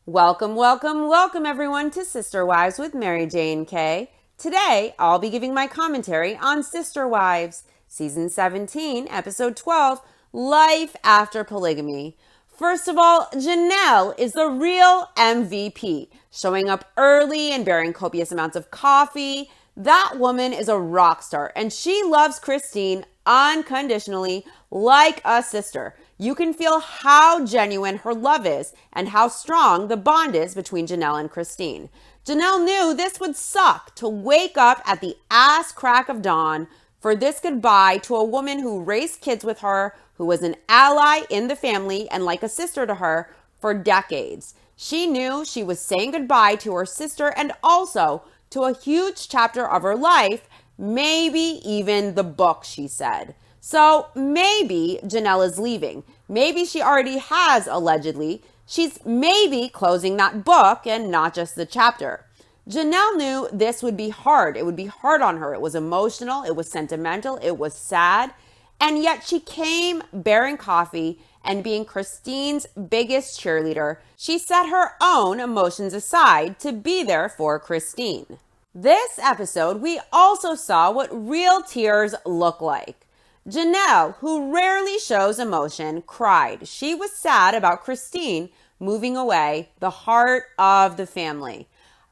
Welcome, welcome, welcome everyone to Sister Wives with Mary Jane K. Today, I'll be giving my commentary on Sister Wives, Season 17, Episode 12, Life After Polygamy. First of all, Janelle is the real MVP, showing up early and bearing copious amounts of coffee. That woman is a rock star, and she loves Christine unconditionally like a sister. You can feel how genuine her love is and how strong the bond is between Janelle and Christine. Janelle knew this would suck to wake up at the ass crack of dawn for this goodbye to a woman who raised kids with her, who was an ally in the family and like a sister to her for decades. She knew she was saying goodbye to her sister and also to a huge chapter of her life, maybe even the book, she said. So maybe Janelle is leaving. Maybe she already has, allegedly. She's maybe closing that book and not just the chapter. Janelle knew this would be hard. It would be hard on her. It was emotional. It was sentimental. It was sad. And yet she came bearing coffee and being Christine's biggest cheerleader. She set her own emotions aside to be there for Christine. This episode, we also saw what real tears look like. Janelle, who rarely shows emotion, cried. She was sad about Christine moving away, the heart of the family.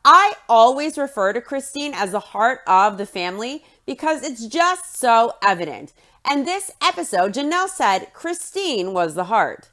I always refer to Christine as the heart of the family because it's just so evident. And this episode, Janelle said Christine was the heart.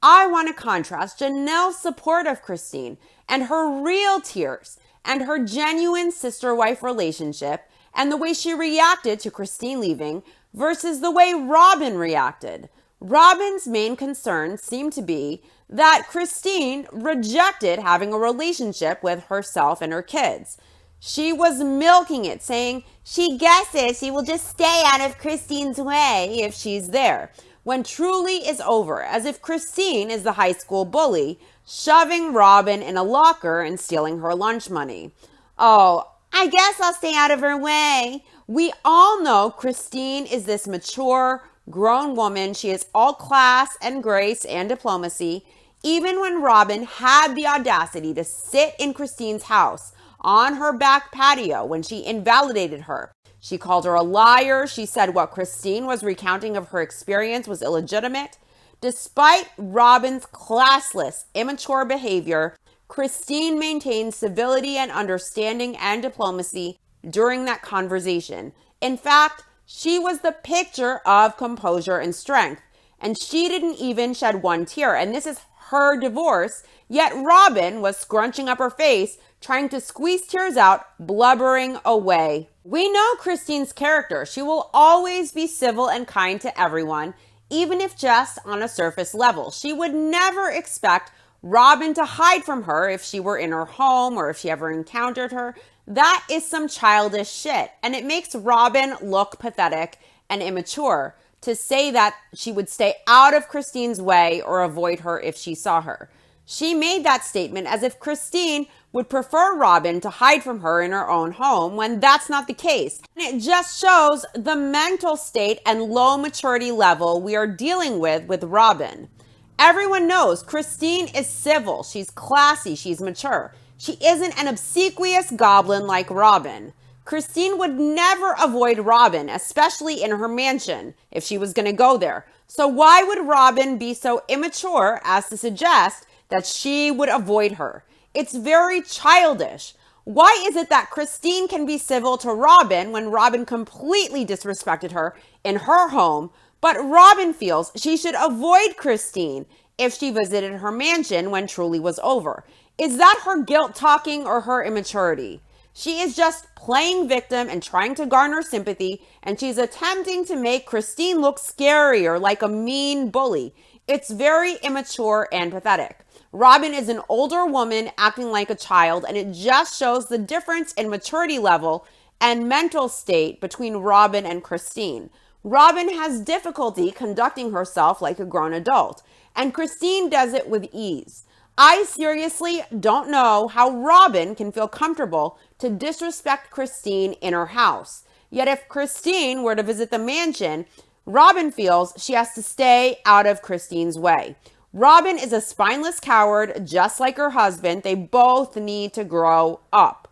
I want to contrast Janelle's support of Christine and her real tears and her genuine sister-wife relationship and the way she reacted to Christine leaving versus the way Robin reacted. Robin's main concern seemed to be that Christine rejected having a relationship with herself and her kids. She was milking it, saying she guesses she will just stay out of Christine's way if she's there, when truly is over, as if Christine is the high school bully, shoving Robin in a locker and stealing her lunch money. Oh, I guess I'll stay out of her way. We all know Christine is this mature, grown woman. She is all class and grace and diplomacy. Even when Robin had the audacity to sit in Christine's house on her back patio when she invalidated her, she called her a liar. She said what Christine was recounting of her experience was illegitimate. Despite Robin's classless, immature behavior, Christine maintained civility and understanding and diplomacy during that conversation. In fact, she was the picture of composure and strength, and she didn't even shed one tear. And this is her divorce, yet Robin was scrunching up her face, trying to squeeze tears out, blubbering away. We know Christine's character. She will always be civil and kind to everyone, even if just on a surface level. She would never expect Robin to hide from her if she were in her home or if she ever encountered her. That is some childish shit, and it makes Robin look pathetic and immature to say that she would stay out of Christine's way or avoid her if she saw her. She made that statement as if Christine would prefer Robin to hide from her in her own home when that's not the case. And it just shows the mental state and low maturity level we are dealing with Robin. Everyone knows Christine is civil, she's classy, she's mature. She isn't an obsequious goblin like Robin. Christine would never avoid Robin, especially in her mansion, if she was going to go there. So why would Robin be so immature as to suggest that she would avoid her? It's very childish. Why is it that Christine can be civil to Robin when Robin completely disrespected her in her home, but Robin feels she should avoid Christine if she visited her mansion when truly was over? Is that her guilt talking or her immaturity? She is just playing victim and trying to garner sympathy, and she's attempting to make Christine look scary or like a mean bully. It's very immature and pathetic. Robin is an older woman acting like a child, and it just shows the difference in maturity level and mental state between Robin and Christine. Robin has difficulty conducting herself like a grown adult, and Christine does it with ease. I seriously don't know how Robin can feel comfortable to disrespect Christine in her house. Yet if Christine were to visit the mansion, Robin feels she has to stay out of Christine's way. Robin is a spineless coward, just like her husband. They both need to grow up.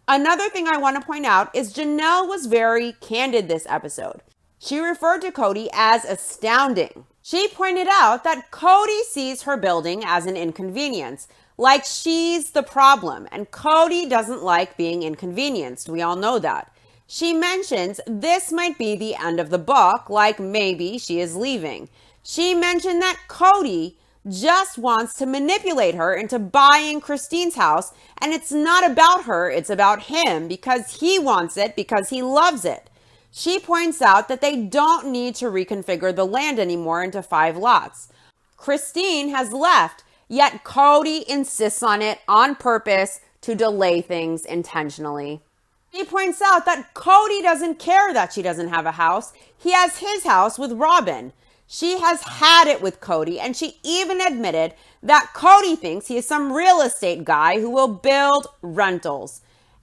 Another thing I want to point out is Janelle was very candid this episode. She referred to Cody as astounding. She pointed out that Cody sees her building as an inconvenience, like she's the problem, and Cody doesn't like being inconvenienced. We all know that. She mentions this might be the end of the book, like maybe she is leaving. She mentioned that Cody just wants to manipulate her into buying Christine's house, and it's not about her, it's about him, because he wants it, because he loves it. She points out that they don't need to reconfigure the land anymore into 5 lots. Christine has left, yet Cody insists on it on purpose to delay things intentionally. She points out that Cody doesn't care that she doesn't have a house. He has his house with Robin. She has had it with Cody, and she even admitted that Cody thinks he is some real estate guy who will build rentals.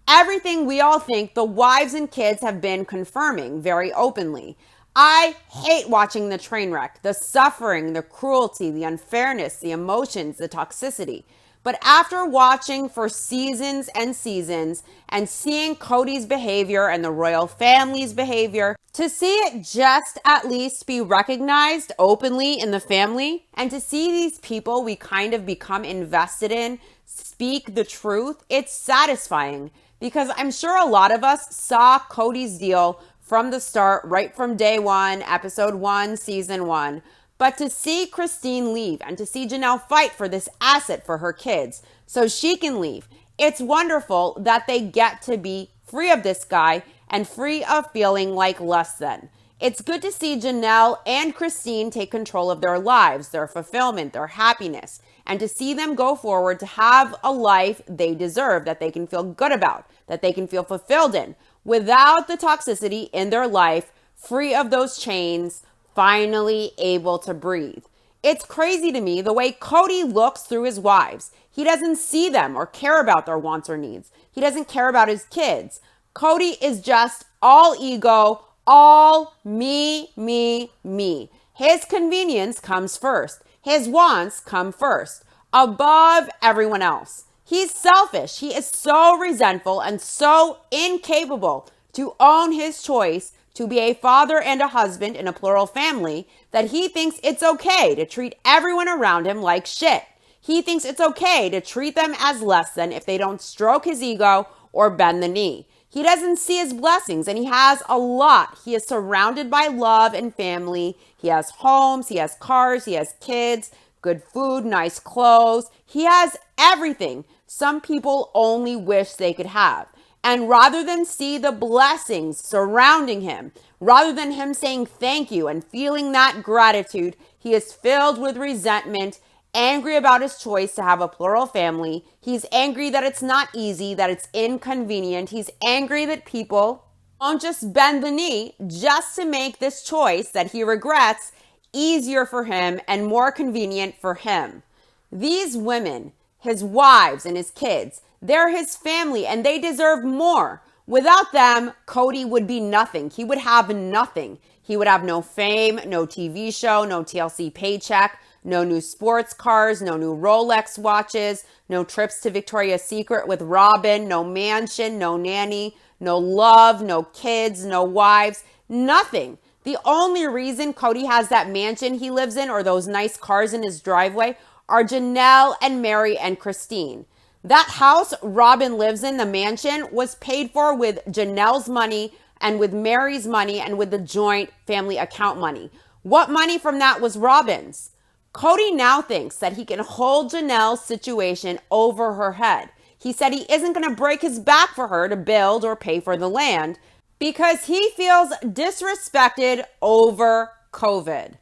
Everything we all think the wives and kids have been confirming very openly. I hate watching the train wreck, the suffering, the cruelty, the unfairness, the emotions, the toxicity. But after watching for seasons and seasons and seeing Cody's behavior and the royal family's behavior, to see it just at least be recognized openly in the family, and to see these people we kind of become invested in speak the truth, it's satisfying. Because I'm sure a lot of us saw Cody's deal from the start, right from day 1, episode 1, season 1. But to see Christine leave and to see Janelle fight for this asset for her kids so she can leave, it's wonderful that they get to be free of this guy and free of feeling like less than. It's good to see Janelle and Christine take control of their lives, their fulfillment, their happiness, and to see them go forward to have a life they deserve, that they can feel good about, that they can feel fulfilled in, without the toxicity in their life, free of those chains, finally able to breathe. It's crazy to me the way Cody looks through his wives. He doesn't see them or care about their wants or needs. He doesn't care about his kids. Cody is just all ego, all me, me, me. His convenience comes first. His wants come first, above everyone else. He's selfish. He is so resentful and so incapable to own his choice to be a father and a husband in a plural family that he thinks it's okay to treat everyone around him like shit. He thinks it's okay to treat them as less than if they don't stroke his ego or bend the knee. He doesn't see his blessings, and he has a lot. He is surrounded by love and family. He has homes, he has cars, he has kids, good food, nice clothes. He has everything some people only wish they could have. And rather than see the blessings surrounding him, rather than him saying thank you and feeling that gratitude, he is filled with resentment, angry about his choice to have a plural family. He's angry that it's not easy, that it's inconvenient. He's angry that people won't just bend the knee just to make this choice that he regrets easier for him and more convenient for him. These women, his wives and his kids, they're his family and they deserve more. Without them, Cody would be nothing. He would have nothing. He would have no fame, no TV show, no TLC paycheck, no new sports cars, no new Rolex watches, no trips to Victoria's Secret with Robin, no mansion, no nanny, no love, no kids, no wives, nothing. The only reason Cody has that mansion he lives in or those nice cars in his driveway are Janelle and Mary and Christine. That house Robin lives in, the mansion, was paid for with Janelle's money and with Mary's money and with the joint family account money. What money from that was Robin's? Cody now thinks that he can hold Janelle's situation over her head. He said he isn't going to break his back for her to build or pay for the land because he feels disrespected over COVID.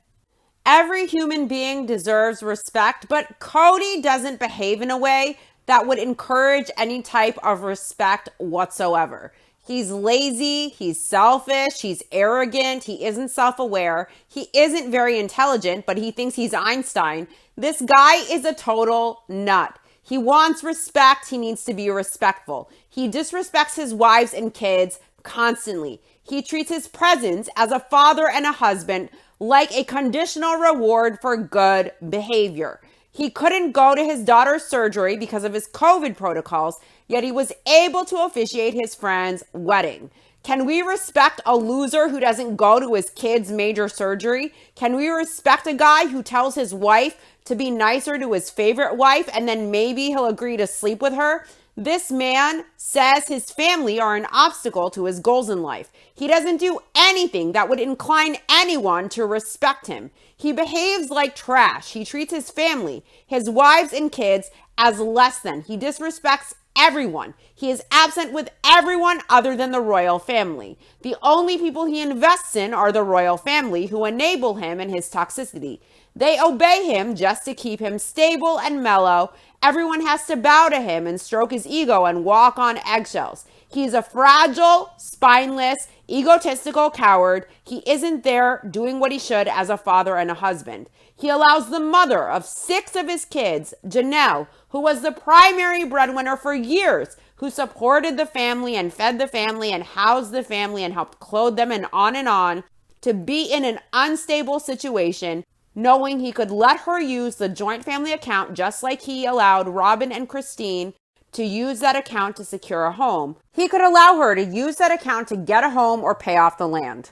Every human being deserves respect, but Cody doesn't behave in a way that would encourage any type of respect whatsoever. He's lazy, he's selfish, he's arrogant, he isn't self-aware, he isn't very intelligent, but he thinks he's Einstein. This guy is a total nut. He wants respect, he needs to be respectful. He disrespects his wives and kids constantly. He treats his presence as a father and a husband like a conditional reward for good behavior. He couldn't go to his daughter's surgery because of his COVID protocols, yet he was able to officiate his friend's wedding. Can we respect a loser who doesn't go to his kid's major surgery? Can we respect a guy who tells his wife to be nicer to his favorite wife and then maybe he'll agree to sleep with her? This man says his family are an obstacle to his goals in life. He doesn't do anything that would incline anyone to respect him. He behaves like trash. He treats his family, his wives and kids as less than. He disrespects everyone. He is absent with everyone other than the royal family. The only people he invests in are the royal family, who enable him in his toxicity. They obey him just to keep him stable and mellow. Everyone has to bow to him and stroke his ego and walk on eggshells. He's a fragile, spineless, egotistical coward. He isn't there doing what he should as a father and a husband. He allows the mother of 6 of his kids, Janelle, who was the primary breadwinner for years, who supported the family and fed the family and housed the family and helped clothe them and on, to be in an unstable situation, knowing he could let her use the joint family account just like he allowed Robin and Christine to use that account to secure a home. He could allow her to use that account to get a home or pay off the land.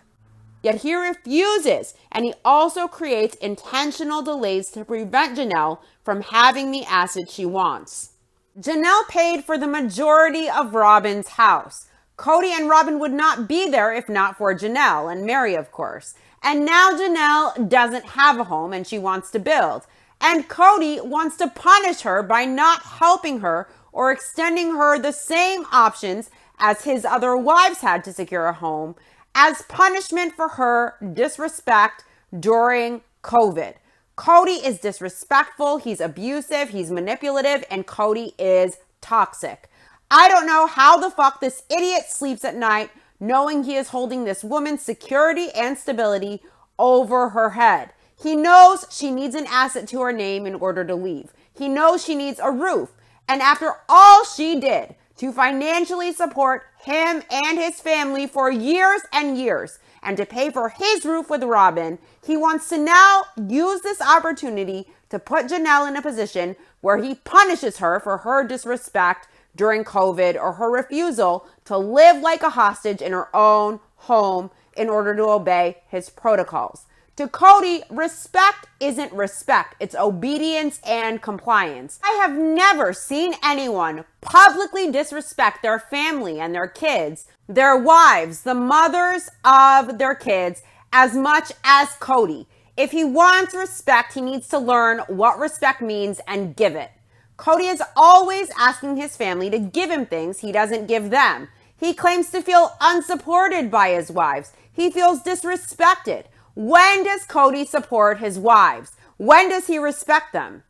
Yet he refuses, and he also creates intentional delays to prevent Janelle from having the assets she wants. Janelle paid for the majority of Robin's house. Cody and Robin would not be there if not for Janelle and Mary, of course. And now Janelle doesn't have a home and she wants to build. And Cody wants to punish her by not helping her or extending her the same options as his other wives had to secure a home, as punishment for her disrespect during COVID. Cody is disrespectful, he's abusive, he's manipulative, and Cody is toxic. I don't know how the fuck this idiot sleeps at night knowing he is holding this woman's security and stability over her head. He knows she needs an asset to her name in order to leave. He knows she needs a roof. And after all she did to financially support him and his family for years and years, and to pay for his roof with Robin, he wants to now use this opportunity to put Janelle in a position where he punishes her for her disrespect during COVID or her refusal to live like a hostage in her own home in order to obey his protocols. To Cody, respect isn't respect. It's obedience and compliance. I have never seen anyone publicly disrespect their family and their kids, their wives, the mothers of their kids, as much as Cody. If he wants respect, he needs to learn what respect means and give it. Cody is always asking his family to give him things he doesn't give them. He claims to feel unsupported by his wives. He feels disrespected. When does Cody support his wives? When does he respect them?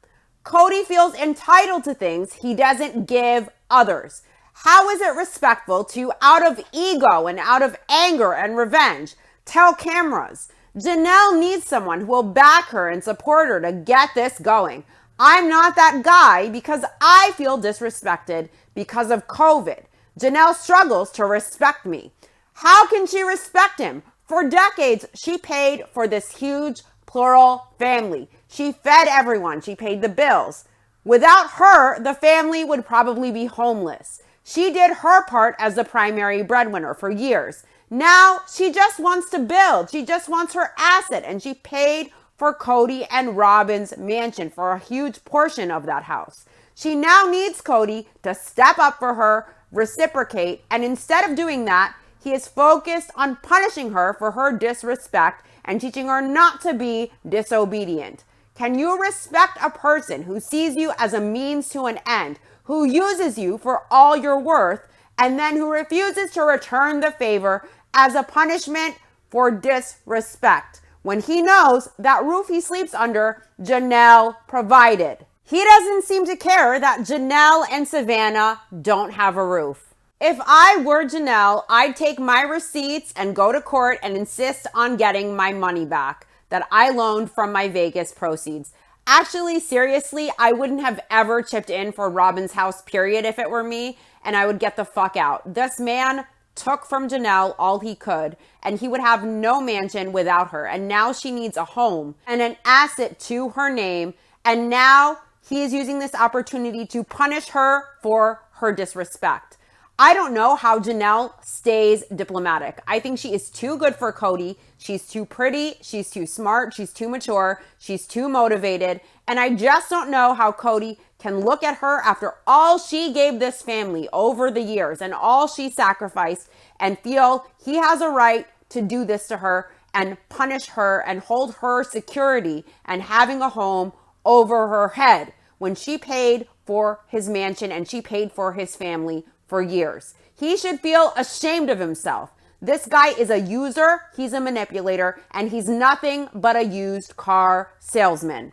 Cody feels entitled to things he doesn't give others. How is it respectful to, out of ego and out of anger and revenge, tell cameras? Janelle needs someone who will back her and support her to get this going. I'm not that guy because I feel disrespected because of COVID. Janelle struggles to respect me. How can she respect him? For decades, she paid for this huge plural family. She fed everyone. She paid the bills. Without her, the family would probably be homeless. She did her part as the primary breadwinner for years. Now, she just wants to build. She just wants her asset, and she paid for Cody and Robin's mansion for a huge portion of that house. She now needs Cody to step up for her, reciprocate, and instead of doing that, he is focused on punishing her for her disrespect and teaching her not to be disobedient. Can you respect a person who sees you as a means to an end, who uses you for all you're worth, and then who refuses to return the favor as a punishment for disrespect, when he knows that roof he sleeps under, Janelle provided? He doesn't seem to care that Janelle and Savannah don't have a roof. If I were Janelle, I'd take my receipts and go to court and insist on getting my money back that I loaned from my Vegas proceeds. Actually, seriously, I wouldn't have ever chipped in for Robin's house, period, if it were me, and I would get the fuck out. This man took from Janelle all he could, and he would have no mansion without her. And now she needs a home and an asset to her name. And now he is using this opportunity to punish her for her disrespect. I don't know how Janelle stays diplomatic. I think she is too good for Cody. She's too pretty. She's too smart. She's too mature. She's too motivated. And I just don't know how Cody can look at her after all she gave this family over the years and all she sacrificed and feel he has a right to do this to her and punish her and hold her security and having a home over her head when she paid for his mansion and she paid for his family for years. He should feel ashamed of himself. This guy is a user, he's a manipulator, and he's nothing but a used car salesman.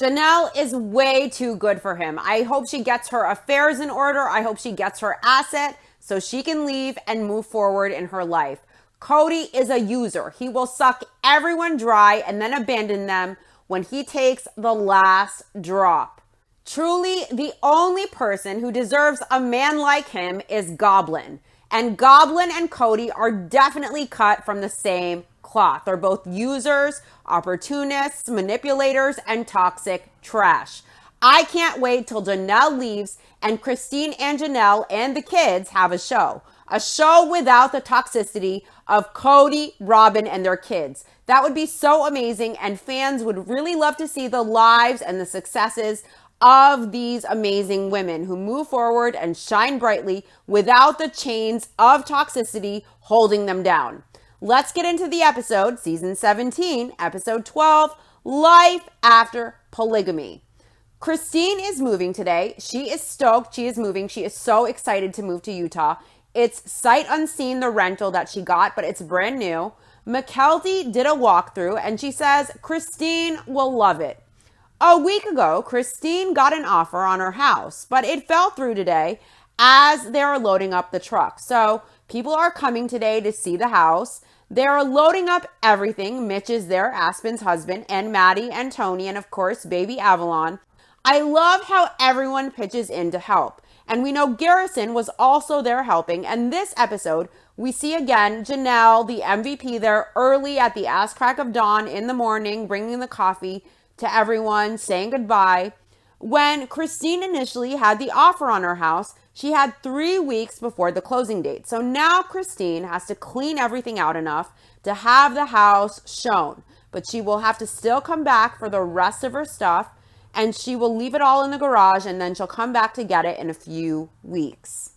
Janelle is way too good for him. I hope she gets her affairs in order. I hope she gets her asset so she can leave and move forward in her life. Cody is a user. He will suck everyone dry and then abandon them when he takes the last drop. Truly, the only person who deserves a man like him is Goblin. And Goblin and Cody are definitely cut from the same cloth. They're both users, opportunists, manipulators, and toxic trash. I can't wait till Janelle leaves and Christine and Janelle and the kids have a show. A show without the toxicity of Cody, Robin, and their kids. That would be so amazing, and fans would really love to see the lives and the successes of these amazing women who move forward and shine brightly without the chains of toxicity holding them down. Let's get into the episode, season 17, episode 12, Life After Polygamy. Christine is moving today. She is stoked. She is moving. She is so excited to move to Utah. It's sight unseen, the rental that she got, but it's brand new. McKelty did a walkthrough and she says Christine will love it. A week ago, Christine got an offer on her house, but it fell through today as they are loading up the truck. So people are coming today to see the house. They are loading up everything. Mitch is there, Aspen's husband, and Maddie and Tony, and of course, baby Avalon. I love how everyone pitches in to help. And we know Garrison was also there helping. And this episode, we see again Janelle, the MVP, there early at the ass crack of dawn in the morning, bringing the coffee to everyone, saying goodbye. When Christine initially had the offer on her house, she had 3 weeks before the closing date. So now Christine has to clean everything out enough to have the house shown. But she will have to still come back for the rest of her stuff, and she will leave it all in the garage, and then she'll come back to get it in a few weeks.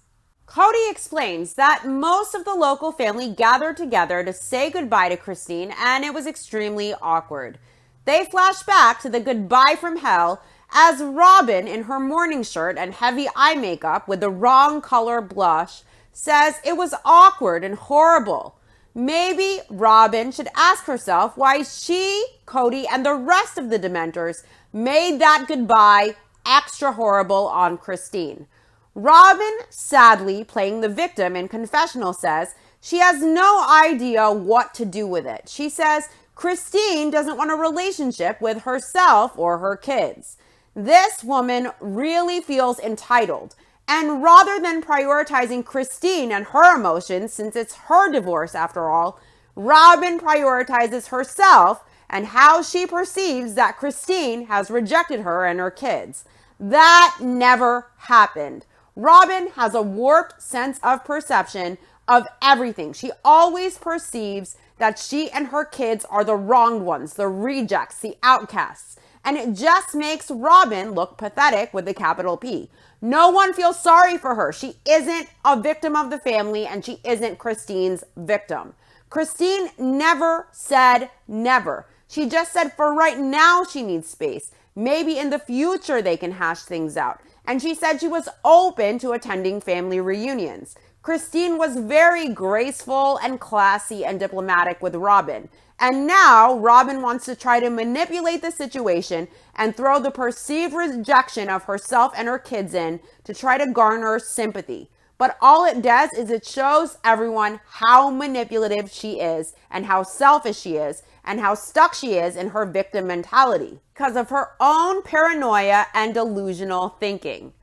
Cody explains that most of the local family gathered together to say goodbye to Christine, and it was extremely awkward. They flash back to the goodbye from hell as Robin, in her morning shirt and heavy eye makeup with the wrong color blush, says it was awkward and horrible. Maybe Robin should ask herself why she, Cody, and the rest of the Dementors made that goodbye extra horrible on Christine. Robin, sadly playing the victim in confessional, says she has no idea what to do with it. She says Christine doesn't want a relationship with herself or her kids. This woman really feels entitled. And rather than prioritizing Christine and her emotions, since it's her divorce after all, Robin prioritizes herself and how she perceives that Christine has rejected her and her kids. That never happened. Robin has a warped sense of perception of everything. She always perceives that she and her kids are the wronged ones, the rejects, the outcasts. And it just makes Robin look pathetic with a capital P. No one feels sorry for her. She isn't a victim of the family, and she isn't Christine's victim. Christine never said never. She just said for right now she needs space. Maybe in the future they can hash things out. And she said she was open to attending family reunions. Christine was very graceful and classy and diplomatic with Robin. And now Robin wants to try to manipulate the situation and throw the perceived rejection of herself and her kids in to try to garner sympathy. But all it does is it shows everyone how manipulative she is and how selfish she is and how stuck she is in her victim mentality because of her own paranoia and delusional thinking.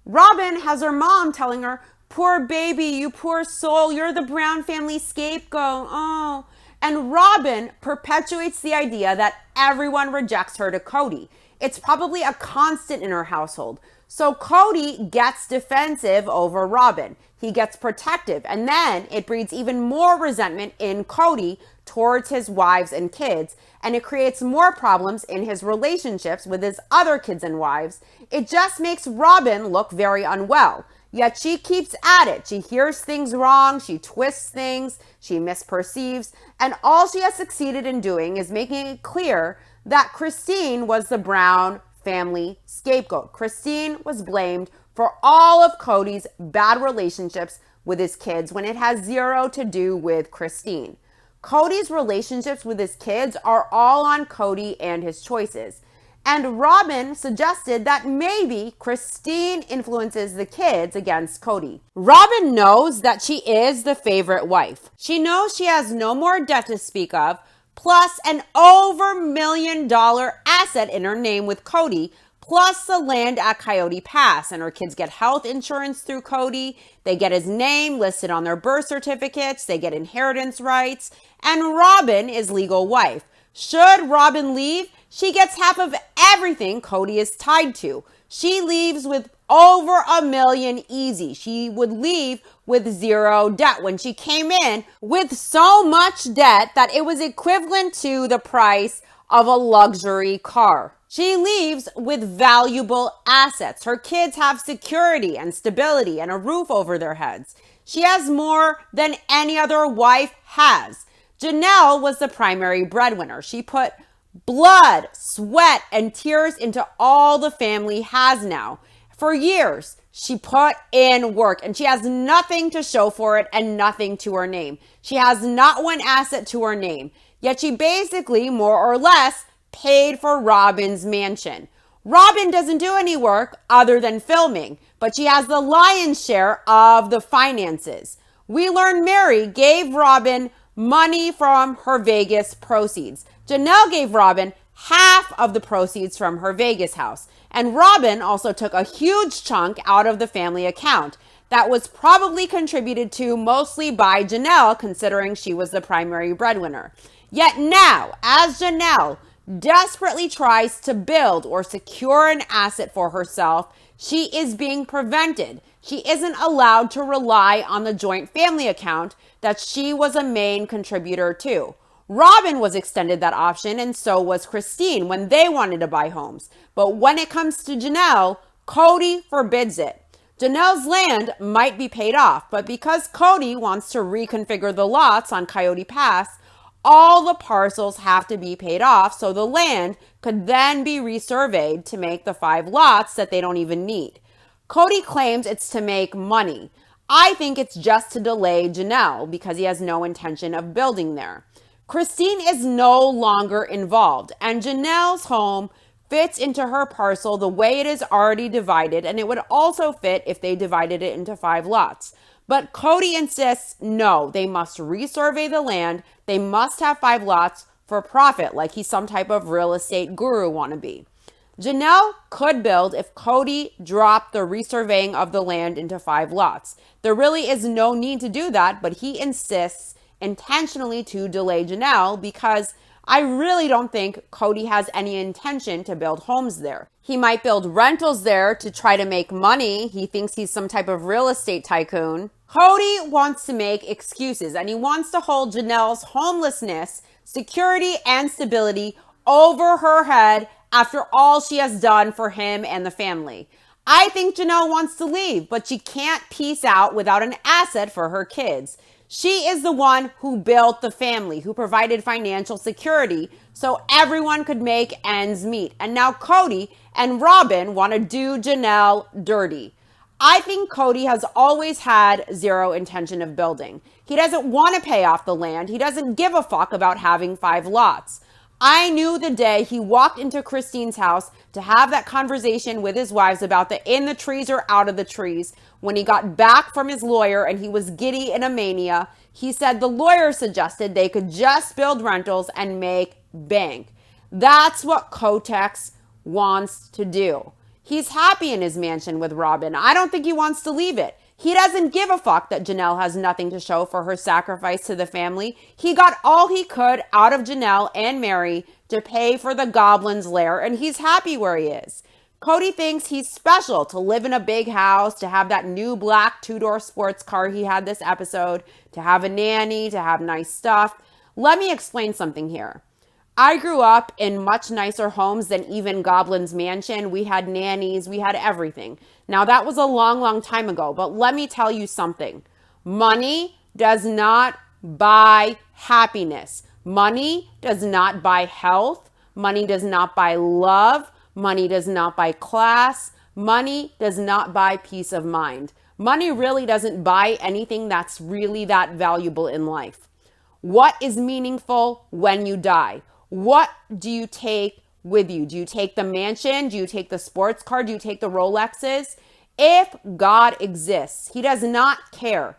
Robin has her mom telling her, poor baby, you poor soul, you're the Brown family scapegoat. Oh. And Robin perpetuates the idea that everyone rejects her to Cody. It's probably a constant in her household. So Cody gets defensive over Robin. He gets protective, and then it breeds even more resentment in Cody towards his wives and kids, and it creates more problems in his relationships with his other kids and wives. It just makes Robin look very unwell. Yet she keeps at it. She hears things wrong, she twists things, she misperceives, and all she has succeeded in doing is making it clear that Christine was the Brown family scapegoat. Christine was blamed for all of Cody's bad relationships with his kids when it has zero to do with Christine. Cody's relationships with his kids are all on Cody and his choices. And Robin suggested that maybe Christine influences the kids against Cody. Robin knows that she is the favorite wife. She knows she has no more debt to speak of, plus an over $1 million asset in her name with Cody, plus the land at Coyote Pass. And her kids get health insurance through Cody. They get his name listed on their birth certificates. They get inheritance rights. And Robin is legal wife. Should Robin leave, she gets half of everything Cody is tied to. She leaves with over $1 million easy. She would leave with zero debt when she came in with so much debt that it was equivalent to the price of a luxury car. She leaves with valuable assets. Her kids have security and stability and a roof over their heads. She has more than any other wife has. Janelle was the primary breadwinner. She put blood, sweat, and tears into all the family has now. For years, she put in work and she has nothing to show for it and nothing to her name. She has not one asset to her name, yet she basically more or less paid for Robin's mansion. Robin doesn't do any work other than filming, but she has the lion's share of the finances. We learn Mary gave Robin money from her Vegas proceeds. Janelle gave Robin half of the proceeds from her Vegas house. And Robin also took a huge chunk out of the family account that was probably contributed to mostly by Janelle, considering she was the primary breadwinner. Yet now, as Janelle desperately tries to build or secure an asset for herself, she is being prevented. She isn't allowed to rely on the joint family account that she was a main contributor to. Robin was extended that option, and so was Christine when they wanted to buy homes. But when it comes to Janelle, Cody forbids it. Janelle's land might be paid off, but because Cody wants to reconfigure the lots on Coyote Pass, all the parcels have to be paid off so the land could then be resurveyed to make the 5 lots that they don't even need. Cody claims it's to make money. I think it's just to delay Janelle because he has no intention of building there. Christine is no longer involved, and Janelle's home fits into her parcel the way it is already divided, and it would also fit if they divided it into 5 lots. But Cody insists, no, they must resurvey the land. They must have 5 lots for profit, like he's some type of real estate guru wannabe. Janelle could build if Cody dropped the resurveying of the land into 5 lots. There really is no need to do that, but he insists intentionally to delay Janelle because I really don't think Cody has any intention to build homes there. He might build rentals there to try to make money. He thinks he's some type of real estate tycoon. Cody wants to make excuses, and he wants to hold Janelle's homelessness, security, and stability over her head after all she has done for him and the family. I think Janelle wants to leave, but she can't peace out without an asset for her kids. She is the one who built the family, who provided financial security so everyone could make ends meet. And now Cody and Robin want to do Janelle dirty. I think Cody has always had zero intention of building. He doesn't want to pay off the land. He doesn't give a fuck about having 5 lots. I knew the day he walked into Christine's house to have that conversation with his wives about the in the trees or out of the trees. When he got back from his lawyer and he was giddy in a mania, he said the lawyer suggested they could just build rentals and make bank. That's what Kotex wants to do. He's happy in his mansion with Robin. I don't think he wants to leave it. He doesn't give a fuck that Janelle has nothing to show for her sacrifice to the family. He got all he could out of Janelle and Mary to pay for the goblin's lair, and he's happy where he is. Cody thinks he's special to live in a big house, to have that new black two-door sports car he had this episode, to have a nanny, to have nice stuff. Let me explain something here. I grew up in much nicer homes than even Goblin's mansion. We had nannies, we had everything. Now that was a long, long time ago, but let me tell you something. Money does not buy happiness. Money does not buy health. Money does not buy love. Money does not buy class. Money does not buy peace of mind. Money really doesn't buy anything that's really that valuable in life. What is meaningful when you die? What do you take with you? Do you take the mansion? Do you take the sports car? Do you take the Rolexes? If God exists, he does not care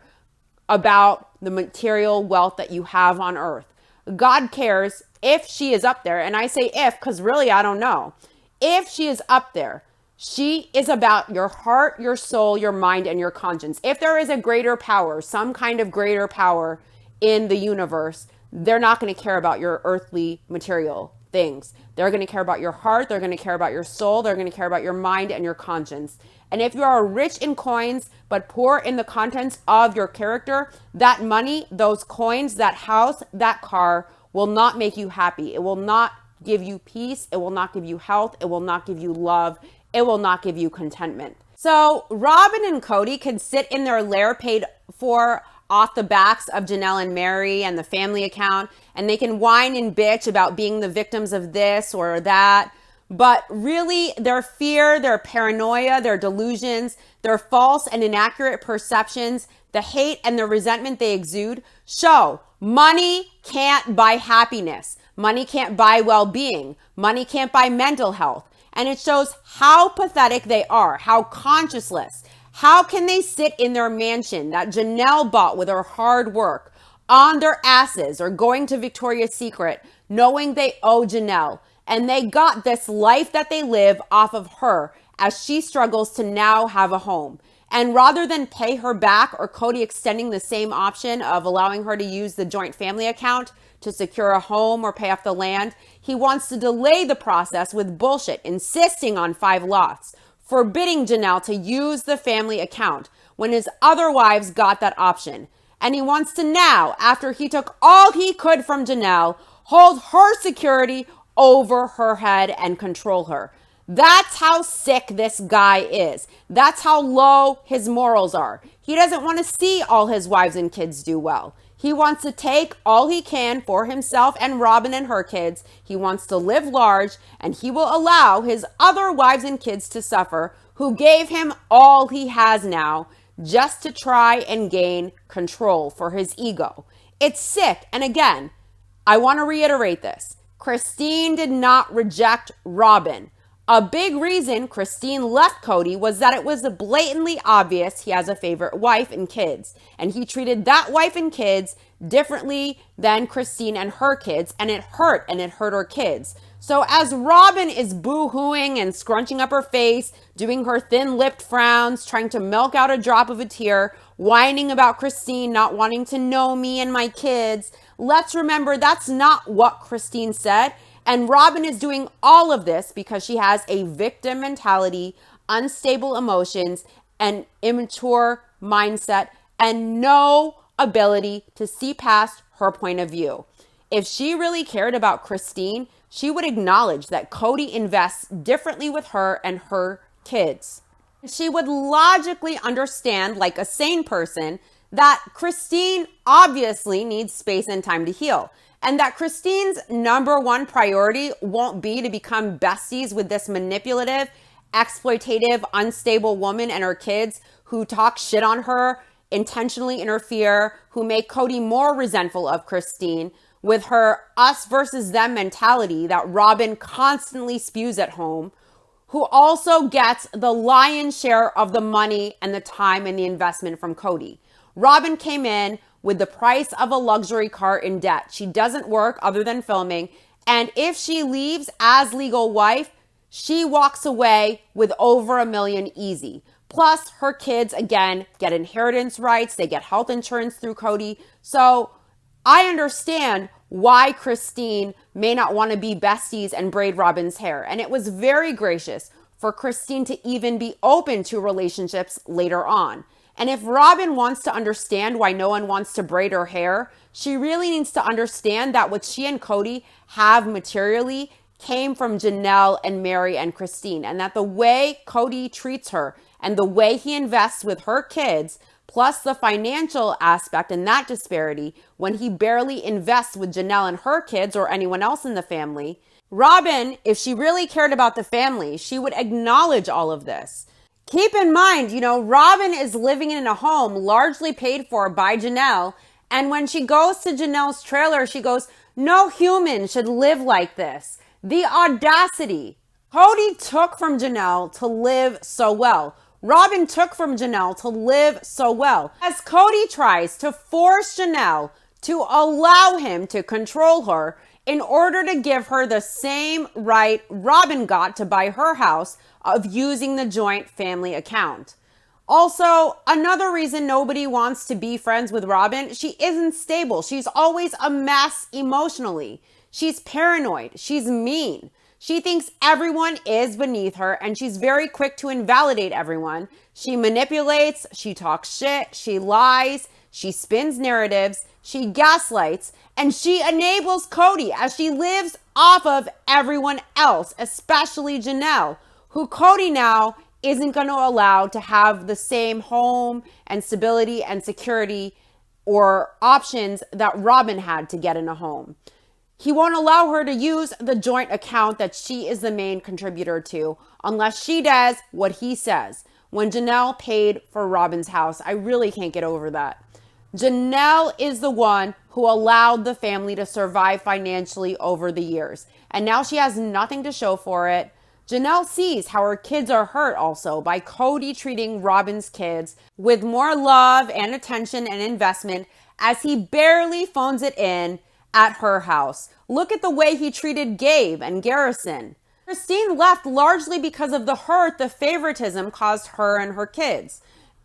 about the material wealth that you have on earth. God cares if she is up there. And I say if, because really I don't know. If she is up there, she is about your heart, your soul, your mind, and your conscience. If there is a greater power, some kind of greater power in the universe, they're not going to care about your earthly material things. They're going to care about your heart. They're going to care about your soul. They're going to care about your mind and your conscience. And if you are rich in coins, but poor in the contents of your character, that money, those coins, that house, that car will not make you happy. It will not give you peace. It will not give you health. It will not give you love. It will not give you contentment. So Robin and Cody can sit in their lair paid for off the backs of Janelle and Mary and the family account, and they can whine and bitch about being the victims of this or that. But really, their fear, their paranoia, their delusions, their false and inaccurate perceptions, the hate and the resentment they exude show money can't buy happiness. Money can't buy well-being. Money can't buy mental health. And it shows how pathetic they are, how conscienceless. How can they sit in their mansion that Janelle bought with her hard work on their asses or going to Victoria's Secret knowing they owe Janelle? And they got this life that they live off of her as she struggles to now have a home. And rather than pay her back or Cody extending the same option of allowing her to use the joint family account to secure a home or pay off the land, he wants to delay the process with bullshit, insisting on 5 lots, forbidding Janelle to use the family account when his other wives got that option. And he wants to now, after he took all he could from Janelle, hold her security over her head and control her. That's how sick this guy is. That's how low his morals are. He doesn't want to see all his wives and kids do well. He wants to take all he can for himself and Robin and her kids. He wants to live large, and he will allow his other wives and kids to suffer, who gave him all he has now, just to try and gain control for his ego. It's sick. And again, I want to reiterate this. Christine did not reject Robin. A big reason Christine left Cody was that it was blatantly obvious he has a favorite wife and kids, and he treated that wife and kids differently than Christine and her kids, and it hurt her kids. So as Robin is boo-hooing and scrunching up her face, doing her thin-lipped frowns, trying to milk out a drop of a tear, whining about Christine not wanting to know me and my kids, let's remember that's not what Christine said. And Robin is doing all of this because she has a victim mentality, unstable emotions, an immature mindset, and no ability to see past her point of view. If she really cared about Christine, she would acknowledge that Cody invests differently with her and her kids. She would logically understand, like a sane person, that Christine obviously needs space and time to heal. And that Christine's number one priority won't be to become besties with this manipulative, exploitative, unstable woman and her kids who talk shit on her, intentionally interfere, who make Cody more resentful of Christine with her us versus them mentality that Robin constantly spews at home, who also gets the lion's share of the money and the time and the investment from Cody. Robin came in with the price of a luxury car in debt. She doesn't work other than filming. And if she leaves as legal wife, she walks away with over $1 million easy. Plus, her kids, again, get inheritance rights. They get health insurance through Cody. So I understand why Christine may not want to be besties and braid Robin's hair. And it was very gracious for Christine to even be open to relationships later on. And if Robin wants to understand why no one wants to braid her hair, she really needs to understand that what she and Cody have materially came from Janelle and Mary and Christine, and that the way Cody treats her and the way he invests with her kids, plus the financial aspect and that disparity when he barely invests with Janelle and her kids or anyone else in the family, Robin, if she really cared about the family, she would acknowledge all of this. Keep in mind, Robin is living in a home largely paid for by Janelle. And when she goes to Janelle's trailer, she goes, "No human should live like this." The audacity. Cody took from Janelle to live so well. Robin took from Janelle to live so well. As Cody tries to force Janelle to allow him to control her in order to give her the same right Robin got to buy her house of using the joint family account. Also, another reason nobody wants to be friends with Robin, she isn't stable. She's always a mess emotionally. She's paranoid. She's mean. She thinks everyone is beneath her, and she's very quick to invalidate everyone. She manipulates, she talks shit, she lies, she spins narratives, she gaslights, and she enables Cody as she lives off of everyone else, especially Janelle, who Cody now isn't going to allow to have the same home and stability and security or options that Robin had to get in a home. He won't allow her to use the joint account that she is the main contributor to unless she does what he says. When Janelle paid for Robin's house, I really can't get over that. Janelle is the one who allowed the family to survive financially over the years, and now she has nothing to show for it. Janelle sees how her kids are hurt also by Cody treating Robin's kids with more love and attention and investment as he barely phones it in at her house. Look at the way he treated Gabe and Garrison. Christine left largely because of the hurt the favoritism caused her and her kids.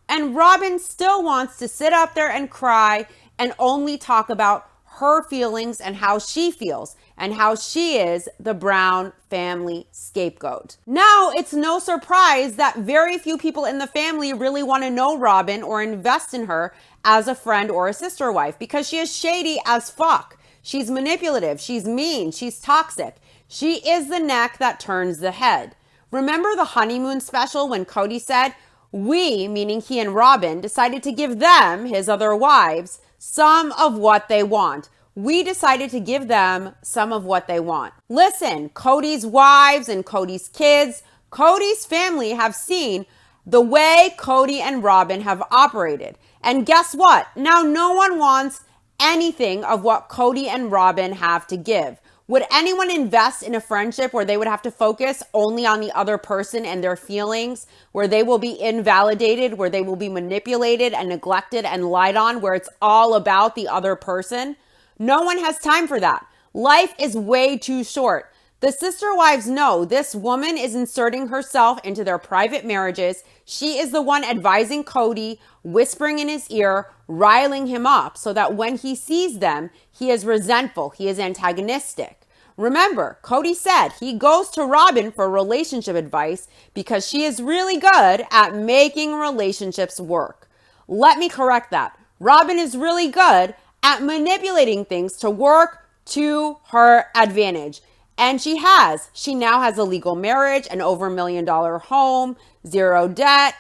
And Robin still wants to sit up there and cry and only talk about her feelings and how she feels and how she is the Brown family scapegoat. Now, it's no surprise that very few people in the family really want to know Robin or invest in her as a friend or a sister wife because she is shady as fuck. She's manipulative, she's mean, she's toxic. She is the neck that turns the head. Remember the honeymoon special when Cody said, we, meaning he and Robin, decided to give them, his other wives, some of what they want. We decided to give them some of what they want. Listen, Cody's wives and Cody's kids, Cody's family have seen the way Cody and Robin have operated. And guess what? Now no one wants anything of what Cody and Robin have to give. Would anyone invest in a friendship where they would have to focus only on the other person and their feelings, where they will be invalidated, where they will be manipulated and neglected and lied on, where it's all about the other person? No one has time for that. Life is way too short. The sister wives know this woman is inserting herself into their private marriages. She is the one advising Cody, whispering in his ear, riling him up so that when he sees them, he is resentful, he is antagonistic. Remember, Cody said he goes to Robin for relationship advice because she is really good at making relationships work. Let me correct that. Robin is really good at manipulating things to work to her advantage. And she has. She now has a legal marriage, an over $1 million home, zero debt,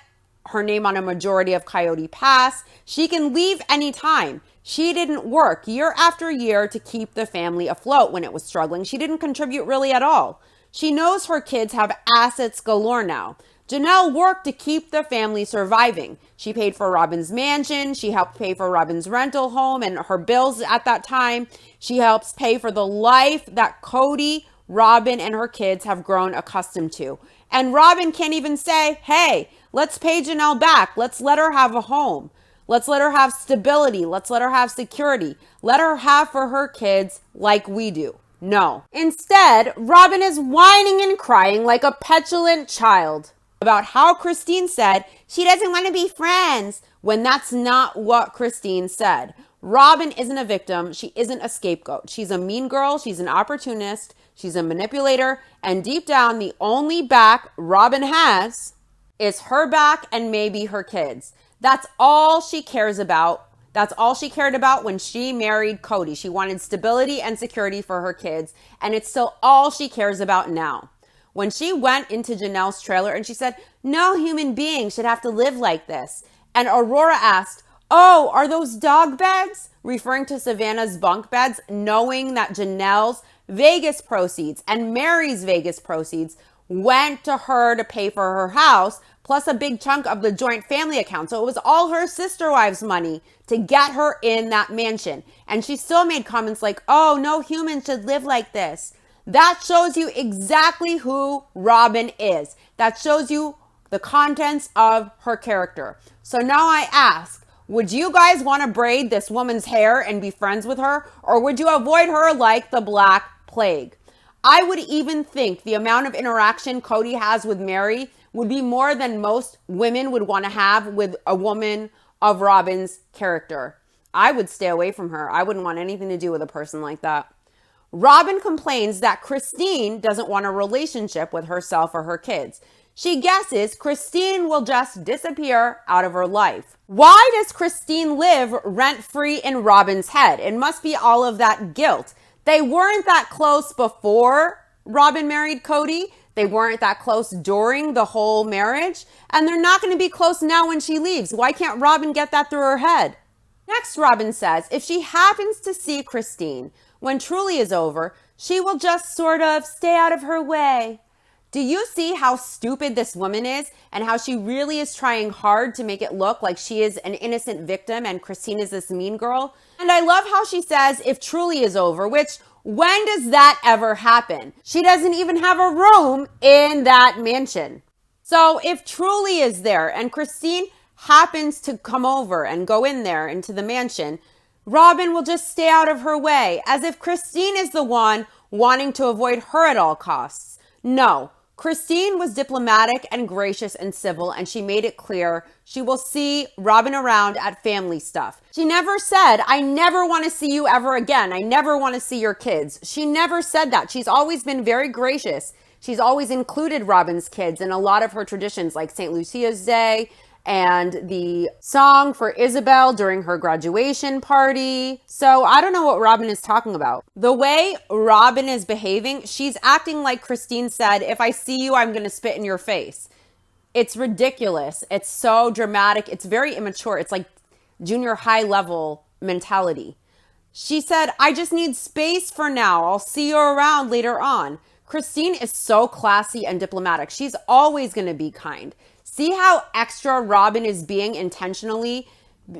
her name on a majority of Coyote Pass. She can leave anytime. She didn't work year after year to keep the family afloat when it was struggling. She didn't contribute really at all. She knows her kids have assets galore now. Janelle worked to keep the family surviving. She paid for Robin's mansion. She helped pay for Robin's rental home and her bills at that time. She helps pay for the life that Cody, Robin, and her kids have grown accustomed to. And Robin can't even say, hey, let's pay Janelle back. Let's let her have a home. Let's let her have stability. Let's let her have security. Let her have for her kids like we do. No. Instead, Robin is whining and crying like a petulant child. about how Christine said she doesn't want to be friends when that's not what Christine said. Robin isn't a victim. She isn't a scapegoat. She's a mean girl. She's an opportunist. She's a manipulator. And deep down, the only back Robin has is her back and maybe her kids. That's all she cares about. That's all she cared about when she married Cody. She wanted stability and security for her kids. And it's still all she cares about now. When she went into Janelle's trailer and she said, no human being should have to live like this. And Aurora asked, oh, are those dog beds? Referring to Savannah's bunk beds, knowing that Janelle's Vegas proceeds and Mary's Vegas proceeds went to her to pay for her house, plus a big chunk of the joint family account. So it was all her sister wives' money to get her in that mansion. And she still made comments like, oh, no human should live like this. That shows you exactly who Robin is. That shows you the contents of her character. So now I ask, would you guys want to braid this woman's hair and be friends with her? Or would you avoid her like the Black Plague? I would even think the amount of interaction Cody has with Mary would be more than most women would want to have with a woman of Robin's character. I would stay away from her. I wouldn't want anything to do with a person like that. Robin complains that Christine doesn't want a relationship with herself or her kids. She guesses Christine will just disappear out of her life. Why does Christine live rent-free in Robin's head? It must be all of that guilt. They weren't that close before Robin married Cody. They weren't that close during the whole marriage. And they're not going to be close now when she leaves. Why can't Robin get that through her head? Next, Robin says, if she happens to see Christine when Truly is over, she will just sort of stay out of her way. Do you see how stupid this woman is and how she really is trying hard to make it look like she is an innocent victim and Christine is this mean girl? And I love how she says, if Truly is over, which when does that ever happen? She doesn't even have a room in that mansion. So if Truly is there and Christine happens to come over and go in there into the mansion, Robin will just stay out of her way, as if Christine is the one wanting to avoid her at all costs. No, Christine was diplomatic and gracious and civil, and she made it clear she will see Robin around at family stuff. She never said, I never want to see you ever again. I never want to see your kids. She never said that. She's always been very gracious. She's always included Robin's kids in a lot of her traditions, like St. Lucia's Day and the song for Isabel during her graduation party. So I don't know what Robin is talking about. The way Robin is behaving, she's acting like Christine said, if I see you, I'm going to spit in your face. It's ridiculous. It's so dramatic. It's very immature. It's like junior high level mentality. She said, I just need space for now. I'll see you around later on. Christine is so classy and diplomatic. She's always going to be kind. See how extra Robin is being intentionally?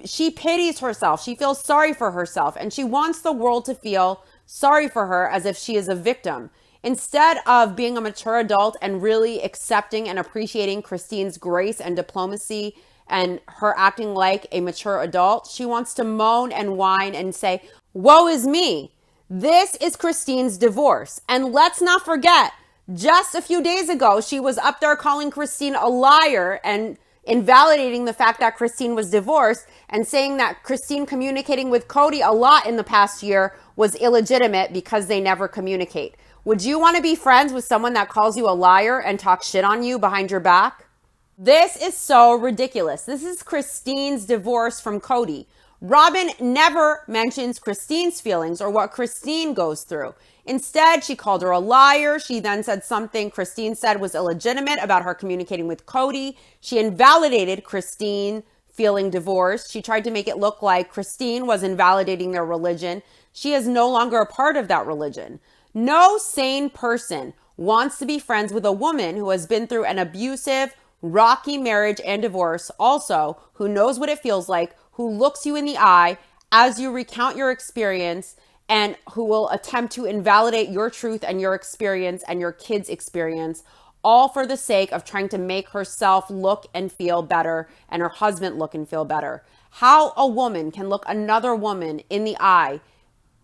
She pities herself. She feels sorry for herself, and she wants the world to feel sorry for her as if she is a victim. Instead of being a mature adult and really accepting and appreciating Christine's grace and diplomacy and her acting like a mature adult, she wants to moan and whine and say, woe is me. This is Christine's divorce. And let's not forget, just a few days ago, she was up there calling Christine a liar and invalidating the fact that Christine was divorced and saying that Christine communicating with Cody a lot in the past year was illegitimate because they never communicate. Would you want to be friends with someone that calls you a liar and talks shit on you behind your back? This is so ridiculous. This is Christine's divorce from Cody. Robin never mentions Christine's feelings or what Christine goes through. Instead, she called her a liar. She then said something Christine said was illegitimate about her communicating with Cody. She invalidated Christine feeling divorced. She tried to make it look like Christine was invalidating their religion. She is no longer a part of that religion. No sane person wants to be friends with a woman who has been through an abusive, rocky marriage and divorce, also who knows what it feels like, who looks you in the eye as you recount your experience, and who will attempt to invalidate your truth and your experience and your kids' experience, all for the sake of trying to make herself look and feel better and her husband look and feel better. How a woman can look another woman in the eye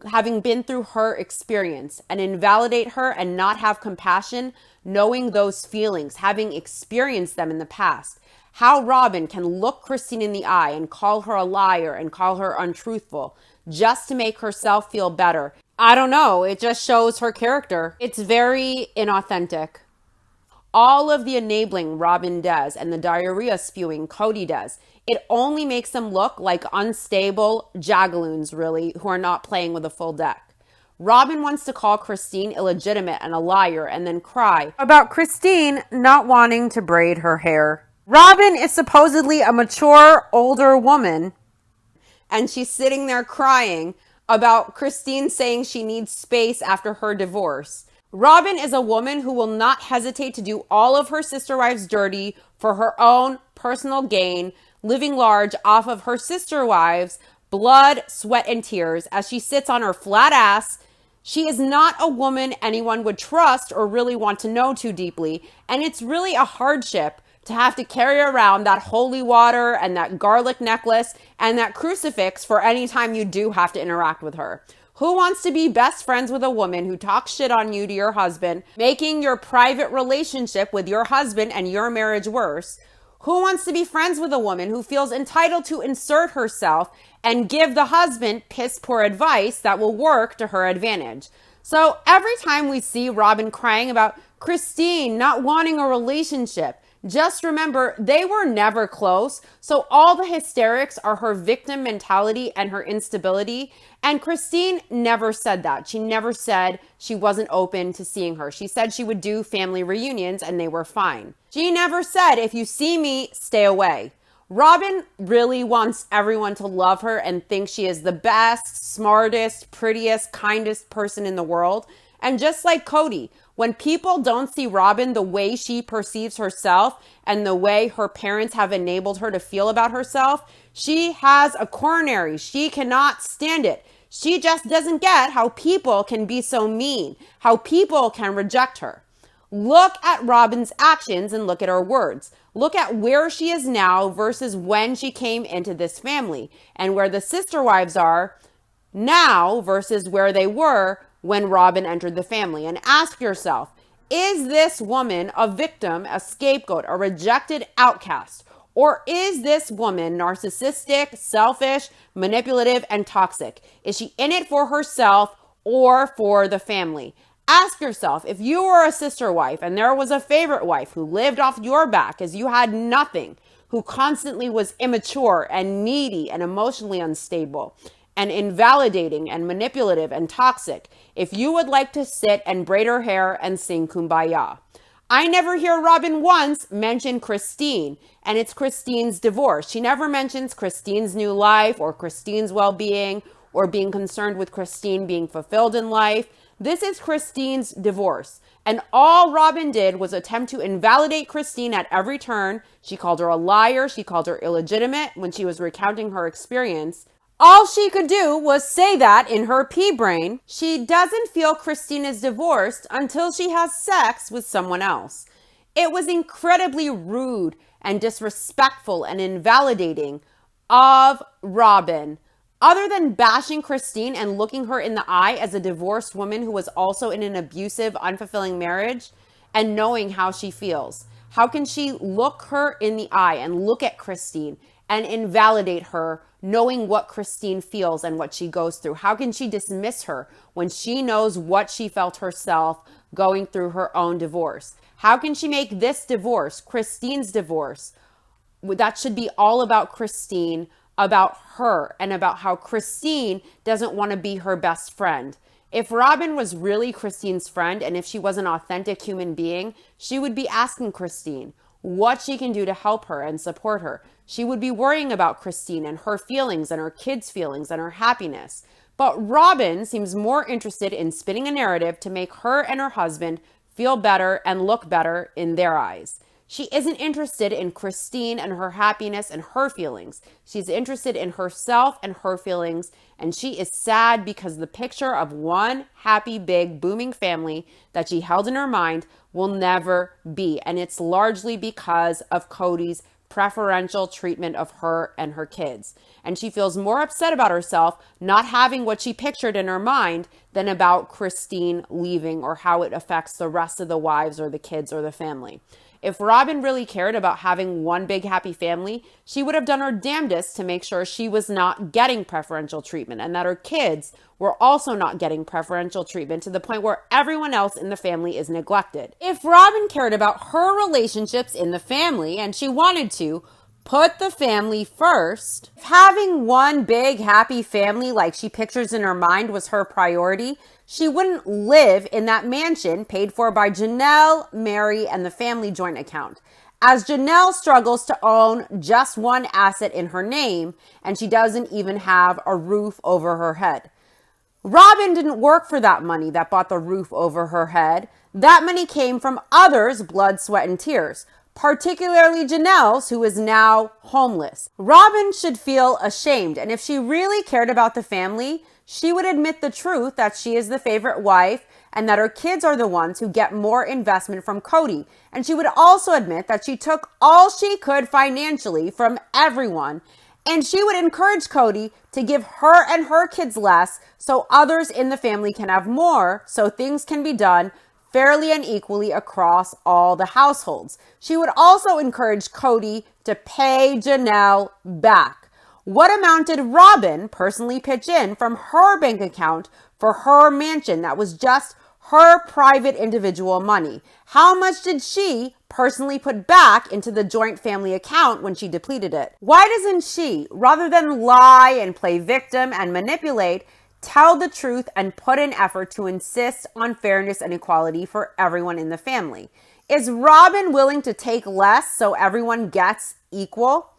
having been through her experience, and invalidate her and not have compassion, knowing those feelings, having experienced them in the past. How Robin can look Christine in the eye and call her a liar and call her untruthful just to make herself feel better. I don't know. It just shows her character. It's very inauthentic. All of the enabling Robin does and the diarrhea spewing Cody does, it only makes them look like unstable jagaloons, really, who are not playing with a full deck. Robin wants to call Christine illegitimate and a liar and then cry about Christine not wanting to braid her hair. Robin is supposedly a mature, older woman, and she's sitting there crying about Christine saying she needs space after her divorce. Robin is a woman who will not hesitate to do all of her sister wives dirty for her own personal gain, living large off of her sister wives' blood, sweat, and tears as she sits on her flat ass. She is not a woman anyone would trust or really want to know too deeply, and it's really a hardship to have to carry around that holy water and that garlic necklace and that crucifix for any time you do have to interact with her. Who wants to be best friends with a woman who talks shit on you to your husband, making your private relationship with your husband and your marriage worse? Who wants to be friends with a woman who feels entitled to insert herself and give the husband piss poor advice that will work to her advantage? So every time we see Robin crying about Christine not wanting a relationship, just remember they were never close. So all the hysterics are her victim mentality and her instability. And Christine never said that. She never said she wasn't open to seeing her. She said she would do family reunions and they were fine. She never said, if you see me, stay away. Robin really wants everyone to love her and think she is the best, smartest, prettiest, kindest person in the world. And just like Cody, when people don't see Robin the way she perceives herself and the way her parents have enabled her to feel about herself, she has a coronary. She cannot stand it. She just doesn't get how people can be so mean, how people can reject her. Look at Robin's actions and look at her words. Look at where she is now versus when she came into this family, and where the sister wives are now versus where they were when Robin entered the family. And ask yourself, is this woman a victim, a scapegoat, a rejected outcast? Or is this woman narcissistic, selfish, manipulative, and toxic? Is she in it for herself or for the family? Ask yourself, if you were a sister wife and there was a favorite wife who lived off your back as you had nothing, who constantly was immature and needy and emotionally unstable and invalidating and manipulative and toxic, if you would like to sit and braid her hair and sing Kumbaya. I never hear Robin once mention Christine, and it's Christine's divorce. She never mentions Christine's new life or Christine's well-being or being concerned with Christine being fulfilled in life. This is Christine's divorce. And all Robin did was attempt to invalidate Christine at every turn. She called her a liar. She called her illegitimate when she was recounting her experience. All she could do was say that in her pea brain. She doesn't feel Christine is divorced until she has sex with someone else. It was incredibly rude and disrespectful and invalidating of Robin. Other than bashing Christine and looking her in the eye as a divorced woman who was also in an abusive, unfulfilling marriage and knowing how she feels, how can she look her in the eye and look at Christine and invalidate her, knowing what Christine feels and what she goes through? How can she dismiss her when she knows what she felt herself going through her own divorce? How can she make this divorce, Christine's divorce, that should be all about Christine, about her, and about how Christine doesn't want to be her best friend? If Robin was really Christine's friend, and if she was an authentic human being, she would be asking Christine what she can do to help her and support her. She would be worrying about Christine and her feelings and her kids' feelings and her happiness. But Robin seems more interested in spinning a narrative to make her and her husband feel better and look better in their eyes. She isn't interested in Christine and her happiness and her feelings. She's interested in herself and her feelings, and she is sad because the picture of one happy, big, booming family that she held in her mind will never be. And it's largely because of Cody's preferential treatment of her and her kids. And she feels more upset about herself not having what she pictured in her mind than about Christine leaving or how it affects the rest of the wives or the kids or the family. If Robin really cared about having one big happy family, she would have done her damnedest to make sure she was not getting preferential treatment and that her kids were also not getting preferential treatment to the point where everyone else in the family is neglected. If Robin cared about her relationships in the family and she wanted to put the family first, if having one big happy family like she pictures in her mind was her priority, she wouldn't live in that mansion paid for by Janelle, Mary, and the family joint account. As Janelle struggles to own just one asset in her name, and she doesn't even have a roof over her head. Robin didn't work for that money that bought the roof over her head. That money came from others' blood, sweat, and tears, particularly Janelle's, who is now homeless. Robin should feel ashamed, and if she really cared about the family, she would admit the truth that she is the favorite wife and that her kids are the ones who get more investment from Cody. And she would also admit that she took all she could financially from everyone. And she would encourage Cody to give her and her kids less so others in the family can have more, so things can be done fairly and equally across all the households. She would also encourage Cody to pay Janelle back. What amount did Robin personally pitch in from her bank account for her mansion that was just her private individual money? How much did she personally put back into the joint family account when she depleted it? Why doesn't she, rather than lie and play victim and manipulate, tell the truth and put in effort to insist on fairness and equality for everyone in the family? Is Robin willing to take less so everyone gets equal?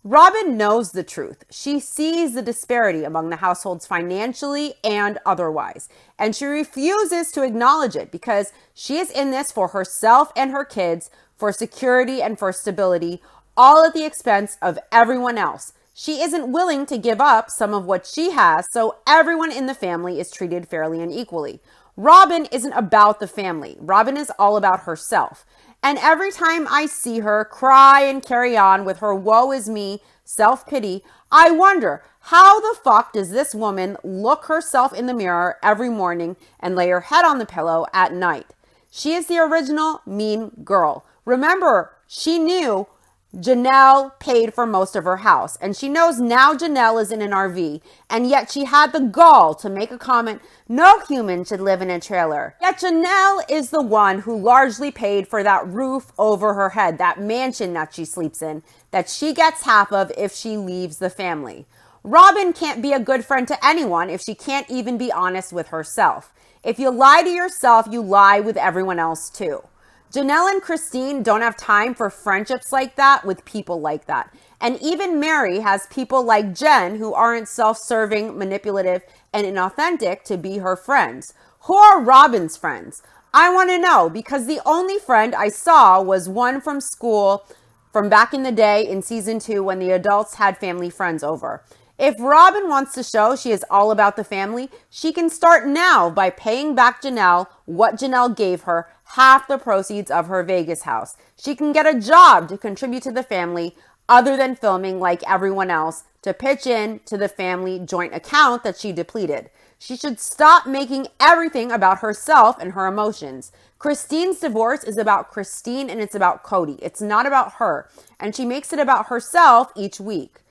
Robin knows the truth. She sees the disparity among the households financially and otherwise, and she refuses to acknowledge it because she is in this for herself and her kids, for security and for stability, all at the expense of everyone else. She isn't willing to give up some of what she has so everyone in the family is treated fairly and equally. Robin isn't about the family. Robin is all about herself. And every time I see her cry and carry on with her woe is me self-pity, I wonder, how the fuck does this woman look herself in the mirror every morning and lay her head on the pillow at night? She is the original mean girl. Remember, she knew Janelle paid for most of her house, and she knows now Janelle is in an RV, and yet she had the gall to make a comment, no human should live in a trailer. Yet Janelle is the one who largely paid for that roof over her head, that mansion that she sleeps in, that she gets half of if she leaves the family. Robin can't be a good friend to anyone if she can't even be honest with herself. If you lie to yourself, you lie with everyone else too. Janelle and Christine don't have time for friendships like that with people like that. And even Mary has people like Jen who aren't self-serving, manipulative, and inauthentic to be her friends. Who are Robin's friends? I want to know, because the only friend I saw was one from school from back in the day in season 2 when the adults had family friends over. If Robin wants to show she is all about the family, she can start now by paying back Janelle what Janelle gave her, half the proceeds of her Vegas house. She can get a job to contribute to the family other than filming like everyone else to pitch in to the family joint account that she depleted. She should stop making everything about herself and her emotions. Christine's divorce is about Christine and it's about Cody. It's not about her. And she makes it about herself each week.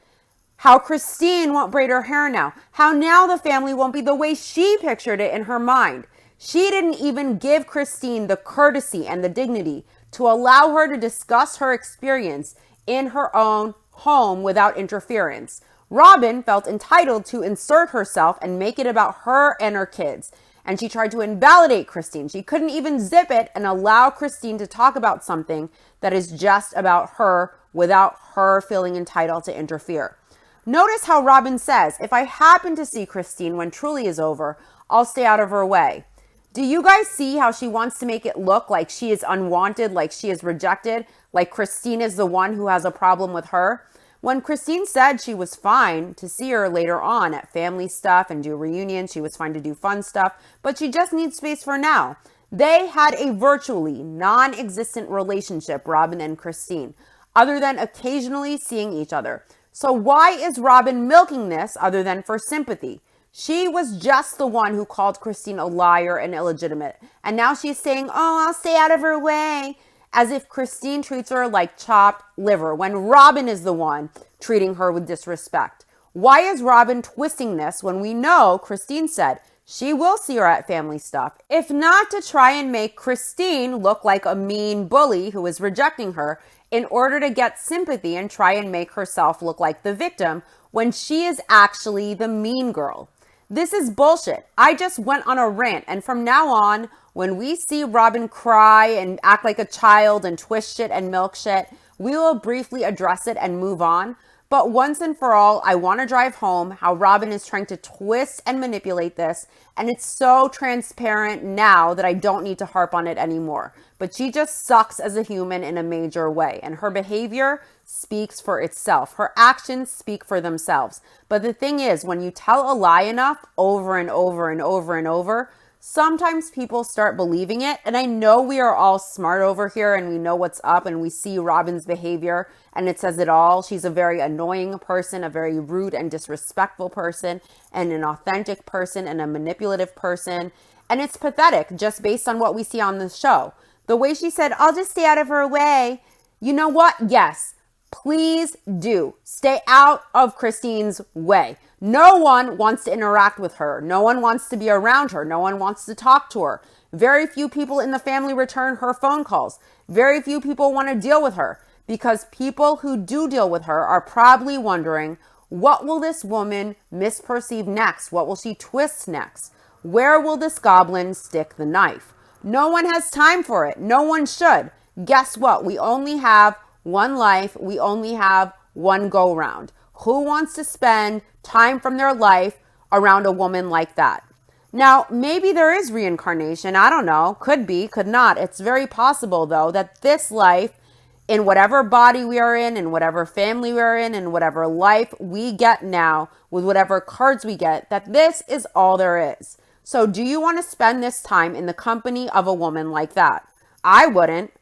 How Christine won't braid her hair now. How now the family won't be the way she pictured it in her mind. She didn't even give Christine the courtesy and the dignity to allow her to discuss her experience in her own home without interference. Robin felt entitled to insert herself and make it about her and her kids. And she tried to invalidate Christine. She couldn't even zip it and allow Christine to talk about something that is just about her without her feeling entitled to interfere. Notice how Robin says, if I happen to see Christine when Truly is over, I'll stay out of her way. Do you guys see how she wants to make it look like she is unwanted, like she is rejected, like Christine is the one who has a problem with her? When Christine said she was fine to see her later on at family stuff and do reunions, she was fine to do fun stuff, but she just needs space for now. They had a virtually non-existent relationship, Robin and Christine. other than occasionally seeing each other. So why is Robin milking this other than for sympathy? She was just the one who called Christine a liar and illegitimate. And now she's saying, oh, I'll stay out of her way, as if Christine treats her like chopped liver when Robin is the one treating her with disrespect. Why is Robin twisting this when we know Christine said she will see her at family stuff, if not to try and make Christine look like a mean bully who is rejecting her in order to get sympathy and try and make herself look like the victim when she is actually the mean girl. This is bullshit. I just went on a rant, and from now on, when we see Robin cry and act like a child and twist shit and milk shit, we will briefly address it and move on. But once and for all, I want to drive home how Robin is trying to twist and manipulate this, and it's so transparent now that I don't need to harp on it anymore. But she just sucks as a human in a major way, and her behavior speaks for itself. Her actions speak for themselves. But the thing is, when you tell a lie enough over and over and over and over, sometimes people start believing it. And I know we are all smart over here and we know what's up and we see Robin's behavior and it says it all. She's a very annoying person, a very rude and disrespectful person, and an authentic person and a manipulative person. And it's pathetic just based on what we see on the show. The way she said, I'll just stay out of her way. You know what? Yes. Please do. Stay out of Christine's way. No one wants to interact with her. No one wants to be around her. No one wants to talk to her. Very few people in the family return her phone calls. Very few people want to deal with her because people who do deal with her are probably wondering, what will this woman misperceive next? What will she twist next? Where will this goblin stick the knife? No one has time for it. No one should. Guess what? We only have one life. We only have one go round. Who wants to spend time from their life around a woman like that? Now, maybe there is reincarnation. I don't know. Could be, could not. It's very possible, though, that this life, in whatever body we are in whatever family we are in whatever life we get now, with whatever cards we get, that this is all there is. So do you want to spend this time in the company of a woman like that? I wouldn't.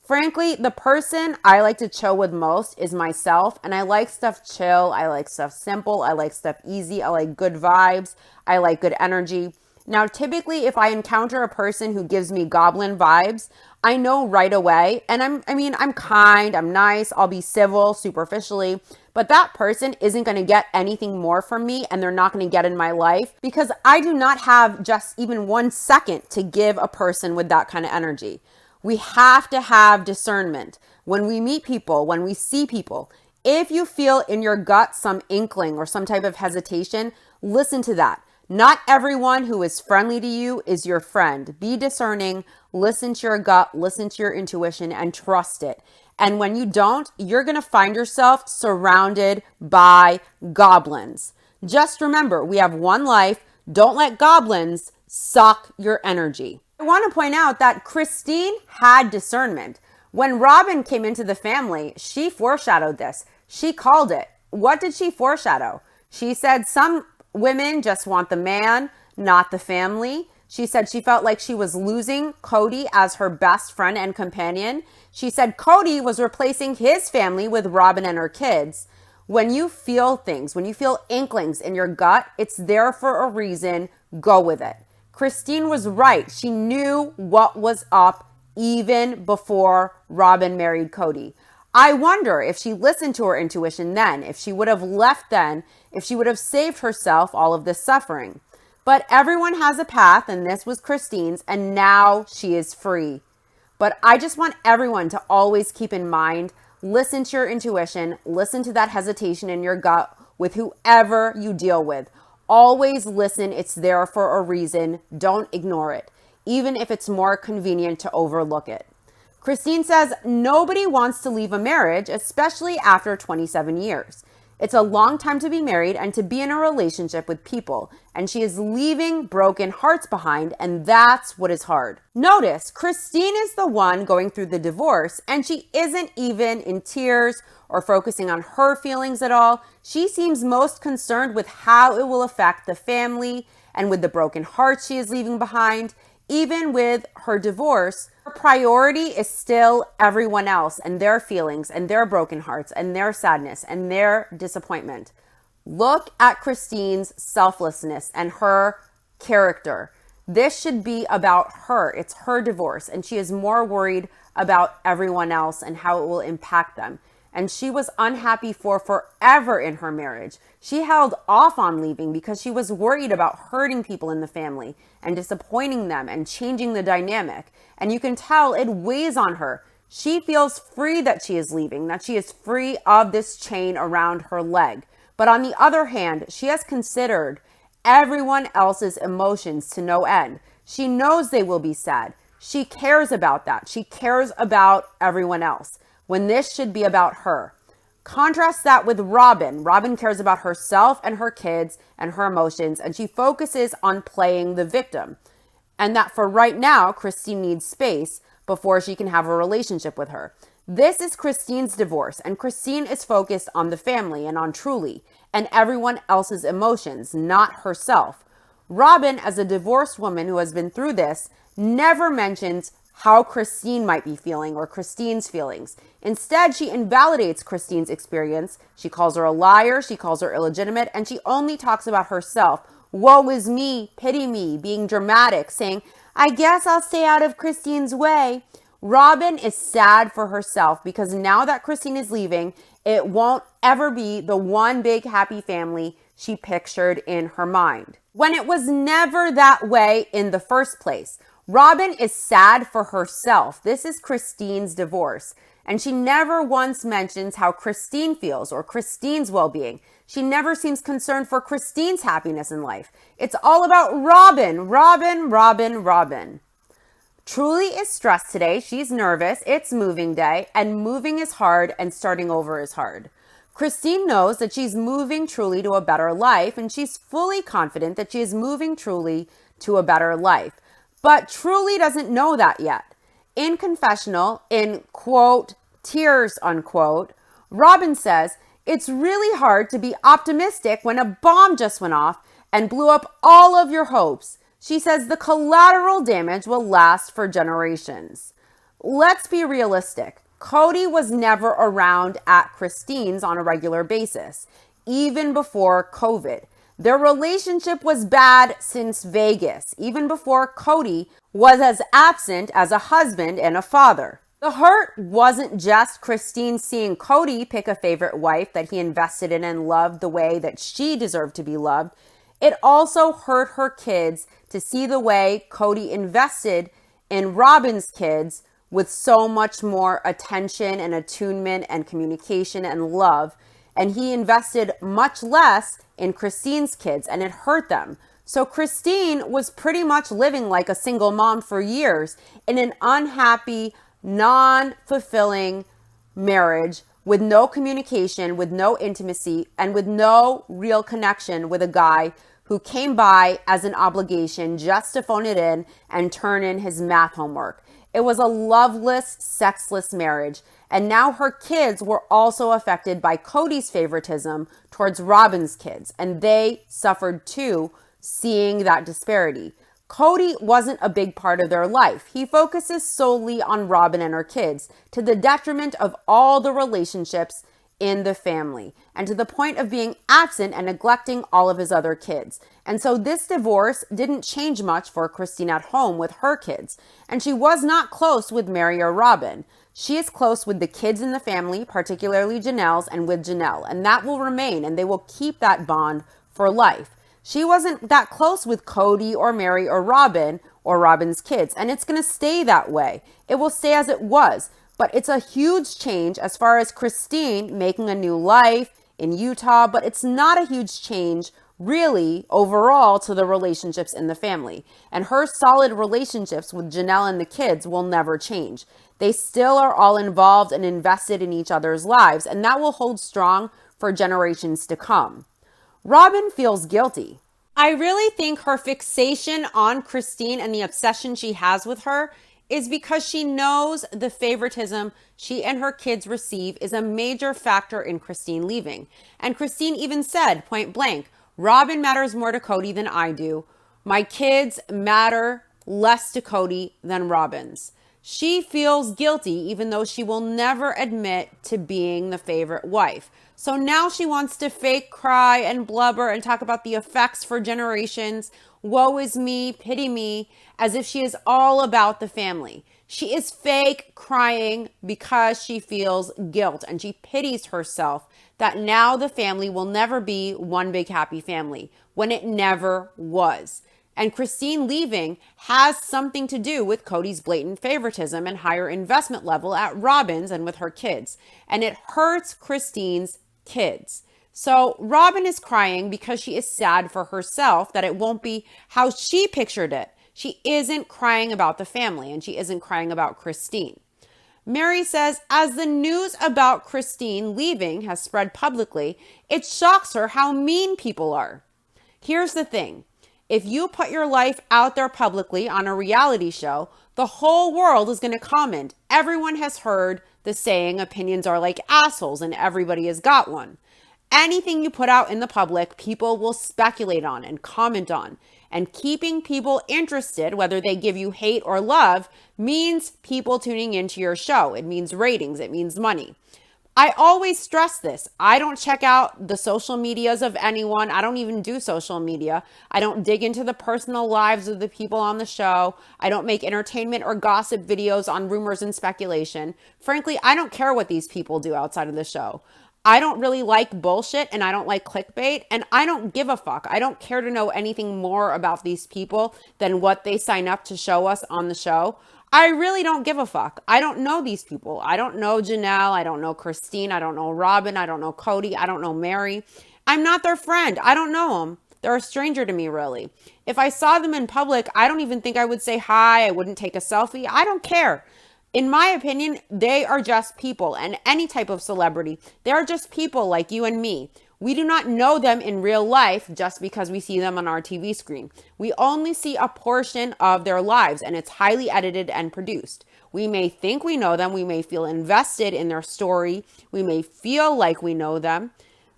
Frankly, the person I like to chill with most is myself, and I like stuff chill, I like stuff simple, I like stuff easy, I like good vibes, I like good energy. Now, typically, if I encounter a person who gives me goblin vibes, I know right away, and I'm kind, I'm nice, I'll be civil superficially, but that person isn't going to get anything more from me, and they're not going to get in my life because I do not have just even 1 second to give a person with that kind of energy. We have to have discernment when we meet people, when we see people. If you feel in your gut some inkling or some type of hesitation, listen to that. Not everyone who is friendly to you is your friend. Be discerning, listen to your gut, listen to your intuition, and trust it. And when you don't, you're going to find yourself surrounded by goblins. Just remember, we have one life. Don't let goblins suck your energy. I want to point out that Christine had discernment. When Robin came into the family, she foreshadowed this. She called it. What did she foreshadow? She said some women just want the man, not the family. She said she felt like she was losing Cody as her best friend and companion. She said Cody was replacing his family with Robin and her kids. When you feel things, when you feel inklings in your gut, it's there for a reason. Go with it. Christine was right. She knew what was up even before Robin married Cody. I wonder if she listened to her intuition then, if she would have left then, if she would have saved herself all of this suffering. But everyone has a path, and this was Christine's, and now she is free. But I just want everyone to always keep in mind, listen to your intuition, listen to that hesitation in your gut with whoever you deal with. Always listen. It's there for a reason. Don't ignore it, even if it's more convenient to overlook it. Christine says nobody wants to leave a marriage, especially after 27 years. It's a long time to be married and to be in a relationship with people, and she is leaving broken hearts behind, and that's what is hard. Notice, Christine is the one going through the divorce, and she isn't even in tears or focusing on her feelings at all. She seems most concerned with how it will affect the family and with the broken hearts she is leaving behind. Even with her divorce, her priority is still everyone else and their feelings and their broken hearts and their sadness and their disappointment. Look at Christine's selflessness and her character. This should be about her. It's her divorce, and she is more worried about everyone else and how it will impact them. And she was unhappy for forever in her marriage. She held off on leaving because she was worried about hurting people in the family and disappointing them and changing the dynamic. And you can tell it weighs on her. She feels free that she is leaving, that she is free of this chain around her leg. But on the other hand, she has considered everyone else's emotions to no end. She knows they will be sad. She cares about that. She cares about everyone else when this should be about her. Contrast that with Robin. Robin cares about herself and her kids and her emotions, and she focuses on playing the victim. And that for right now, Christine needs space before she can have a relationship with her. This is Christine's divorce, and Christine is focused on the family and on Truly and everyone else's emotions, not herself. Robin, as a divorced woman who has been through this, never mentions how Christine might be feeling or Christine's feelings. Instead, she invalidates Christine's experience. She calls her a liar, she calls her illegitimate, and she only talks about herself. Woe is me, pity me, being dramatic, saying, I guess I'll stay out of Christine's way. Robin is sad for herself because now that Christine is leaving, it won't ever be the one big happy family she pictured in her mind, when it was never that way in the first place. Robin is sad for herself. This is Christine's divorce. And she never once mentions how Christine feels or Christine's well-being. She never seems concerned for Christine's happiness in life. It's all about Robin, Robin, Robin, Robin. Truly is stressed today. She's nervous. It's moving day, and moving is hard and starting over is hard. Christine knows that she's moving Truly to a better life, and she's fully confident that she is moving Truly to a better life. But Truly doesn't know that yet. In confessional, in quote, tears, unquote, Robin says, it's really hard to be optimistic when a bomb just went off and blew up all of your hopes. She says the collateral damage will last for generations. Let's be realistic. Cody was never around at Christine's on a regular basis, even before COVID. Their relationship was bad since Vegas, even before Cody was as absent as a husband and a father. The hurt wasn't just Christine seeing Cody pick a favorite wife that he invested in and loved the way that she deserved to be loved. It also hurt her kids to see the way Cody invested in Robin's kids with so much more attention and attunement and communication and love. And he invested much less in Christine's kids, and it hurt them. So Christine was pretty much living like a single mom for years in an unhappy, non-fulfilling marriage with no communication, with no intimacy, and with no real connection with a guy who came by as an obligation just to phone it in and turn in his math homework. It was a loveless, sexless marriage. And now her kids were also affected by Cody's favoritism towards Robin's kids. And they suffered too, seeing that disparity. Cody wasn't a big part of their life. He focuses solely on Robin and her kids, to the detriment of all the relationships in the family, and to the point of being absent and neglecting all of his other kids. And so this divorce didn't change much for Christine at home with her kids. And she was not close with Mary or Robin. She is close with the kids in the family, particularly Janelle's, and with Janelle. And that will remain, and they will keep that bond for life. She wasn't that close with Cody or Mary or Robin or Robin's kids. And it's going to stay that way. It will stay as it was. But it's a huge change as far as Christine making a new life in Utah. But it's not a huge change really overall to the relationships in the family. And her solid relationships with Janelle and the kids will never change. They still are all involved and invested in each other's lives, and that will hold strong for generations to come. Robin feels guilty. I really think her fixation on Christine and the obsession she has with her is because she knows the favoritism she and her kids receive is a major factor in Christine leaving. And Christine even said, point blank, Robin matters more to Cody than I do. My kids matter less to Cody than Robin's. She feels guilty even though she will never admit to being the favorite wife. So now she wants to fake cry and blubber and talk about the effects for generations. Woe is me, pity me, as if she is all about the family. She is fake crying because she feels guilt and she pities herself that now the family will never be one big happy family when it never was. And Christine leaving has something to do with Cody's blatant favoritism and higher investment level at Robin's and with her kids. And it hurts Christine's kids. So Robin is crying because she is sad for herself that it won't be how she pictured it. She isn't crying about the family and she isn't crying about Christine. Mary says, as the news about Christine leaving has spread publicly, it shocks her how mean people are. Here's the thing. If you put your life out there publicly on a reality show, the whole world is going to comment. Everyone has heard the saying, opinions are like assholes, and everybody has got one. Anything you put out in the public, people will speculate on and comment on. And keeping people interested, whether they give you hate or love, means people tuning into your show. It means ratings. It means money. I always stress this. I don't check out the social medias of anyone. I don't even do social media. I don't dig into the personal lives of the people on the show. I don't make entertainment or gossip videos on rumors and speculation. Frankly, I don't care what these people do outside of the show. I don't really like bullshit and I don't like clickbait and I don't give a fuck. I don't care to know anything more about these people than what they sign up to show us on the show. I really don't give a fuck. I don't know these people. I don't know Janelle. I don't know Christine. I don't know Robin. I don't know Cody. I don't know Mary. I'm not their friend. I don't know them. They're a stranger to me, really. If I saw them in public, I don't even think I would say hi. I wouldn't take a selfie. I don't care. In my opinion, they are just people, and any type of celebrity, they are just people like you and me. We do not know them in real life just because we see them on our TV screen. We only see a portion of their lives, and it's highly edited and produced. We may think we know them. We may feel invested in their story. We may feel like we know them.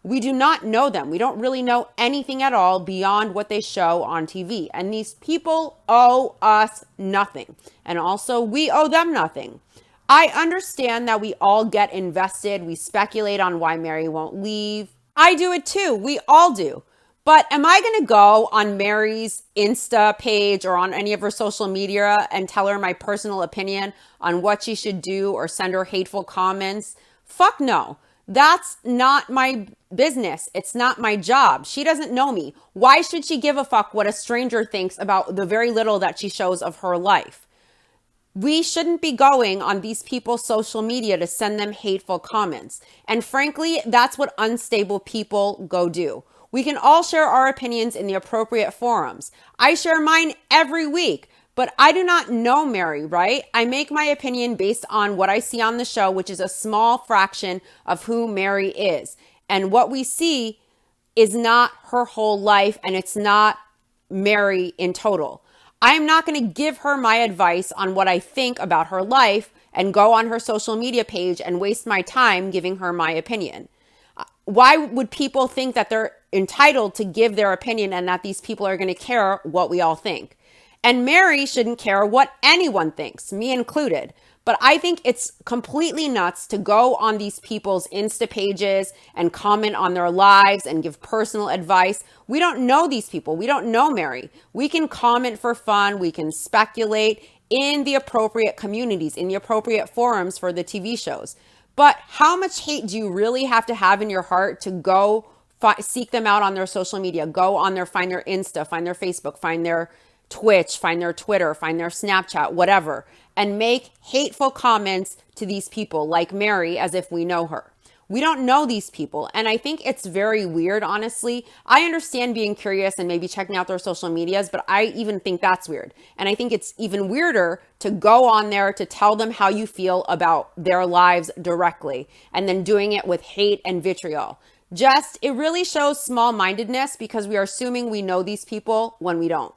We do not know them. We don't really know anything at all beyond what they show on TV. And these people owe us nothing. And also, we owe them nothing. I understand that we all get invested. We speculate on why Mary won't leave. I do it too. We all do. But am I going to go on Mary's Insta page or on any of her social media and tell her my personal opinion on what she should do or send her hateful comments? Fuck no. That's not my business. It's not my job. She doesn't know me. Why should she give a fuck what a stranger thinks about the very little that she shows of her life? We shouldn't be going on these people's social media to send them hateful comments. And frankly, that's what unstable people go do. We can all share our opinions in the appropriate forums. I share mine every week, but I do not know Mary, right? I make my opinion based on what I see on the show, which is a small fraction of who Mary is. And what we see is not her whole life, and it's not Mary in total. I'm not going to give her my advice on what I think about her life and go on her social media page and waste my time giving her my opinion. Why would people think that they're entitled to give their opinion and that these people are going to care what we all think? And Mary shouldn't care what anyone thinks, me included. But I think it's completely nuts to go on these people's Insta pages and comment on their lives and give personal advice. We don't know these people. We don't know Mary. We can comment for fun. We can speculate in the appropriate communities, in the appropriate forums for the TV shows. But how much hate do you really have to have in your heart to go seek them out on their social media, go on there, find their Insta, find their Facebook, find their Twitch, find their Twitter, find their Snapchat, whatever, and make hateful comments to these people like Mary as if we know her. We don't know these people. And I think it's very weird, honestly. I understand being curious and maybe checking out their social medias, but I even think that's weird. And I think it's even weirder to go on there to tell them how you feel about their lives directly and then doing it with hate and vitriol. It really shows small-mindedness because we are assuming we know these people when we don't.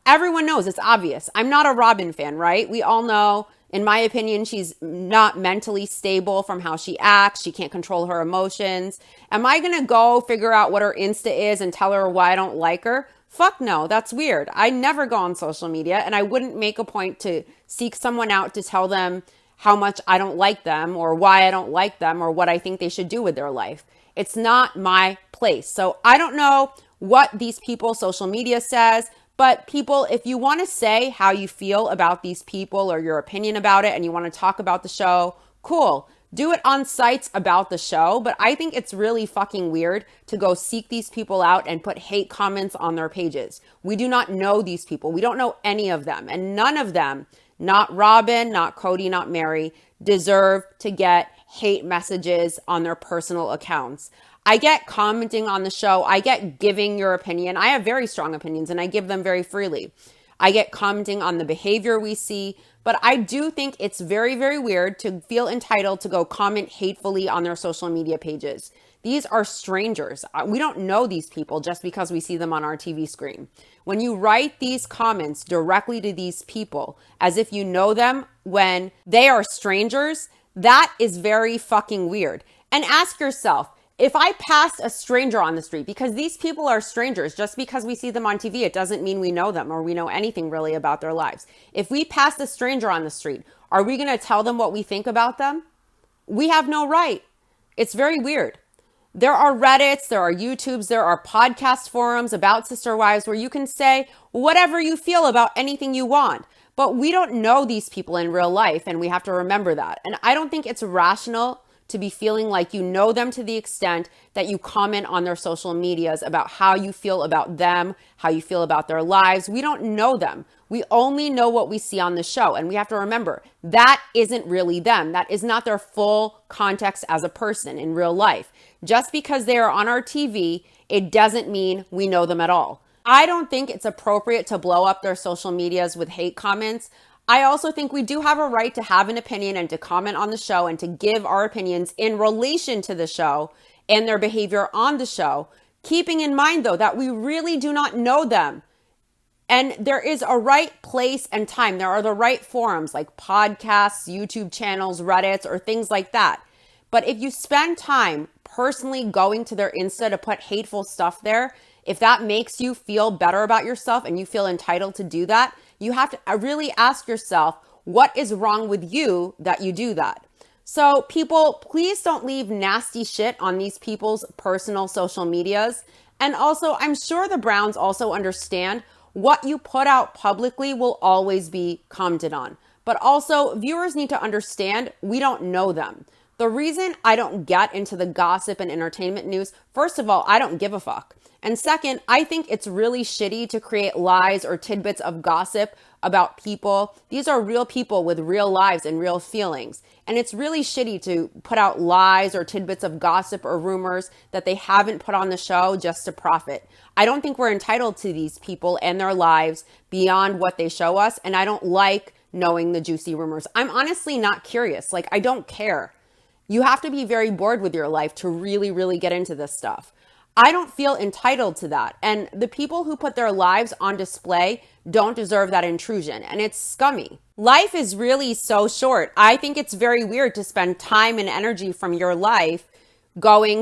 Everyone knows, it's obvious. I'm not a Robin fan, right? We all know, in my opinion, she's not mentally stable from how she acts. She can't control her emotions. Am I going to go figure out what her Insta is and tell her why I don't like her? Fuck no, that's weird. I never go on social media, and I wouldn't make a point to seek someone out to tell them how much I don't like them or why I don't like them or what I think they should do with their life. It's not my place. So I don't know what these people, social media says, but people, if you want to say how you feel about these people or your opinion about it and you want to talk about the show, cool. Do it on sites about the show, but I think it's really fucking weird to go seek these people out and put hate comments on their pages. We do not know these people. We don't know any of them, and none of them, not Robin, not Cody, not Mary, deserve to get hate messages on their personal accounts. I get commenting on the show. I get giving your opinion. I have very strong opinions and I give them very freely. I get commenting on the behavior we see, but I do think it's very, very weird to feel entitled to go comment hatefully on their social media pages. These are strangers. We don't know these people just because we see them on our TV screen. When you write these comments directly to these people as if you know them when they are strangers, that is very fucking weird. And ask yourself, if I passed a stranger on the street, because these people are strangers, just because we see them on TV, it doesn't mean we know them or we know anything really about their lives. If we passed a stranger on the street, are we going to tell them what we think about them? We have no right. It's very weird. There are Reddits, there are YouTubes, there are podcast forums about sister wives where you can say whatever you feel about anything you want. But we don't know these people in real life, and we have to remember that. And I don't think it's rational to be feeling like you know them to the extent that you comment on their social medias about how you feel about them, how you feel about their lives. We don't know them. We only know what we see on the show. And we have to remember that isn't really them. That is not their full context as a person in real life. Just because they are on our TV, it doesn't mean we know them at all. I don't think it's appropriate to blow up their social medias with hate comments. I also think we do have a right to have an opinion and to comment on the show and to give our opinions in relation to the show and their behavior on the show, keeping in mind, though, that we really do not know them. And there is a right place and time. There are the right forums like podcasts, YouTube channels, Reddits, or things like that. But if you spend time personally going to their Insta to put hateful stuff there, if that makes you feel better about yourself and you feel entitled to do that, you have to really ask yourself, what is wrong with you that you do that? So people, please don't leave nasty shit on these people's personal social medias. And also, I'm sure the Browns also understand what you put out publicly will always be commented on. But also, viewers need to understand we don't know them. The reason I don't get into the gossip and entertainment news, first of all, I don't give a fuck. And second, I think it's really shitty to create lies or tidbits of gossip about people. These are real people with real lives and real feelings. And it's really shitty to put out lies or tidbits of gossip or rumors that they haven't put on the show just to profit. I don't think we're entitled to these people and their lives beyond what they show us. And I don't like knowing the juicy rumors. I'm honestly not curious. Like, I don't care. You have to be very bored with your life to really, really get into this stuff. I don't feel entitled to that. And the people who put their lives on display don't deserve that intrusion. And it's scummy. Life is really so short. I think it's very weird to spend time and energy from your life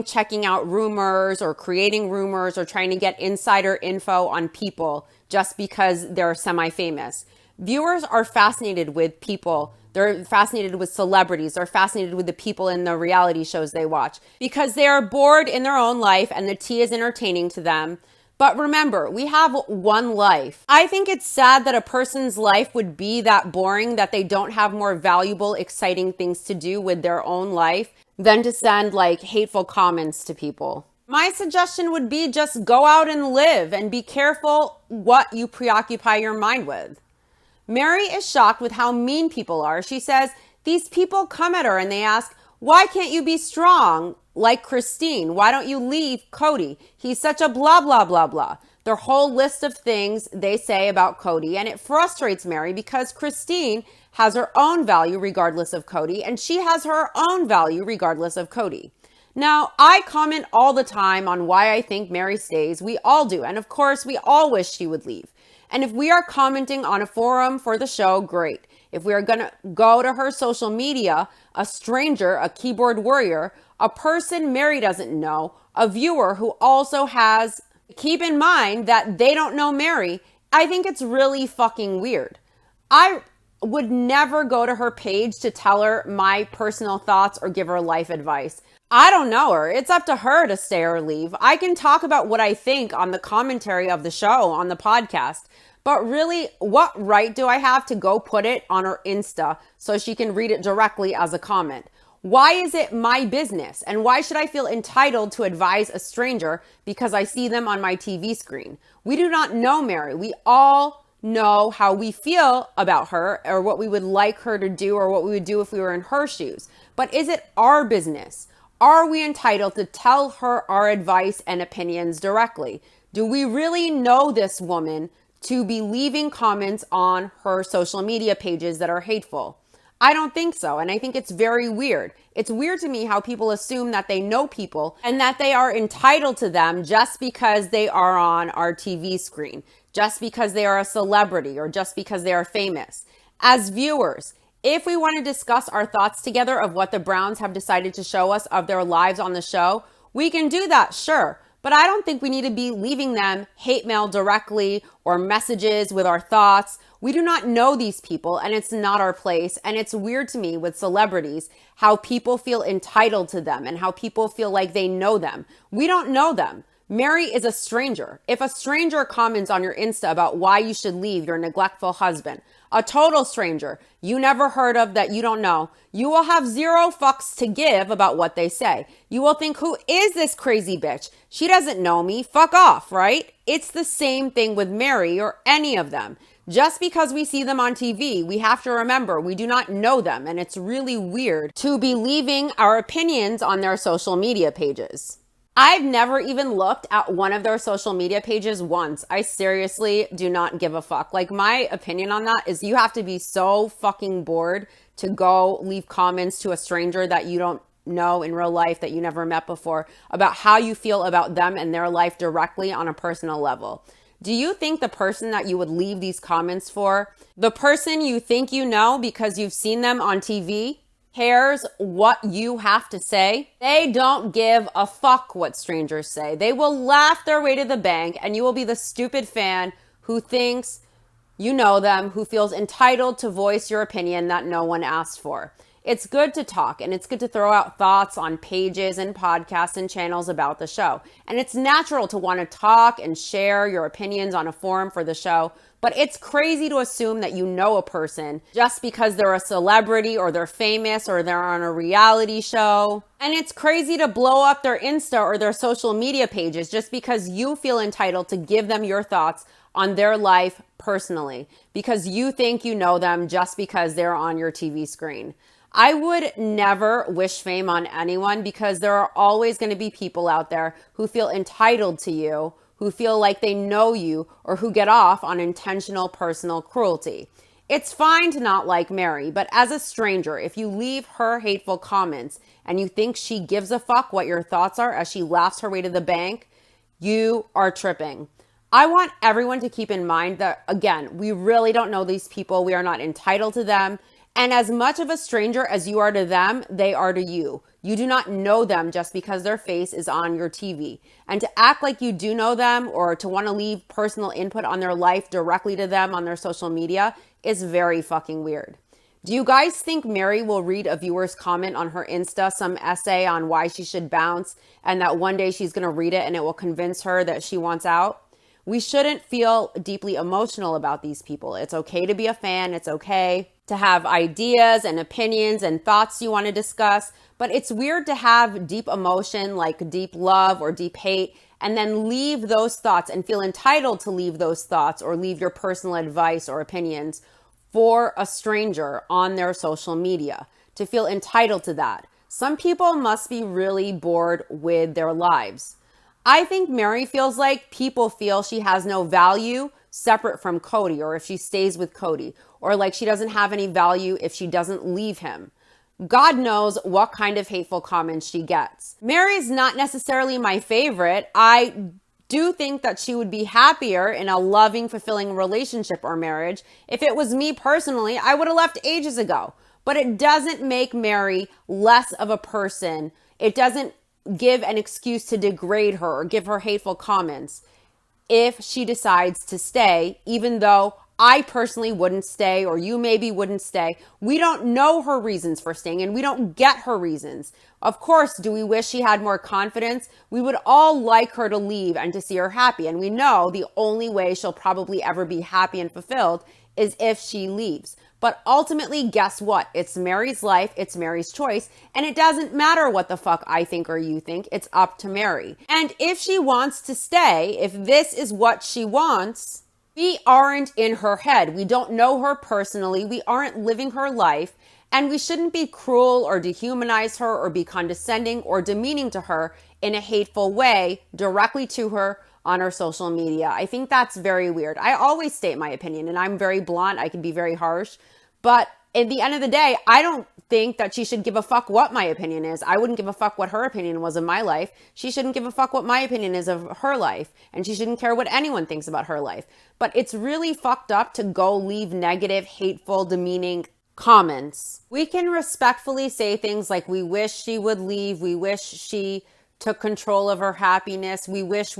checking out rumors or creating rumors or trying to get insider info on people just because they're semi-famous. Viewers are fascinated with people. They're fascinated with celebrities. They're fascinated with the people in the reality shows they watch because they are bored in their own life and the tea is entertaining to them. But remember, we have one life. I think it's sad that a person's life would be that boring that they don't have more valuable, exciting things to do with their own life than to send like hateful comments to people. My suggestion would be just go out and live and be careful what you preoccupy your mind with. Mary is shocked with how mean people are. She says, these people come at her and they ask, why can't you be strong like Christine? Why don't you leave Cody? He's such a blah, blah, blah, blah. Their whole list of things they say about Cody. And it frustrates Mary because Christine has her own value regardless of Cody. And she has her own value regardless of Cody. Now, I comment all the time on why I think Mary stays. We all do. And of course, we all wish she would leave. And if we are commenting on a forum for the show, great. If we are going to go to her social media, a stranger, a keyboard warrior, a person Mary doesn't know, a viewer who also has, keep in mind that they don't know Mary, I think it's really fucking weird. I would never go to her page to tell her my personal thoughts or give her life advice. I don't know her. It's up to her to stay or leave. I can talk about what I think on the commentary of the show on the podcast, but really, what right do I have to go put it on her Insta so she can read it directly as a comment? Why is it my business? And why should I feel entitled to advise a stranger because I see them on my TV screen? We do not know Mary. We all know how we feel about her or what we would like her to do or what we would do if we were in her shoes. But is it our business? Are we entitled to tell her our advice and opinions directly? Do we really know this woman to be leaving comments on her social media pages that are hateful? I don't think so. And I think it's very weird. It's weird to me how people assume that they know people and that they are entitled to them just because they are on our TV screen, just because they are a celebrity or just because they are famous. As viewers, if we want to discuss our thoughts together of what the Browns have decided to show us of their lives on the show, we can do that, sure. But I don't think we need to be leaving them hate mail directly or messages with our thoughts. We do not know these people and it's not our place. And it's weird to me with celebrities, how people feel entitled to them and how people feel like they know them. We don't know them. Mary is a stranger. If a stranger comments on your Insta about why you should leave your neglectful husband, a total stranger you never heard of that you don't know, you will have zero fucks to give about what they say. You will think, who is this crazy bitch? She doesn't know me. Fuck off, right? It's the same thing with Mary or any of them. Just because we see them on TV, we have to remember we do not know them, and it's really weird to be leaving our opinions on their social media pages. I've never even looked at one of their social media pages once. I seriously do not give a fuck. Like, my opinion on that is you have to be so fucking bored to go leave comments to a stranger that you don't know in real life, that you never met before, about how you feel about them and their life directly on a personal level. Do you think the person that you would leave these comments for, the person you think you know because you've seen them on TV, cares what you have to say? They don't give a fuck what strangers say. They will laugh their way to the bank, and you will be the stupid fan who thinks you know them, who feels entitled to voice your opinion that no one asked for. It's good to talk, and it's good to throw out thoughts on pages and podcasts and channels about the show. And it's natural to want to talk and share your opinions on a forum for the show, but it's crazy to assume that you know a person just because they're a celebrity or they're famous or they're on a reality show. And it's crazy to blow up their Insta or their social media pages just because you feel entitled to give them your thoughts on their life personally, because you think you know them just because they're on your TV screen. I would never wish fame on anyone because there are always going to be people out there who feel entitled to you, who feel like they know you, or who get off on intentional personal cruelty. It's fine to not like Mary, but as a stranger, if you leave her hateful comments and you think she gives a fuck what your thoughts are as she laughs her way to the bank, you are tripping. I want everyone to keep in mind that, again, we really don't know these people. We are not entitled to them. And as much of a stranger as you are to them, they are to you. You do not know them just because their face is on your TV. And to act like you do know them or to want to leave personal input on their life directly to them on their social media is very fucking weird. Do you guys think Mary will read a viewer's comment on her Insta, some essay on why she should bounce, and that one day she's going to read it and it will convince her that she wants out? We shouldn't feel deeply emotional about these people. It's okay to be a fan. It's okay to have ideas and opinions and thoughts you want to discuss, but it's weird to have deep emotion like deep love or deep hate and then leave those thoughts and feel entitled to leave those thoughts or leave your personal advice or opinions for a stranger on their social media, to feel entitled to that. Some people must be really bored with their lives. I think Mary feels like people feel she has no value separate from Cody, or if she stays with Cody, or like she doesn't have any value if she doesn't leave him. God knows what kind of hateful comments she gets. Mary's not necessarily my favorite. I do think that she would be happier in a loving, fulfilling relationship or marriage. If it was me personally, I would have left ages ago. But it doesn't make Mary less of a person. It doesn't give an excuse to degrade her or give her hateful comments if she decides to stay, even though I personally wouldn't stay, or you maybe wouldn't stay. We don't know her reasons for staying, and we don't get her reasons. Of course, do we wish she had more confidence? We would all like her to leave and to see her happy. And we know the only way she'll probably ever be happy and fulfilled is if she leaves. But ultimately, guess what? It's Mary's life. It's Mary's choice. And it doesn't matter what the fuck I think or you think. It's up to Mary. And if she wants to stay, if this is what she wants, we aren't in her head. We don't know her personally. We aren't living her life. And we shouldn't be cruel or dehumanize her or be condescending or demeaning to her in a hateful way directly to her on her social media. I think that's very weird. I always state my opinion, and I'm very blunt. I can be very harsh. But at the end of the day, I don't think that she should give a fuck what my opinion is. I wouldn't give a fuck what her opinion was of my life. She shouldn't give a fuck what my opinion is of her life. And she shouldn't care what anyone thinks about her life. But it's really fucked up to go leave negative, hateful, demeaning comments. We can respectfully say things like, we wish she would leave. We wish she took control of her happiness. We wish.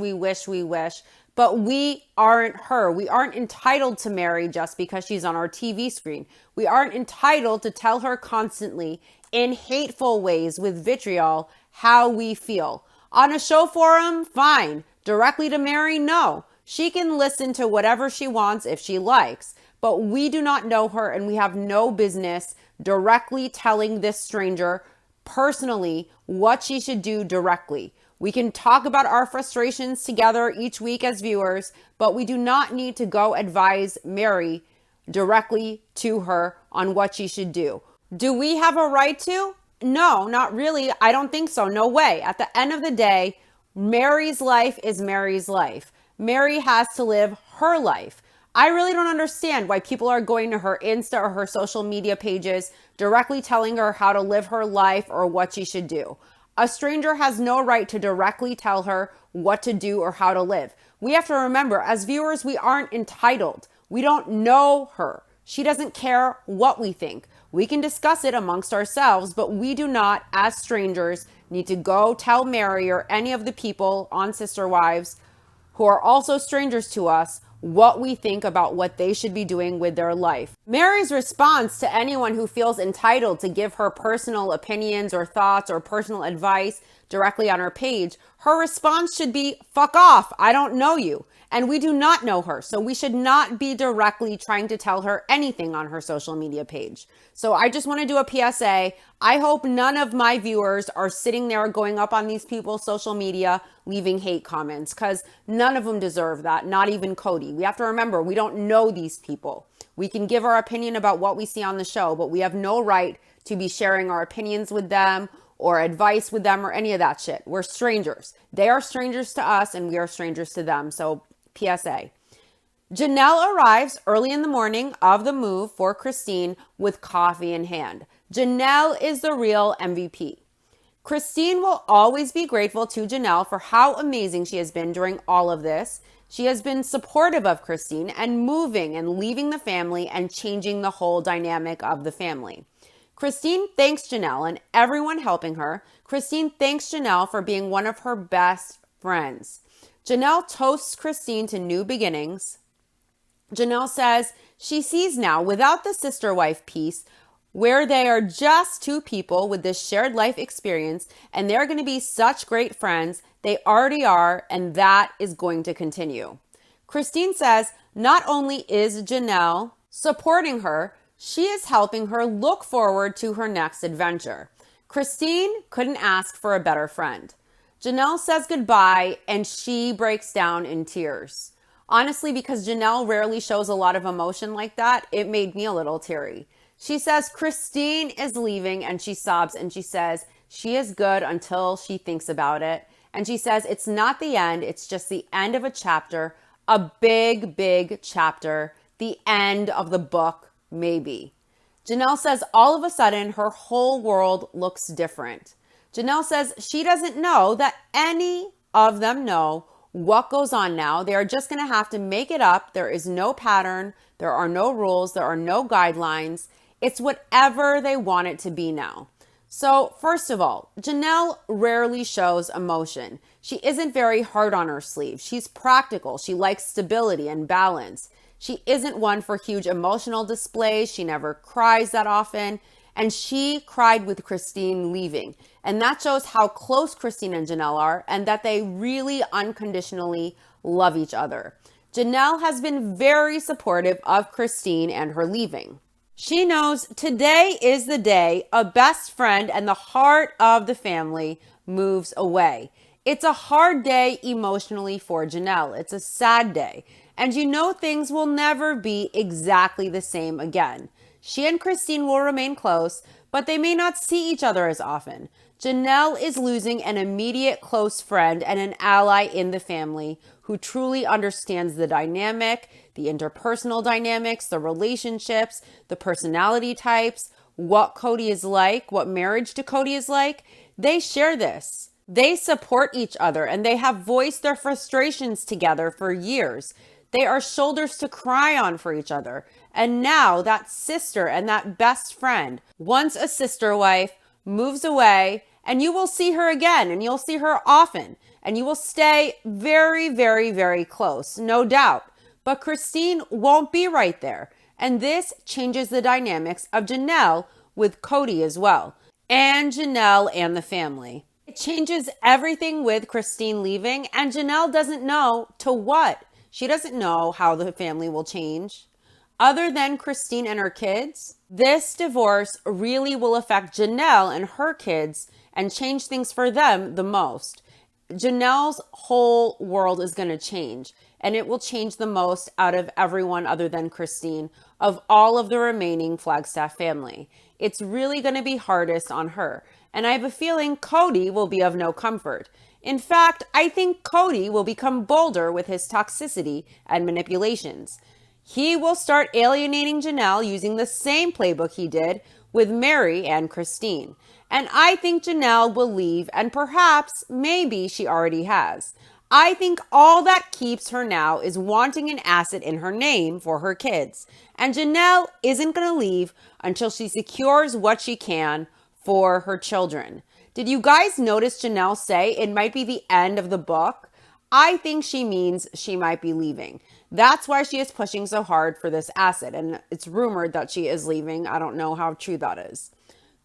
But we aren't her. We aren't entitled to Mary just because she's on our TV screen. We aren't entitled to tell her constantly in hateful ways with vitriol how we feel. On a show forum, fine. Directly to Mary, no. She can listen to whatever she wants if she likes. But we do not know her, and we have no business directly telling this stranger personally what she should do directly. We can talk about our frustrations together each week as viewers, but we do not need to go advise Mary directly to her on what she should do. Do we have a right to? No, not really. I don't think so. No way. At the end of the day, Mary's life is Mary's life. Mary has to live her life. I really don't understand why people are going to her Insta or her social media pages directly telling her how to live her life or what she should do. A stranger has no right to directly tell her what to do or how to live. We have to remember, as viewers, we aren't entitled. We don't know her. She doesn't care what we think. We can discuss it amongst ourselves, but we do not, as strangers, need to go tell Mary or any of the people on Sister Wives who are also strangers to us what we think about what they should be doing with their life. Mary's response to anyone who feels entitled to give her personal opinions or thoughts or personal advice directly on her page, her response should be, fuck off, I don't know you. And we do not know her, so we should not be directly trying to tell her anything on her social media page. So I just want to do a PSA. I hope none of my viewers are sitting there going up on these people's social media, leaving hate comments, because none of them deserve that, not even Cody. We have to remember, we don't know these people. We can give our opinion about what we see on the show, but we have no right to be sharing our opinions with them or advice with them or any of that shit. We're strangers. They are strangers to us and we are strangers to them. So PSA. Janelle arrives early in the morning of the move for Christine with coffee in hand. Janelle is the real MVP. Christine will always be grateful to Janelle for how amazing she has been during all of this. She has been supportive of Christine and moving and leaving the family and changing the whole dynamic of the family. Christine thanks Janelle and everyone helping her. Christine thanks Janelle for being one of her best friends. Janelle toasts Christine to new beginnings. Janelle says she sees now, without the sister-wife piece, where they are just two people with this shared life experience, and they're going to be such great friends. They already are, and that is going to continue. Christine says not only is Janelle supporting her, she is helping her look forward to her next adventure. Christine couldn't ask for a better friend. Janelle says goodbye and she breaks down in tears. Honestly, because Janelle rarely shows a lot of emotion like that, it made me a little teary. She says Christine is leaving and she sobs and she says she is good until she thinks about it. And she says it's not the end, it's just the end of a chapter, a big, big chapter, the end of the book, maybe. Janelle says all of a sudden her whole world looks different. Janelle says she doesn't know that any of them know what goes on now. They are just going to have to make it up. There is no pattern. There are no rules. There are no guidelines. It's whatever they want it to be now. So first of all, Janelle rarely shows emotion. She isn't very hard on her sleeve. She's practical. She likes stability and balance. She isn't one for huge emotional displays. She never cries that often. And she cried with Christine leaving. And that shows how close Christine and Janelle are and that they really unconditionally love each other. Janelle has been very supportive of Christine and her leaving. She knows today is the day a best friend and the heart of the family moves away. It's a hard day emotionally for Janelle. It's a sad day. And you know things will never be exactly the same again. She and Christine will remain close, but they may not see each other as often. Janelle is losing an immediate close friend and an ally in the family who truly understands the dynamic, the interpersonal dynamics, the relationships, the personality types, what Cody is like, what marriage to Cody is like. They share this. They support each other and they have voiced their frustrations together for years. They are shoulders to cry on for each other. And now that sister and that best friend, once a sister wife, moves away, and you will see her again, and you'll see her often, and you will stay very, very, very close, no doubt. But Christine won't be right there. And this changes the dynamics of Janelle with Cody as well, and Janelle and the family. It changes everything with Christine leaving, and Janelle doesn't know to what. She doesn't know how the family will change. Other than Christine and her kids, this divorce really will affect Janelle and her kids and change things for them the most. Janelle's whole world is going to change, and it will change the most out of everyone other than Christine of all of the remaining Flagstaff family. It's really going to be hardest on her, and I have a feeling Cody will be of no comfort. In fact, I think Cody will become bolder with his toxicity and manipulations. He will start alienating Janelle using the same playbook he did with Mary and Christine. And I think Janelle will leave, and perhaps, maybe she already has. I think all that keeps her now is wanting an asset in her name for her kids. And Janelle isn't going to leave until she secures what she can for her children. Did you guys notice Janelle say it might be the end of the book? I think she means she might be leaving. That's why she is pushing so hard for this asset. And it's rumored that she is leaving. I don't know how true that is.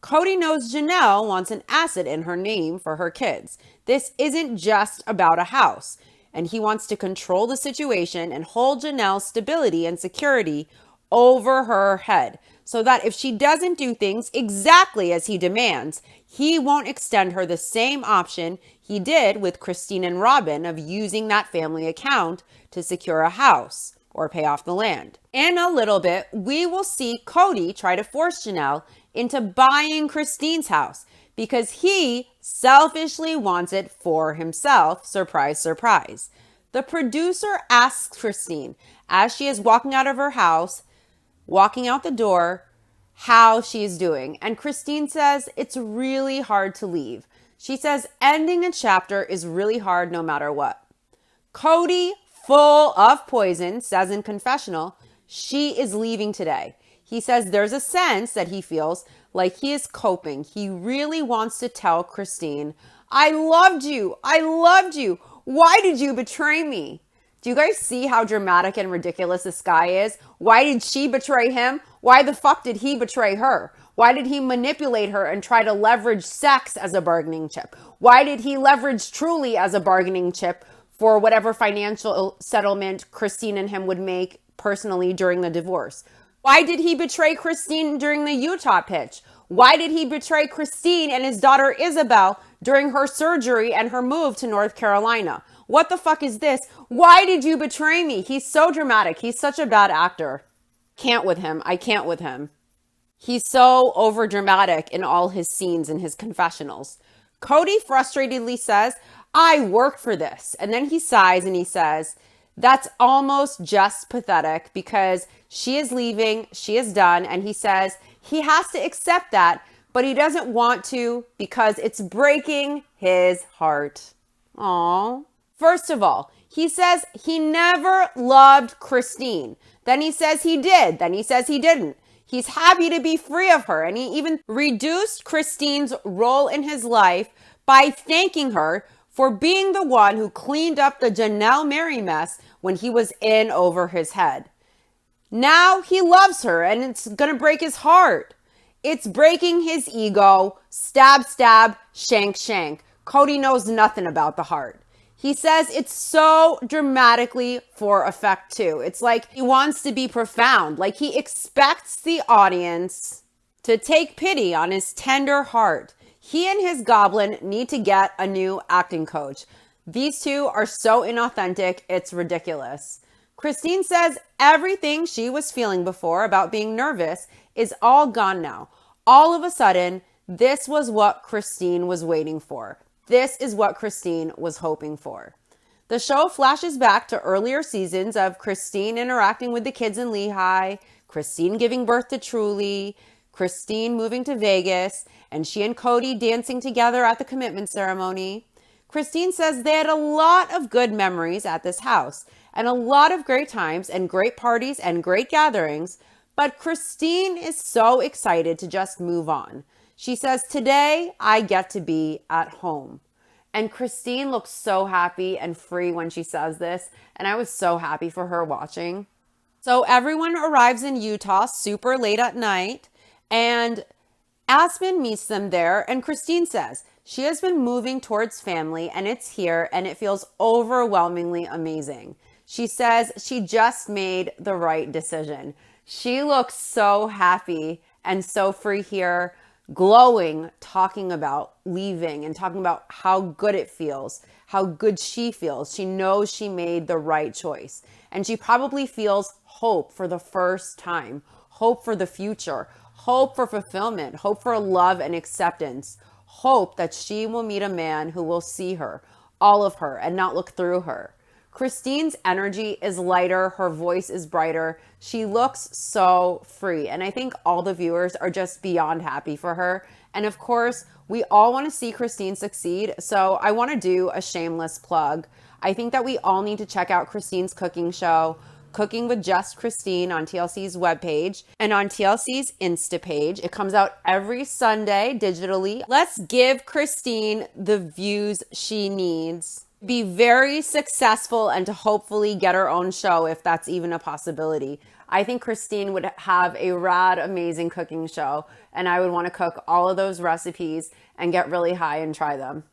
Cody knows Janelle wants an asset in her name for her kids. This isn't just about a house. And he wants to control the situation and hold Janelle's stability and security over her head, so that if she doesn't do things exactly as he demands, he won't extend her the same option he did with Christine and Robin of using that family account to secure a house or pay off the land. In a little bit, we will see Cody try to force Janelle into buying Christine's house because he selfishly wants it for himself. Surprise, surprise. The producer asks Christine as she is walking out of her house, walking out the door, how she's doing. And Christine says it's really hard to leave. She says ending a chapter is really hard no matter what. Cody, full of poison, says in confessional, she is leaving today. He says there's a sense that he feels like he is coping. He really wants to tell Christine, I loved you. I loved you. Why did you betray me? Do you guys see how dramatic and ridiculous this guy is? Why did she betray him? Why the fuck did he betray her? Why did he manipulate her and try to leverage sex as a bargaining chip? Why did he leverage Truly as a bargaining chip for whatever financial settlement Christine and him would make personally during the divorce? Why did he betray Christine during the Utah pitch? Why did he betray Christine and his daughter Isabel during her surgery and her move to North Carolina? What the fuck is this? Why did you betray me? He's so dramatic. He's such a bad actor. Can't with him. I can't with him. He's so over dramatic in all his scenes and his confessionals. Cody frustratedly says, I worked for this. And then he sighs and he says, That's almost just pathetic because she is leaving, she is done, and he says he has to accept that, but he doesn't want to because it's breaking his heart. Aww. First of all, he says he never loved Christine. Then he says he did. Then he says he didn't. He's happy to be free of her, and he even reduced Christine's role in his life by thanking her for being the one who cleaned up the Janelle Mary mess when he was in over his head. Now he loves her, and it's gonna break his heart. It's breaking his ego. Stab, stab, shank, shank. Cody knows nothing about the heart. He says it's so dramatically for effect too. It's like he wants to be profound, like he expects the audience to take pity on his tender heart. He and his goblin need to get a new acting coach. These two are so inauthentic, it's ridiculous. Christine says everything she was feeling before about being nervous is all gone now. All of a sudden, this was what Christine was waiting for. This is what Christine was hoping for. The show flashes back to earlier seasons of Christine interacting with the kids in Lehigh, Christine giving birth to Truly, Christine moving to Vegas, and she and Cody dancing together at the commitment ceremony. Christine says they had a lot of good memories at this house and a lot of great times and great parties and great gatherings, but Christine is so excited to just move on. She says, today I get to be at home. And Christine looks so happy and free when she says this. And I was so happy for her watching. So everyone arrives in Utah super late at night. And Aspen meets them there. And Christine says she has been moving towards family and it's here and it feels overwhelmingly amazing. She says she just made the right decision. She looks so happy and so free here, glowing, talking about leaving and talking about how good it feels, how good she feels. She knows she made the right choice. And she probably feels hope for the first time, hope for the future, hope for fulfillment, hope for love and acceptance, hope that she will meet a man who will see her, all of her, and not look through her. Christine's energy is lighter. Her voice is brighter. She looks so free. And I think all the viewers are just beyond happy for her. And of course, we all want to see Christine succeed. So I want to do a shameless plug. I think that we all need to check out Christine's cooking show, Cooking with Just Christine, on TLC's webpage and on TLC's Insta page. It comes out every Sunday digitally. Let's give Christine the views she needs. Be very successful and to hopefully get her own show if that's even a possibility. I think Christine would have a rad, amazing cooking show, and I would want to cook all of those recipes and get really high and try them.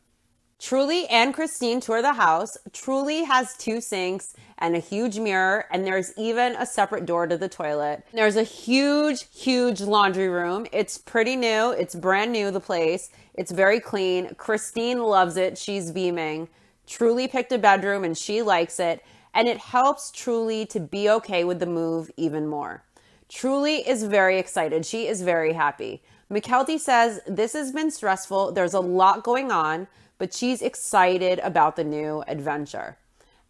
Truly and Christine tour the house. Truly has 2 sinks and a huge mirror, and there's even a separate door to the toilet. There's a huge, huge laundry room. It's pretty new. It's brand new, the place. It's very clean. Christine loves it. She's beaming. Truly picked a bedroom and she likes it, and it helps Truly to be okay with the move even more. Truly is very excited. She is very happy. McKelty says this has been stressful. There's a lot going on, but she's excited about the new adventure.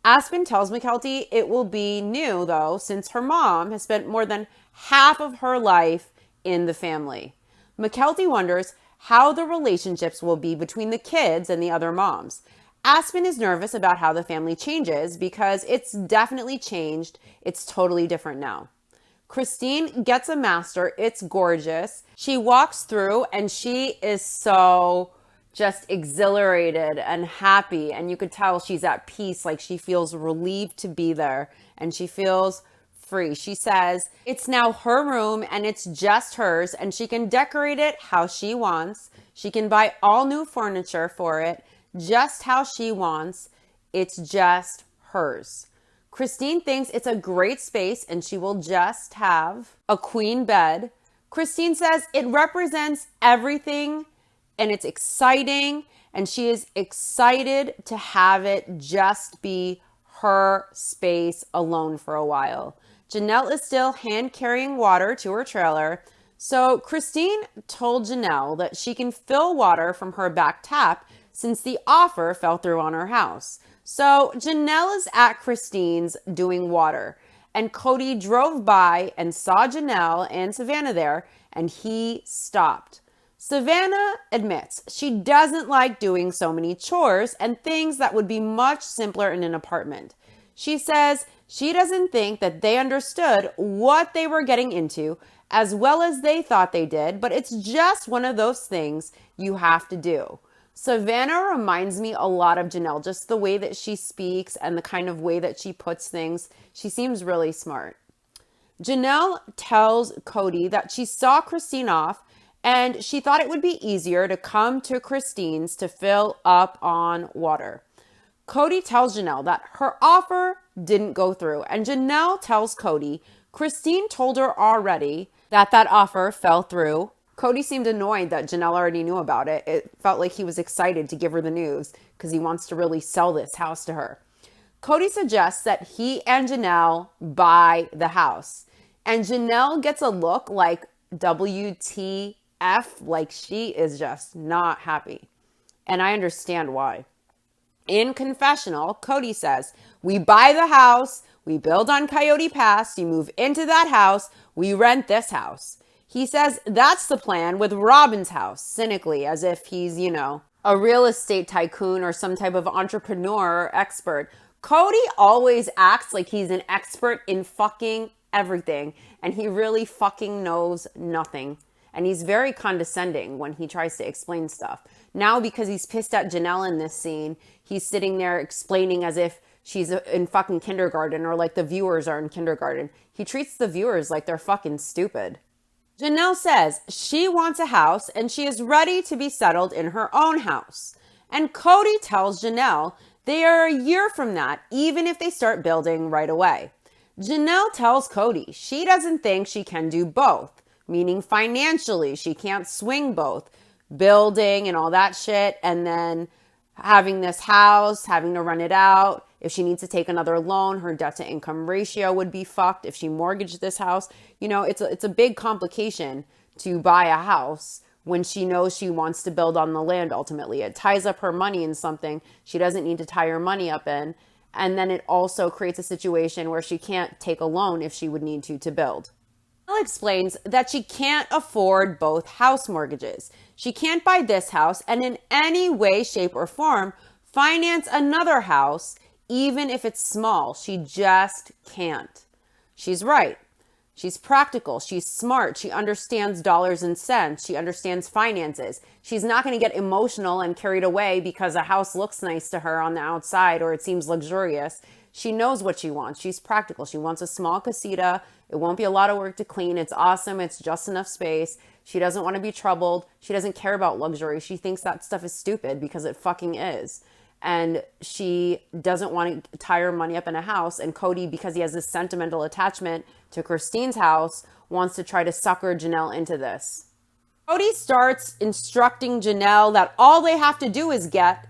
Aspen tells McKelty it will be new though, since her mom has spent more than half of her life in the family. McKelty wonders how the relationships will be between the kids and the other moms. Aspen is nervous about how the family changes because it's definitely changed. It's totally different now. Christine gets a master. It's gorgeous. She walks through and she is so just exhilarated and happy. And you could tell she's at peace, like she feels relieved to be there and she feels free. She says it's now her room and it's just hers and she can decorate it how she wants. She can buy all new furniture for it just how she wants. It's just hers. Christine thinks it's a great space and she will just have a queen bed. Christine says it represents everything and it's exciting and she is excited to have it just be her space alone for a while. Janelle is still hand carrying water to her trailer. So Christine told Janelle that she can fill water from her back tap since the offer fell through on her house. So Janelle is at Christine's doing water, and Cody drove by and saw Janelle and Savannah there, and he stopped. Savannah admits she doesn't like doing so many chores and things that would be much simpler in an apartment. She says she doesn't think that they understood what they were getting into as well as they thought they did, but it's just one of those things you have to do. Savannah reminds me a lot of Janelle, just the way that she speaks and the kind of way that she puts things. She seems really smart. Janelle tells Cody that she saw Christine off and she thought it would be easier to come to Christine's to fill up on water. Cody tells Janelle that her offer didn't go through, and Janelle tells Cody Christine told her already that offer fell through. Cody seemed annoyed that Janelle already knew about it. It felt like he was excited to give her the news because he wants to really sell this house to her. Cody suggests that he and Janelle buy the house. And Janelle gets a look like WTF, like she is just not happy. And I understand why. In confessional, Cody says, we buy the house, we build on Coyote Pass, you move into that house, we rent this house. He says that's the plan with Robin's house, cynically, as if he's, a real estate tycoon or some type of entrepreneur or expert. Cody always acts like he's an expert in fucking everything, and he really fucking knows nothing. And he's very condescending when he tries to explain stuff. Now, because he's pissed at Janelle in this scene, he's sitting there explaining as if she's in fucking kindergarten or like the viewers are in kindergarten. He treats the viewers like they're fucking stupid. Janelle says she wants a house and she is ready to be settled in her own house. And Cody tells Janelle they are a year from that, even if they start building right away. Janelle tells Cody she doesn't think she can do both, meaning financially she can't swing both, building and all that shit, and then having this house, having to rent it out. If she needs to take another loan, her debt to income ratio would be fucked. If she mortgaged this house, it's a big complication to buy a house when she knows she wants to build on the land ultimately. It ties up her money in something she doesn't need to tie her money up in. And then it also creates a situation where she can't take a loan if she would need to build. Janelle explains that she can't afford both house mortgages. She can't buy this house and in any way, shape, or form finance another house, even if it's small. She just can't. She's right. She's practical. She's smart. She understands dollars and cents. She understands finances. She's not going to get emotional and carried away because a house looks nice to her on the outside or it seems luxurious. She knows what she wants. She's practical. She wants a small casita. It won't be a lot of work to clean. It's awesome. It's just enough space. She doesn't want to be troubled. She doesn't care about luxury. She thinks that stuff is stupid because it fucking is. And she doesn't want to tie her money up in a house. And Cody, because he has this sentimental attachment to Christine's house, wants to try to sucker Janelle into this. Cody starts instructing Janelle that all they have to do is get,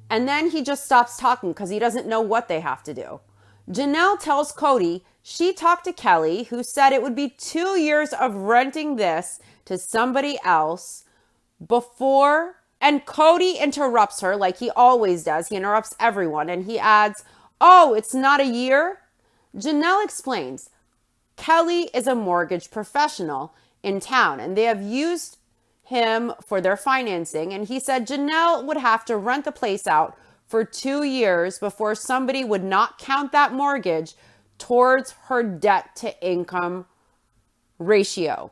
and then he just stops talking because he doesn't know what they have to do. Janelle tells Cody she talked to Kelly, who said it would be 2 years of renting this to somebody else before. And Cody interrupts her like he always does. He interrupts everyone and he adds, "Oh, it's not a year?" Janelle explains, Kelly is a mortgage professional in town and they have used him for their financing. And he said Janelle would have to rent the place out for 2 years before somebody would not count that mortgage towards her debt to income ratio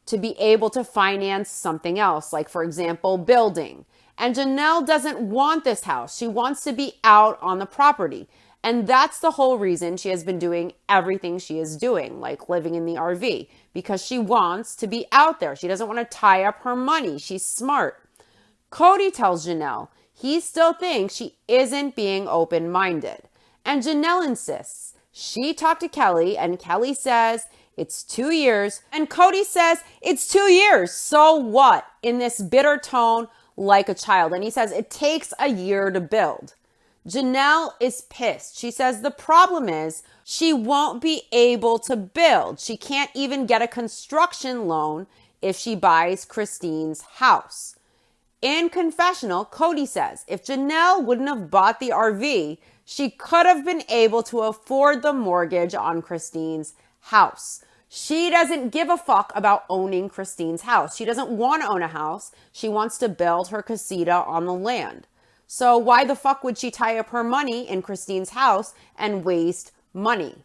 to be able to finance something else, like, for example, building. And Janelle doesn't want this house. She wants to be out on the property. And that's the whole reason she has been doing everything she is doing, like living in the RV, because she wants to be out there. She doesn't want to tie up her money. She's smart. Cody tells Janelle he still thinks she isn't being open-minded. And Janelle insists. She talked to Kelly, and Kelly says it's 2 years. And Cody says it's 2 years. So what? In this bitter tone, like a child. And he says it takes a year to build. Janelle is pissed. She says the problem is she won't be able to build. She can't even get a construction loan if she buys Christine's house. In confessional, Cody says if Janelle wouldn't have bought the RV, she could have been able to afford the mortgage on Christine's house. She doesn't give a fuck about owning Christine's house. She doesn't want to own a house. She wants to build her casita on the land. So why the fuck would she tie up her money in Christine's house and waste money?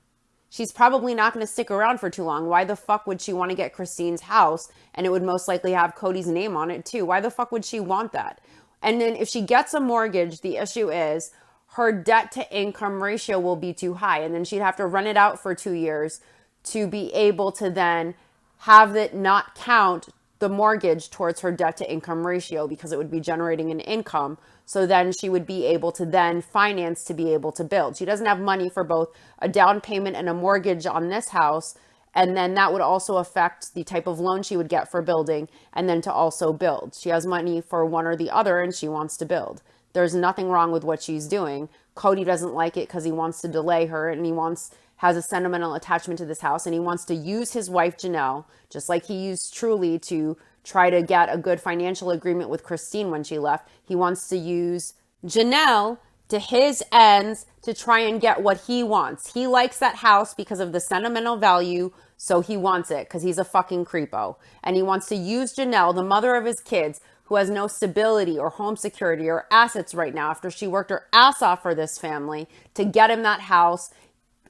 She's probably not going to stick around for too long. Why the fuck would she want to get Christine's house? And it would most likely have Cody's name on it too. Why the fuck would she want that? And then if she gets a mortgage, the issue is her debt to income ratio will be too high. And then she'd have to run it out for 2 years to be able to then have it not count the mortgage towards her debt to income ratio, because it would be generating an income. So then she would be able to then finance to be able to build. She doesn't have money for both a down payment and a mortgage on this house. And then that would also affect the type of loan she would get for building and then to also build. She has money for one or the other and she wants to build. There's nothing wrong with what she's doing. Cody doesn't like it because he wants to delay her and has a sentimental attachment to this house, and he wants to use his wife Janelle, just like he used Truly to try to get a good financial agreement with Christine when she left. He wants to use Janelle to his ends to try and get what he wants. He likes that house because of the sentimental value, so he wants it because he's a fucking creepo. And he wants to use Janelle, the mother of his kids, who has no stability or home security or assets right now after she worked her ass off for this family, to get him that house,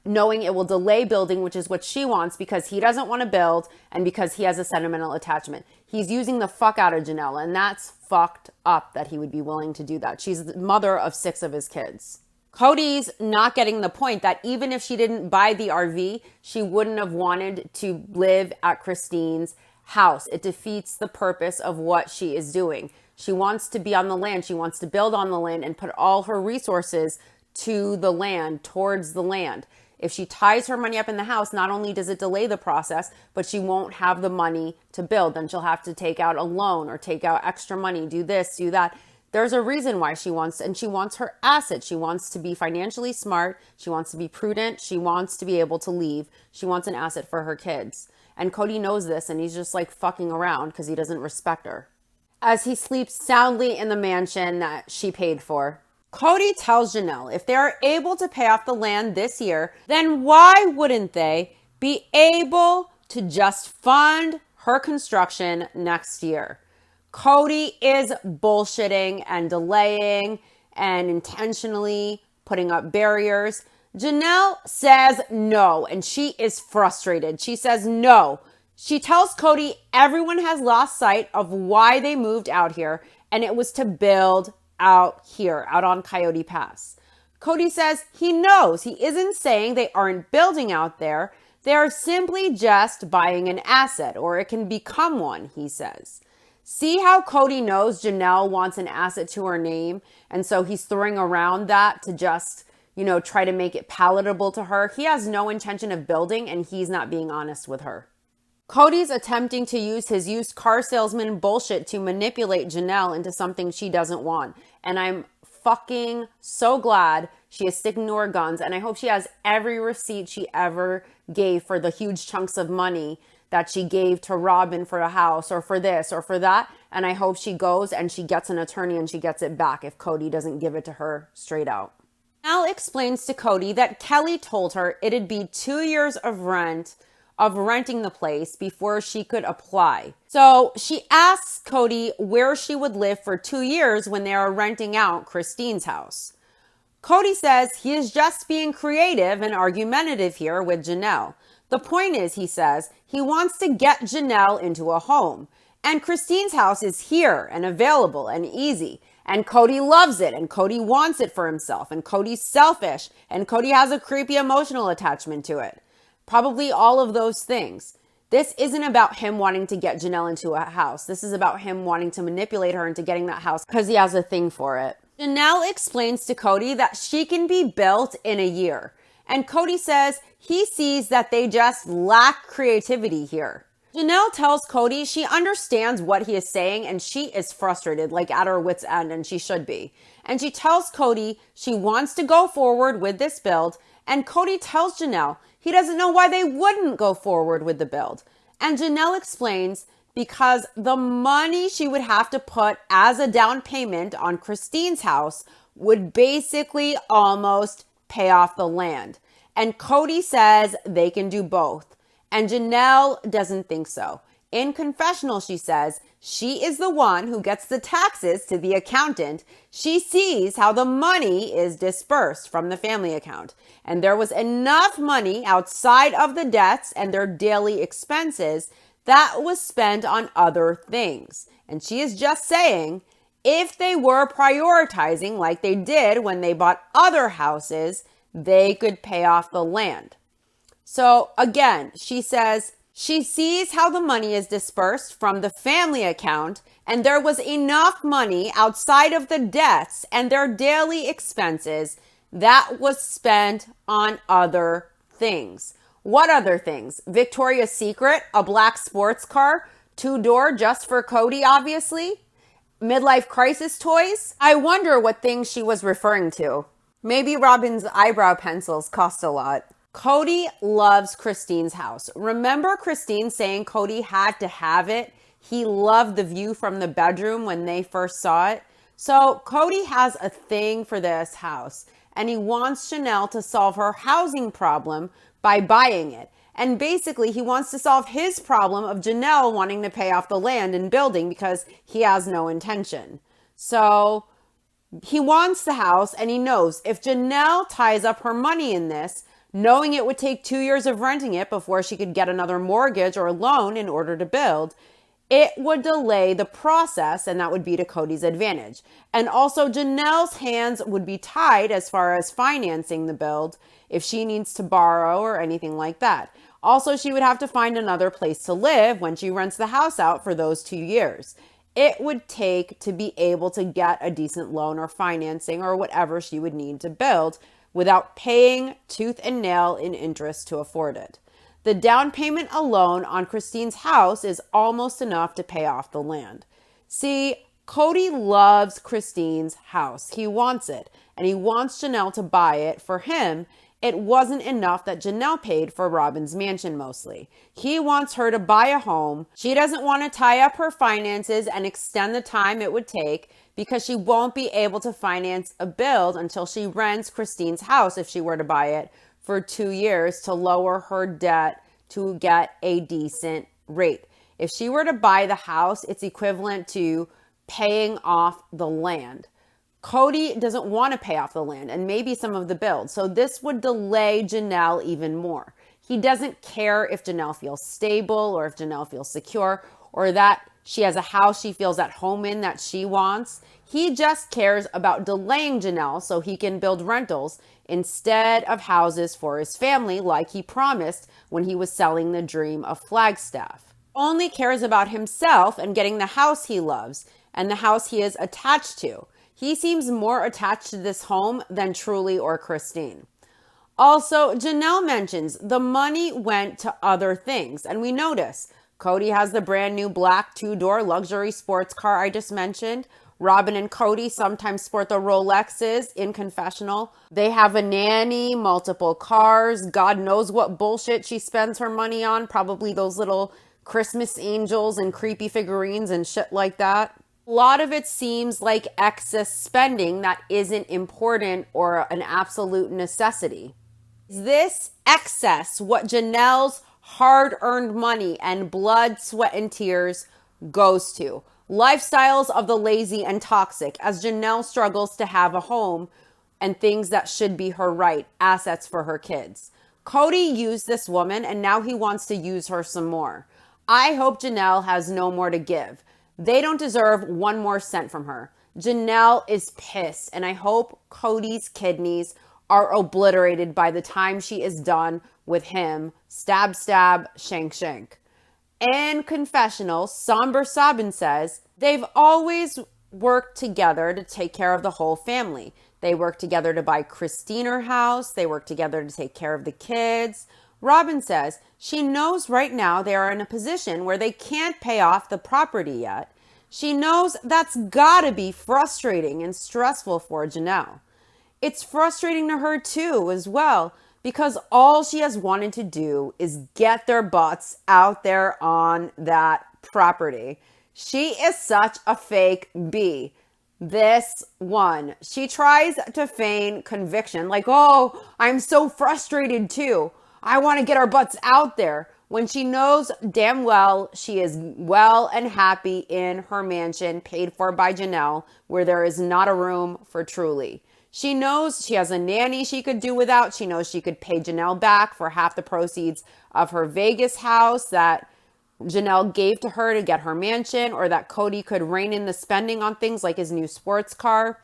knowing it will delay building, which is what she wants, because he doesn't want to build and because he has a sentimental attachment. He's using the fuck out of Janelle, and that's fucked up that he would be willing to do that. She's the mother of 6 of his kids. Cody's not getting the point that even if she didn't buy the RV, she wouldn't have wanted to live at Christine's house. It defeats the purpose of what she is doing. She wants to be on the land. She wants to build on the land and put all her resources to the land, towards the land. If she ties her money up in the house, not only does it delay the process, but she won't have the money to build. Then she'll have to take out a loan or take out extra money, do this, do that. There's a reason why she wants her assets. She wants to be financially smart. She wants to be prudent. She wants to be able to leave. She wants an asset for her kids. And Cody knows this, and he's just like fucking around because he doesn't respect her. As he sleeps soundly in the mansion that she paid for, Cody tells Janelle if they are able to pay off the land this year, then why wouldn't they be able to just fund her construction next year? Cody is bullshitting and delaying and intentionally putting up barriers. Janelle says no, and she is frustrated. She says no. She tells Cody everyone has lost sight of why they moved out here, and it was to build out here, out on Coyote Pass. Cody says he knows. He isn't saying they aren't building out there. They are simply just buying an asset, or it can become one, he says. See how Cody knows Janelle wants an asset to her name, and so he's throwing around that to just, try to make it palatable to her. He has no intention of building, and he's not being honest with her. Cody's attempting to use his used car salesman bullshit to manipulate Janelle into something she doesn't want. And I'm fucking so glad she is sticking to her guns. And I hope she has every receipt she ever gave for the huge chunks of money that she gave to Robin for a house or for this or for that. And I hope she goes and she gets an attorney and she gets it back if Cody doesn't give it to her straight out. Janelle explains to Cody that Kelly told her it'd be 2 years of renting the place before she could apply. So she asks Cody where she would live for 2 years when they are renting out Christine's house. Cody says he is just being creative and argumentative here with Janelle. The point is, he says, he wants to get Janelle into a home. And Christine's house is here and available and easy. And Cody loves it, and Cody wants it for himself, and Cody's selfish, and Cody has a creepy emotional attachment to it. Probably all of those things. This isn't about him wanting to get Janelle into a house. This is about him wanting to manipulate her into getting that house because he has a thing for it. Janelle explains to Cody that she can be built in a year. And Cody says he sees that they just lack creativity here. Janelle tells Cody she understands what he is saying and she is frustrated, like at her wit's end, and she should be. And she tells Cody she wants to go forward with this build, and Cody tells Janelle he doesn't know why they wouldn't go forward with the build. And Janelle explains because the money she would have to put as a down payment on Christine's house would basically almost pay off the land. And Cody says they can do both. And Janelle doesn't think so. In confessional, she says she is the one who gets the taxes to the accountant. She sees how the money is dispersed from the family account. And there was enough money outside of the debts and their daily expenses that was spent on other things. And she is just saying, if they were prioritizing like they did when they bought other houses, they could pay off the land. So again, she says she sees how the money is dispersed from the family account, and there was enough money outside of the debts and their daily expenses that was spent on other things. What other things? Victoria's Secret, a black sports car, 2-door just for Cody, obviously. Midlife crisis toys. I wonder what things she was referring to. Maybe Robin's eyebrow pencils cost a lot. Cody loves Christine's house. Remember Christine saying Cody had to have it? He loved the view from the bedroom when they first saw it. So Cody has a thing for this house, and he wants Janelle to solve her housing problem by buying it. And basically, he wants to solve his problem of Janelle wanting to pay off the land and building because he has no intention. So he wants the house, and he knows if Janelle ties up her money in this, knowing it would take 2 years of renting it before she could get another mortgage or loan in order to build, it would delay the process, and that would be to Cody's advantage. And also Janelle's hands would be tied as far as financing the build if she needs to borrow or anything like that. Also, she would have to find another place to live when she rents the house out for those 2 years. It would take to be able to get a decent loan or financing or whatever she would need to build without paying tooth and nail in interest to afford it. The down payment alone on Christine's house is almost enough to pay off the land. See, Cody loves Christine's house. He wants it, and he wants Janelle to buy it for him. It wasn't enough that Janelle paid for Robin's mansion mostly. He wants her to buy a home. She doesn't want to tie up her finances and extend the time it would take because she won't be able to finance a build until she rents Christine's house if she were to buy it for 2 years to lower her debt to get a decent rate. If she were to buy the house, it's equivalent to paying off the land. Cody doesn't want to pay off the land and maybe some of the build. So this would delay Janelle even more. He doesn't care if Janelle feels stable or if Janelle feels secure or that she has a house she feels at home in that she wants. He just cares about delaying Janelle so he can build rentals instead of houses for his family like he promised when he was selling the dream of Flagstaff. Only cares about himself and getting the house he loves and the house he is attached to. He seems more attached to this home than Truly or Christine. Also, Janelle mentions the money went to other things, and we notice Cody has the brand new black 2-door luxury sports car I just mentioned. Robin and Cody sometimes sport the Rolexes in confessional. They have a nanny, multiple cars. God knows what bullshit she spends her money on. Probably those little Christmas angels and creepy figurines and shit like that. A lot of it seems like excess spending that isn't important or an absolute necessity. Is this excess what Janelle's hard-earned money and blood, sweat, and tears goes to? Lifestyles of the lazy and toxic as Janelle struggles to have a home and things that should be her right, assets for her kids. Cody used this woman and now he wants to use her some more. I hope Janelle has no more to give. They don't deserve 1 more cent from her. Janelle is pissed, and I hope Cody's kidneys are obliterated by the time she is done with him. Stab, stab, shank, shank. In confessional, Somber Sabin says they've always worked together to take care of the whole family. They work together to buy Christine her house. They work together to take care of the kids. Robin says she knows right now they are in a position where they can't pay off the property yet. She knows that's gotta be frustrating and stressful for Janelle. It's frustrating to her too as well because all she has wanted to do is get their butts out there on that property. She is such a fake bee. This one. She tries to feign conviction, like, oh, I'm so frustrated too. I want to get our butts out there. When she knows damn well she is well and happy in her mansion paid for by Janelle, where there is not a room for Truly. She knows she has a nanny she could do without. She knows she could pay Janelle back for half the proceeds of her Vegas house that Janelle gave to her to get her mansion, or that Cody could rein in the spending on things like his new sports car.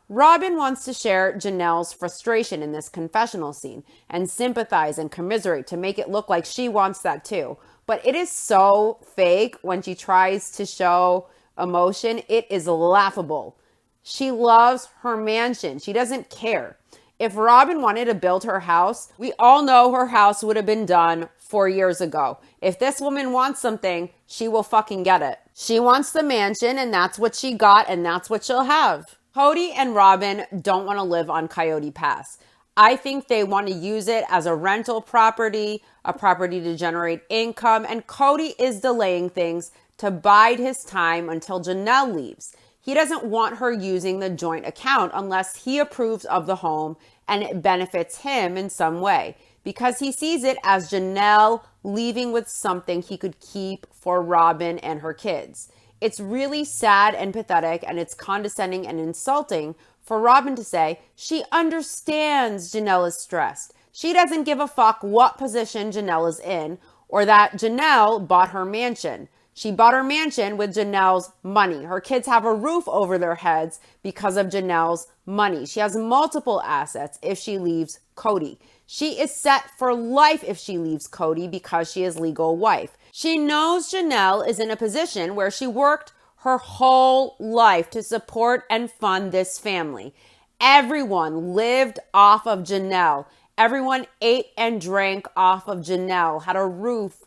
Robin wants to share Janelle's frustration in this confessional scene and sympathize and commiserate to make it look like she wants that too. But it is so fake when she tries to show emotion. It is laughable. She loves her mansion. She doesn't care. If Robin wanted to build her house, we all know her house would have been done 4 years ago. If this woman wants something, she will fucking get it. She wants the mansion, and that's what she got, and that's what she'll have. Cody and Robin don't want to live on Coyote Pass. I think they want to use it as a rental property, a property to generate income, and Cody is delaying things to bide his time until Janelle leaves. He doesn't want her using the joint account unless he approves of the home and it benefits him in some way, because he sees it as Janelle leaving with something he could keep for Robin and her kids. It's really sad and pathetic, and it's condescending and insulting for Robin to say she understands Janelle is stressed. She doesn't give a fuck what position Janelle is in, or that Janelle bought her mansion. She bought her mansion with Janelle's money. Her kids have a roof over their heads because of Janelle's money. She has multiple assets if she leaves Cody. She is set for life if she leaves Cody because she is legal wife. She knows Janelle is in a position where she worked her whole life to support and fund this family. Everyone lived off of Janelle. Everyone ate and drank off of Janelle, had a roof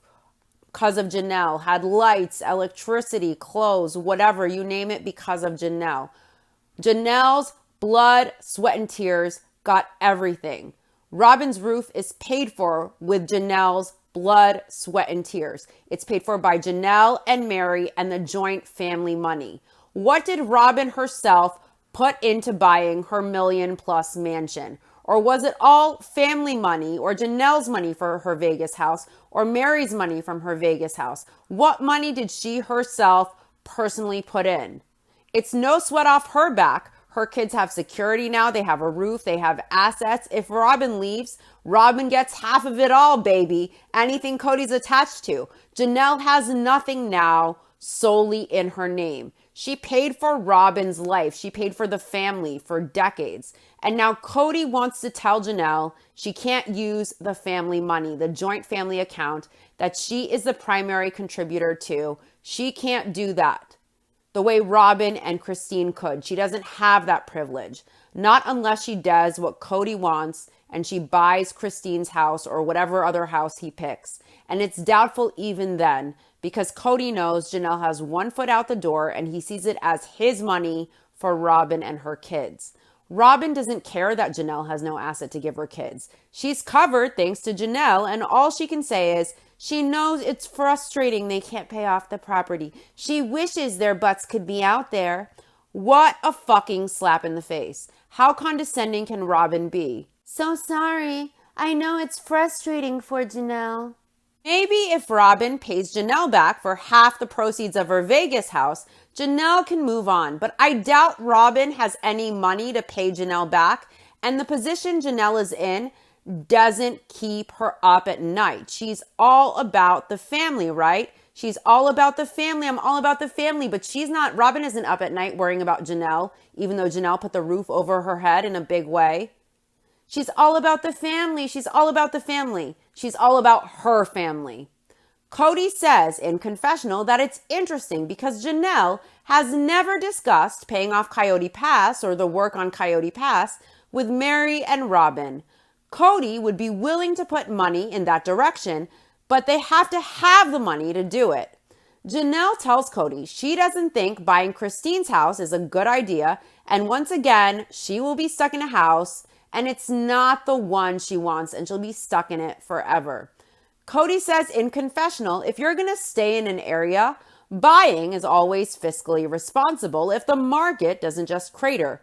because of Janelle, had lights, electricity, clothes, whatever, you name it, because of Janelle. Janelle's blood, sweat, and tears got everything. Robin's roof is paid for with Janelle's blood, sweat, and tears. It's paid for by Janelle and Mary and the joint family money. What did Robin herself put into buying her $1 million+ mansion? Or was it all family money, or Janelle's money for her Vegas house, or Mary's money from her Vegas house? What money did she herself personally put in? It's no sweat off her back. Her kids have security now. They have a roof. They have assets. If Robin leaves, Robin gets half of it all, baby. Anything Cody's attached to. Janelle has nothing now solely in her name. She paid for Robin's life. She paid for the family for decades. And now Cody wants to tell Janelle she can't use the family money, the joint family account that she is the primary contributor to. She can't do that the way Robin and Christine could. She doesn't have that privilege. Not unless she does what Cody wants and she buys Christine's house or whatever other house he picks. And it's doubtful even then, because Cody knows Janelle has one foot out the door and he sees it as his money for Robin and her kids. Robin doesn't care that Janelle has no asset to give her kids. She's covered thanks to Janelle, and all she can say is she knows it's frustrating they can't pay off the property. She wishes their butts could be out there. What a fucking slap in the face. How condescending can Robin be? So sorry. I know it's frustrating for Janelle. Maybe if Robin pays Janelle back for half the proceeds of her Vegas house, Janelle can move on. But I doubt Robin has any money to pay Janelle back. And the position Janelle is in doesn't keep her up at night. She's all about the family, right? She's all about the family. I'm all about the family. But she's not, Robin isn't up at night worrying about Janelle, even though Janelle put the roof over her head in a big way. She's all about the family. She's all about the family. She's all about her family. Cody says in confessional that it's interesting because Janelle has never discussed paying off Coyote Pass or the work on Coyote Pass with Mary and Robin. Cody would be willing to put money in that direction, but they have to have the money to do it. Janelle tells Cody she doesn't think buying Christine's house is a good idea, and once again, she will be stuck in a house, and it's not the one she wants, and she'll be stuck in it forever. Cody says in confessional, if you're going to stay in an area, Buying is always fiscally responsible if the market doesn't just crater.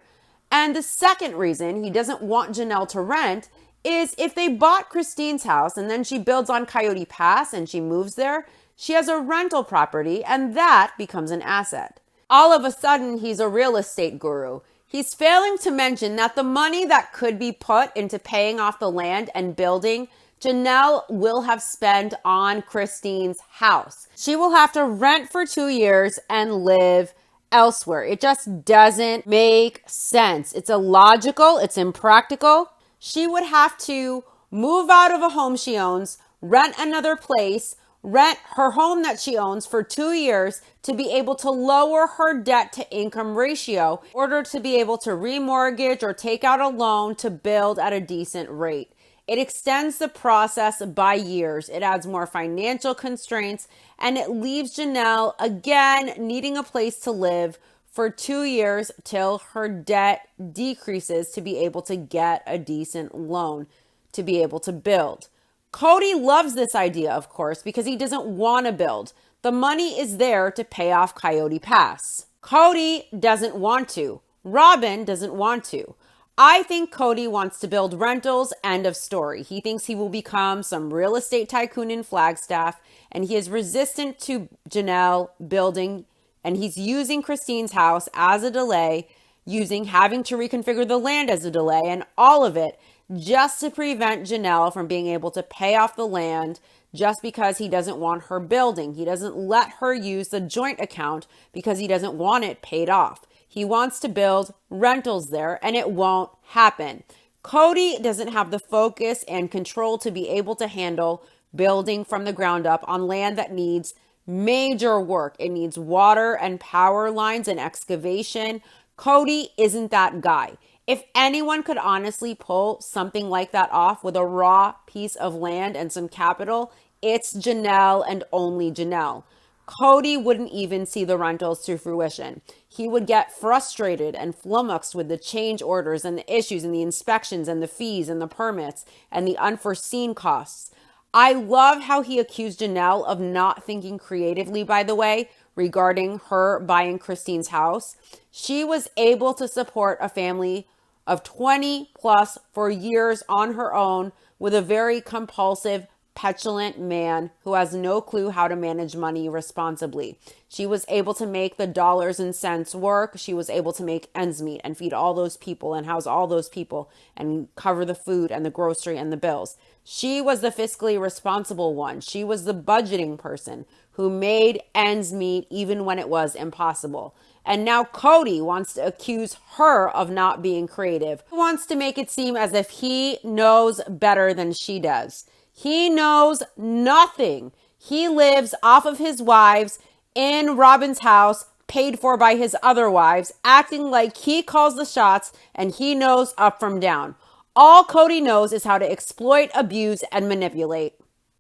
And the second reason he doesn't want Janelle to rent is if they bought Christine's house and then she builds on Coyote Pass and she moves there, she has a rental property and that becomes an asset. All of a sudden, he's a real estate guru. He's failing to mention that the money that could be put into paying off the land and building, Janelle will have spent on Christine's house. She will have to rent for 2 years and live elsewhere. It just doesn't make sense. It's illogical. It's impractical. She would have to move out of a home she owns, rent another place, rent her home that she owns for 2 years to be able to lower her debt to income ratio in order to be able to remortgage or take out a loan to build at a decent rate. It extends the process by years. It adds more financial constraints and it leaves Janelle again needing a place to live for 2 years till her debt decreases to be able to get a decent loan to be able to build. Cody loves this idea, of course, because he doesn't want to build. The money is there to pay off Coyote Pass. Cody doesn't want to. Robin doesn't want to. I think Cody wants to build rentals, end of story. He thinks he will become some real estate tycoon in Flagstaff, and he is resistant to Janelle building, and he's using Christine's house as a delay, using having to reconfigure the land as a delay, and all of it just to prevent Janelle from being able to pay off the land just because he doesn't want her building. He doesn't let her use the joint account because he doesn't want it paid off. He wants to build rentals there and it won't happen. Cody doesn't have the focus and control to be able to handle building from the ground up on land that needs major work. It needs water and power lines and excavation. Cody isn't that guy. If anyone could honestly pull something like that off with a raw piece of land and some capital, it's Janelle and only Janelle. Cody wouldn't even see the rentals to fruition. He would get frustrated and flummoxed with the change orders and the issues and the inspections and the fees and the permits and the unforeseen costs. I love how he accused Janelle of not thinking creatively, by the way, regarding her buying Christine's house. She was able to support a family of 20 plus for years on her own with a very compulsive, petulant man who has no clue how to manage money responsibly. She was able to make the dollars and cents work. She was able to make ends meet and feed all those people and house all those people and cover the food and the grocery and the bills. She was the fiscally responsible one. She was the budgeting person who made ends meet even when it was impossible. And now Cody wants to accuse her of not being creative. He wants to make it seem as if he knows better than she does. He knows nothing. He lives off of his wives in Robin's house, paid for by his other wives, acting like he calls the shots and he knows up from down. All Cody knows is how to exploit, abuse, and manipulate.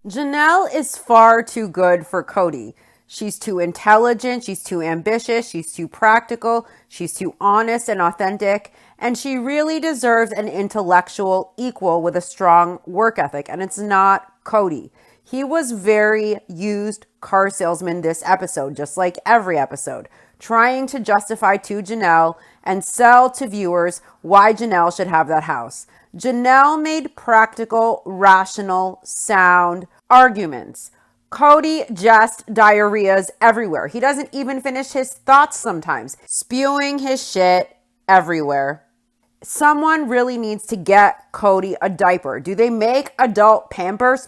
Janelle is far too good for Cody. She's too intelligent, she's too ambitious, she's too practical, she's too honest and authentic, and she really deserves an intellectual equal with a strong work ethic, and it's not Cody. He was very used car salesman this episode, just like every episode, trying to justify to Janelle and sell to viewers why Janelle should have that house. Janelle made practical, rational, sound arguments. Cody just diarrheas everywhere. He doesn't even finish his thoughts sometimes, spewing his shit everywhere. Someone really needs to get Cody a diaper. Do they make adult Pampers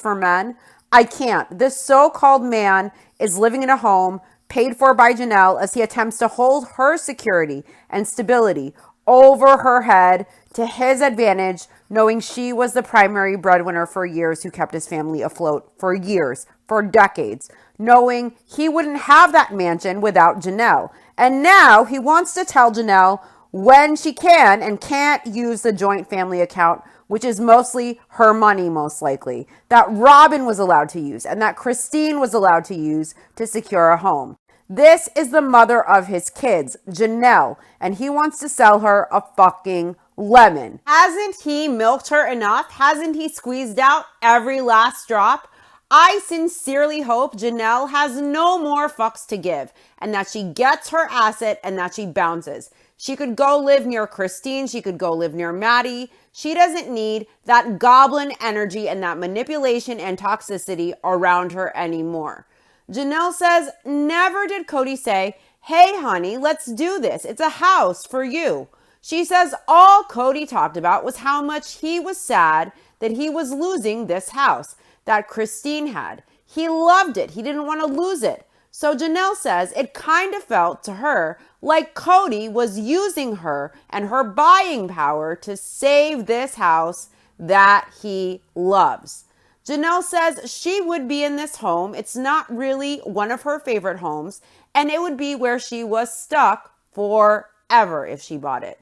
for men? I can't. This so-called man is living in a home paid for by Janelle as he attempts to hold her security and stability over her head to his advantage, knowing she was the primary breadwinner for years who kept his family afloat for years, for decades, knowing he wouldn't have that mansion without Janelle. And now he wants to tell Janelle when she can and can't use the joint family account, which is mostly her money, most likely, that Robin was allowed to use and that Christine was allowed to use to secure a home. This is the mother of his kids, Janelle, and he wants to sell her a fucking lemon. Hasn't he milked her enough? Hasn't he squeezed out every last drop? I sincerely hope Janelle has no more fucks to give and that she gets her asset and that she bounces. She could go live near Christine. She could go live near Maddie. She doesn't need that goblin energy and that manipulation and toxicity around her anymore. Janelle says, never did Cody say, hey, honey, let's do this. It's a house for you. She says all Cody talked about was how much he was sad that he was losing this house that Christine had. He loved it. He didn't want to lose it. So Janelle says it kind of felt to her like Cody was using her and her buying power to save this house that he loves. Janelle says she would be in this home. It's not really one of her favorite homes, and it would be where she was stuck forever if she bought it.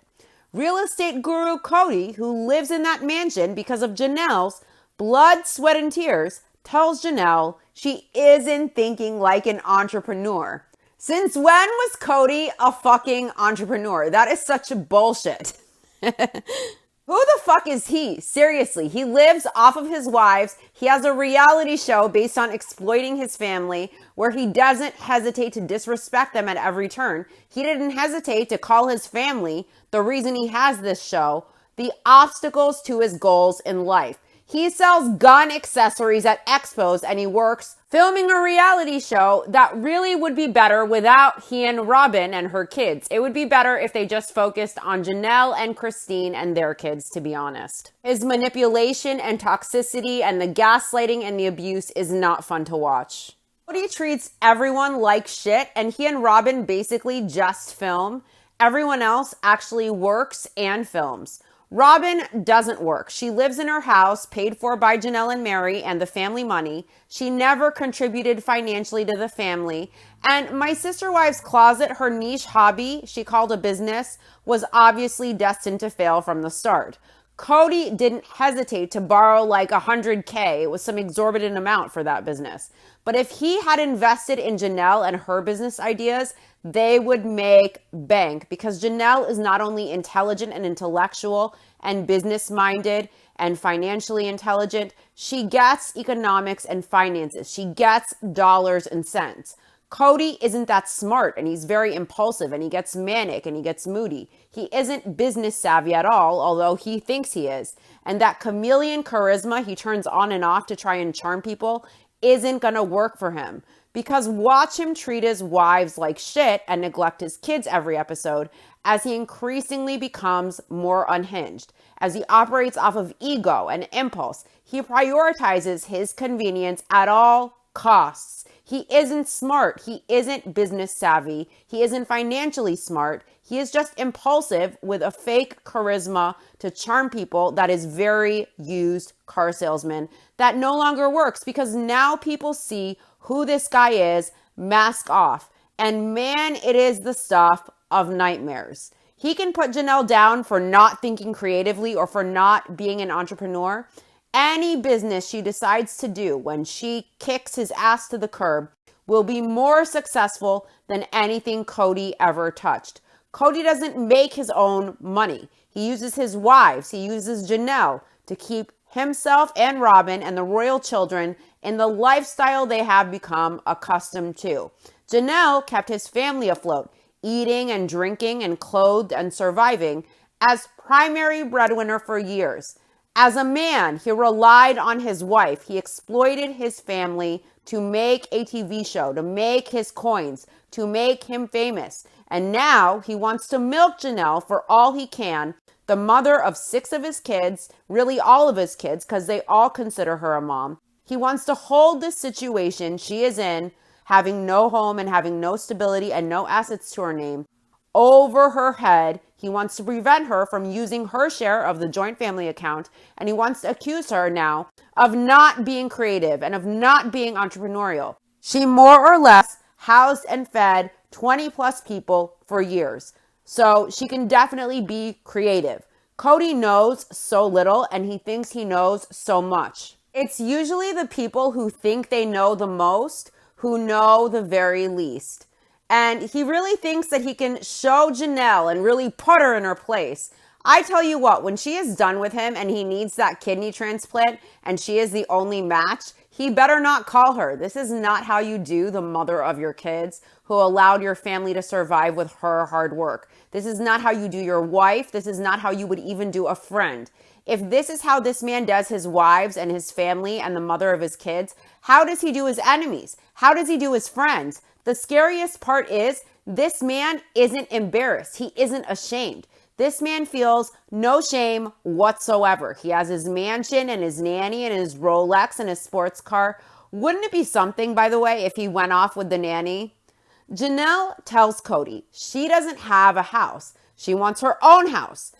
Real estate guru Cody, who lives in that mansion because of Janelle's blood, sweat, and tears, tells Janelle she isn't thinking like an entrepreneur. Since when was Cody a fucking entrepreneur? That is such bullshit. Who the fuck is he? Seriously, he lives off of his wives. He has a reality show based on exploiting his family where he doesn't hesitate to disrespect them at every turn. He didn't hesitate to call his family, the reason he has this show, the obstacles to his goals in life. He sells gun accessories at expos and he works filming a reality show that really would be better without he and Robin and her kids. It would be better if they just focused on Janelle and Christine and their kids, to be honest. His manipulation and toxicity and the gaslighting and the abuse is not fun to watch. Cody treats everyone like shit and he and Robin basically just film. Everyone else actually works and films. Robin doesn't work. She lives in her house, paid for by Janelle and Mary and the family money. She never contributed financially to the family. And my sister wife's closet, her niche hobby she called a business, was obviously destined to fail from the start. Cody didn't hesitate to borrow like $100K. It was some exorbitant amount for that business. But if he had invested in Janelle and her business ideas, they would make bank because Janelle is not only intelligent and intellectual and business-minded and financially intelligent, she gets economics and finances. She gets dollars and cents. Cody isn't that smart and he's very impulsive and he gets manic and he gets moody. He isn't business savvy at all, although he thinks he is. And that chameleon charisma he turns on and off to try and charm people isn't going to work for him. Because watch him treat his wives like shit and neglect his kids every episode as he increasingly becomes more unhinged. As he operates off of ego and impulse, he prioritizes his convenience at all costs. He isn't smart. He isn't business savvy. He isn't financially smart. He is just impulsive with a fake charisma to charm people that is very used car salesman that no longer works because now people see who this guy is, mask off. And man, it is the stuff of nightmares. He can put Janelle down for not thinking creatively or for not being an entrepreneur. Any business she decides to do when she kicks his ass to the curb will be more successful than anything Cody ever touched. Cody doesn't make his own money. He uses his wives. He uses Janelle to keep himself and Robin and the royal children in the lifestyle they have become accustomed to. Janelle kept his family afloat, eating and drinking and clothed and surviving as primary breadwinner for years. As a man, he relied on his wife. He exploited his family to make a TV show, to make his coins, to make him famous. And now he wants to milk Janelle for all he can, the mother of 6 of his kids, really all of his kids, because they all consider her a mom. He wants to hold this situation she is in, having no home and having no stability and no assets to her name, over her head. He wants to prevent her from using her share of the joint family account, and he wants to accuse her now of not being creative and of not being entrepreneurial. She more or less housed and fed 20 plus people for years, so she can definitely be creative. Cody knows so little and he thinks he knows so much. It's usually the people who think they know the most who know the very least. And he really thinks that he can show Janelle and really put her in her place. I tell you what, when she is done with him and he needs that kidney transplant and she is the only match, he better not call her. This is not how you do the mother of your kids who allowed your family to survive with her hard work. This is not how you do your wife. This is not how you would even do a friend. If this is how this man does his wives and his family and the mother of his kids, how does he do his enemies? How does he do his friends? The scariest part is this man isn't embarrassed. He isn't ashamed. This man feels no shame whatsoever. He has his mansion and his nanny and his Rolex and his sports car. Wouldn't it be something, by the way, if he went off with the nanny? Janelle tells Cody she doesn't have a house. She wants her own house.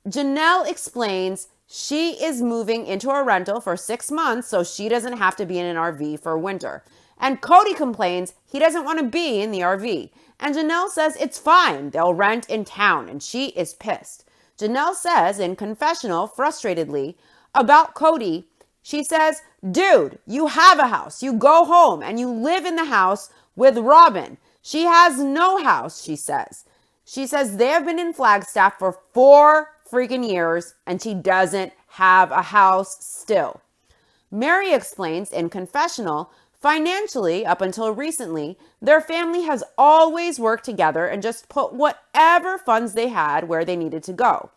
Janelle explains she is moving into a rental for 6 months so she doesn't have to be in an RV for winter. And Cody complains he doesn't want to be in the RV. And Janelle says it's fine. They'll rent in town, and she is pissed. Janelle says in confessional, frustratedly, about Cody, she says, dude, you have a house. You go home and you live in the house with Robin. She has no house, she says. She says they have been in Flagstaff for 4 freaking years and she doesn't have a house still. Mary explains in confessional, financially, up until recently, their family has always worked together and just put whatever funds they had where they needed to go.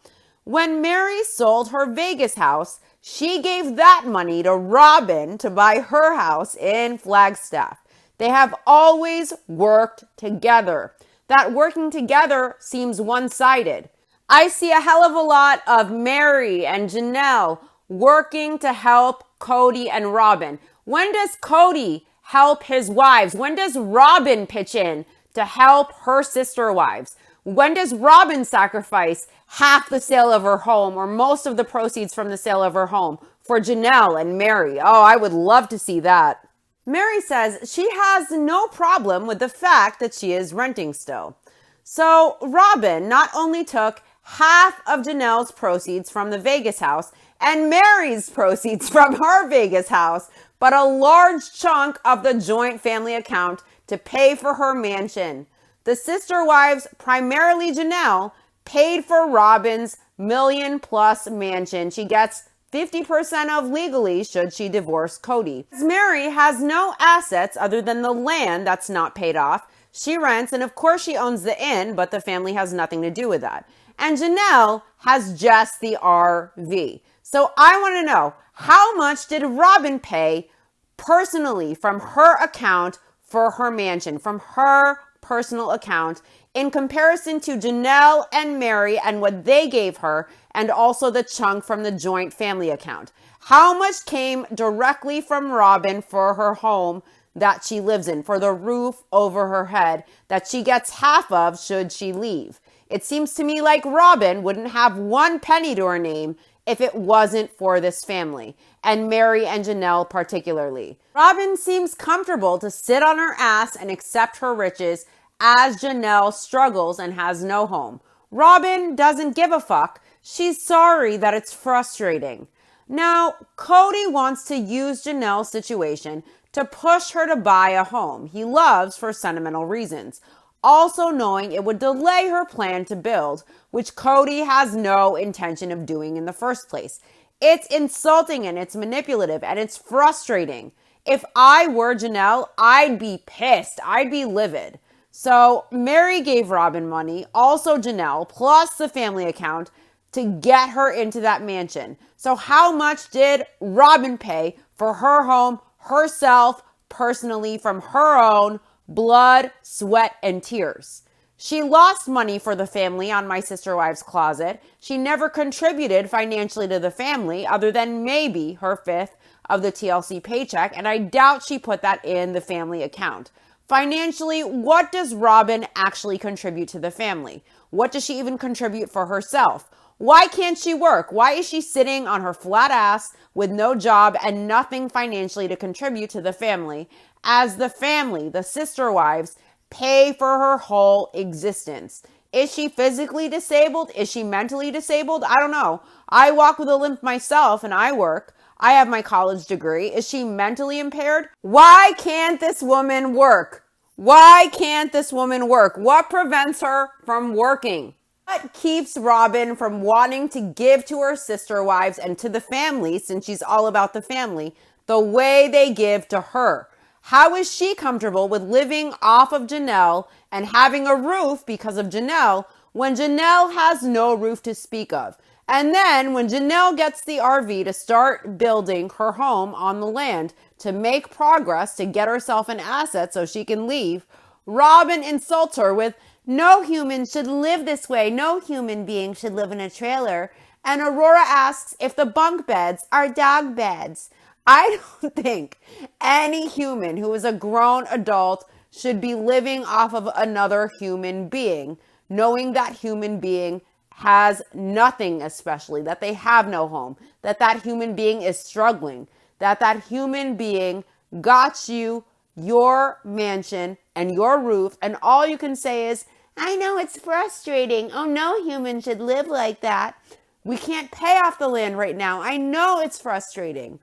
When Mary sold her Vegas house, she gave that money to Robin to buy her house in Flagstaff. They have always worked together. That working together seems one-sided. I see a hell of a lot of Mary and Janelle working to help Cody and Robin. When does Cody help his wives? When does Robin pitch in to help her sister wives? When does Robin sacrifice half the sale of her home or most of the proceeds from the sale of her home for Janelle and Mary? Oh, I would love to see that. Mary says she has no problem with the fact that she is renting still. So Robin not only took half of Janelle's proceeds from the Vegas house and Mary's proceeds from her Vegas house, but a large chunk of the joint family account to pay for her mansion. The sister wives, primarily Janelle, paid for Robin's $1 million+ mansion. She gets 50% of legally should she divorce Cody. Mary has no assets other than the land that's not paid off. She rents, and of course she owns the inn, but the family has nothing to do with that. And Janelle has just the RV. So I want to know, how much did Robin pay personally from her account for her mansion, from her personal account, in comparison to Janelle and Mary and what they gave her, and also the chunk from the joint family account? How much came directly from Robin for her home that she lives in, for the roof over her head that she gets half of should she leave? It seems to me like Robin wouldn't have 1 penny to her name if it wasn't for this family, and Mary and Janelle particularly. Robin seems comfortable to sit on her ass and accept her riches as Janelle struggles and has no home. Robin doesn't give a fuck. She's sorry that it's frustrating. Now, Cody wants to use Janelle's situation to push her to buy a home he loves for sentimental reasons, also knowing it would delay her plan to build, which Cody has no intention of doing in the first place. It's insulting and it's manipulative and it's frustrating. If I were Janelle, I'd be pissed. I'd be livid. So Mary gave Robin money, also Janelle, plus the family account to get her into that mansion. So how much did Robin pay for her home herself, personally, from her own blood, sweat, and tears? She lost money for the family on My Sister Wives Closet. She never contributed financially to the family other than maybe her 1/5 of the TLC paycheck, and I doubt she put that in the family account. Financially, what does Robin actually contribute to the family? What does she even contribute for herself? Why can't she work? Why is she sitting on her flat ass with no job and nothing financially to contribute to the family, as the family, the sister wives, pay for her whole existence? Is she physically disabled? Is she mentally disabled? I don't know. I walk with a limp myself and I work. I have my college degree. Is she mentally impaired? Why can't this woman work? Why can't this woman work? What prevents her from working? What keeps Robin from wanting to give to her sister wives and to the family, since she's all about the family, the way they give to her. How is she comfortable with living off of Janelle and having a roof because of Janelle when Janelle has no roof to speak of? And then when Janelle gets the RV to start building her home on the land to make progress to get herself an asset so she can leave, Robin insults her with, "No human should live this way. No human being should live in a trailer." And Aurora asks if the bunk beds are dog beds. I don't think any human who is a grown adult should be living off of another human being, knowing that human being has nothing, especially that they have no home, that that human being is struggling, that that human being got you your mansion and your roof, and all you can say is, "I know it's frustrating. Oh, no human should live like that. We can't pay off the land right now. I know it's frustrating."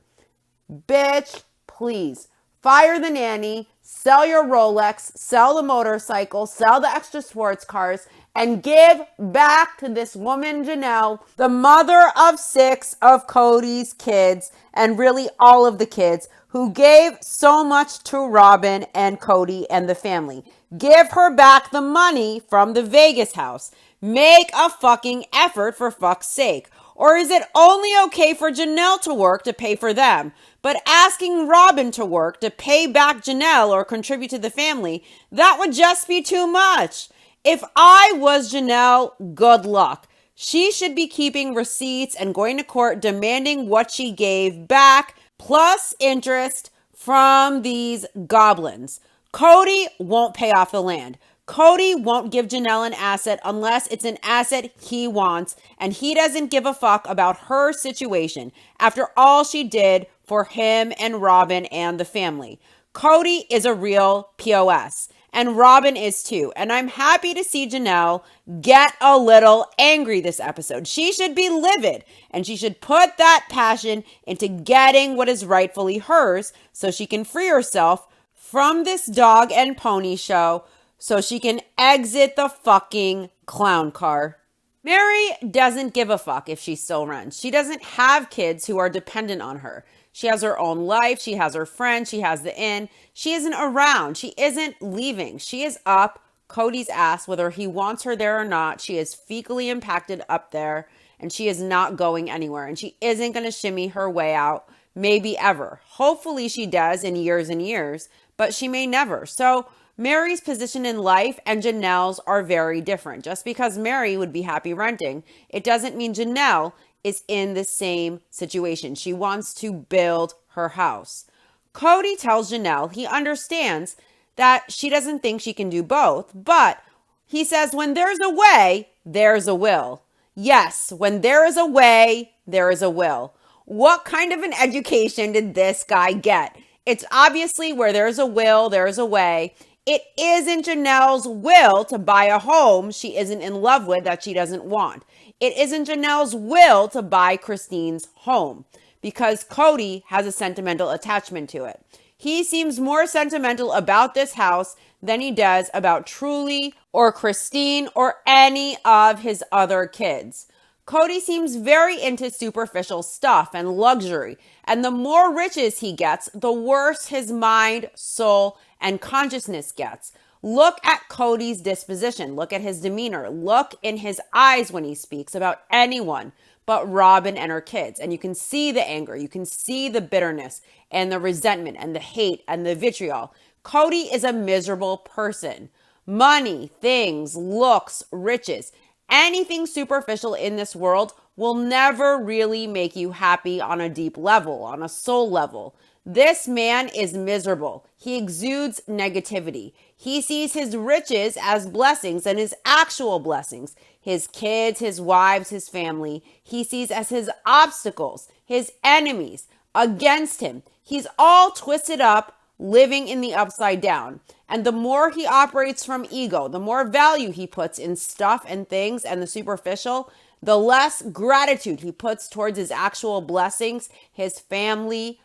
Bitch, please. Fire the nanny, sell your Rolex, sell the motorcycle, sell the extra sports cars, and give back to this woman, Janelle, the mother of 6 of Cody's kids, and really all of the kids, who gave so much to Robin and Cody and the family. Give her back the money from the Vegas house. Make a fucking effort, for fuck's sake. Or is it only okay for Janelle to work to pay for them, but asking Robin to work to pay back Janelle or contribute to the family, that would just be too much? If I was Janelle, good luck. She should be keeping receipts and going to court demanding what she gave back, plus interest from these goblins. Cody won't pay off the land. Cody won't give Janelle an asset unless it's an asset he wants, and he doesn't give a fuck about her situation after all she did for him and Robin and the family. Cody is a real POS, and Robin is too, and I'm happy to see Janelle get a little angry this episode. She should be livid, and she should put that passion into getting what is rightfully hers so she can free herself from this dog and pony show, so she can exit the fucking clown car. Mary doesn't give a fuck if she still runs. She doesn't have kids who are dependent on her. She has her own life. She has her friends. She has the inn. She isn't around. She isn't leaving. She is up Cody's ass, whether he wants her there or not. She is fecally impacted up there, and she is not going anywhere. And she isn't going to shimmy her way out, maybe ever. Hopefully she does in years and years, but she may never. So Mary's position in life and Janelle's are very different. Just because Mary would be happy renting, it doesn't mean Janelle is in the same situation. She wants to build her house. Cody tells Janelle he understands that she doesn't think she can do both, but he says when there's a way, there's a will. Yes, when there is a way, there is a will. What kind of an education did this guy get? It's obviously where there's a will, there's a way. It isn't Janelle's will to buy a home she isn't in love with that she doesn't want. It isn't Janelle's will to buy Christine's home because Cody has a sentimental attachment to it. He seems more sentimental about this house than he does about Truly or Christine or any of his other kids. Cody seems very into superficial stuff and luxury, and the more riches he gets, the worse his mind, soul, and consciousness gets. Look at Cody's disposition. Look at his demeanor. Look in his eyes when he speaks about anyone but Robin and her kids. And you can see the anger. You can see the bitterness and the resentment and the hate and the vitriol. Cody is a miserable person. Money, things, looks, riches, anything superficial in this world will never really make you happy on a deep level, on a soul level. This man is miserable. He exudes negativity. He sees his riches as blessings and his actual blessings. His kids, his wives, his family, he sees as his obstacles, his enemies against him. He's all twisted up, living in the upside down. And the more he operates from ego, the more value he puts in stuff and things and the superficial, the less gratitude he puts towards his actual blessings, his family,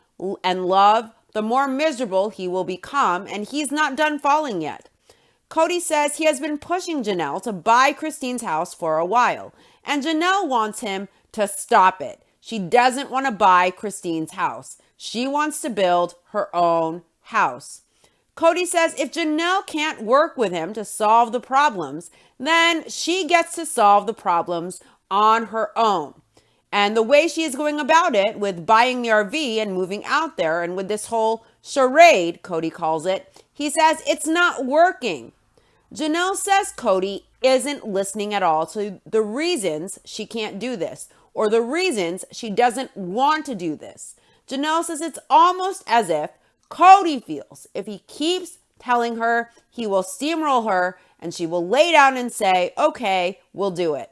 and love, the more miserable he will become, and he's not done falling yet. Cody says he has been pushing Janelle to buy Christine's house for a while, and Janelle wants him to stop it. She doesn't want to buy Christine's house. She wants to build her own house. Cody says if Janelle can't work with him to solve the problems, then she gets to solve the problems on her own. And the way she is going about it with buying the RV and moving out there and with this whole charade, Cody calls it, he says it's not working. Janelle says Cody isn't listening at all to the reasons she can't do this or the reasons she doesn't want to do this. Janelle says it's almost as if Cody feels if he keeps telling her, he will steamroll her and she will lay down and say, okay, we'll do it.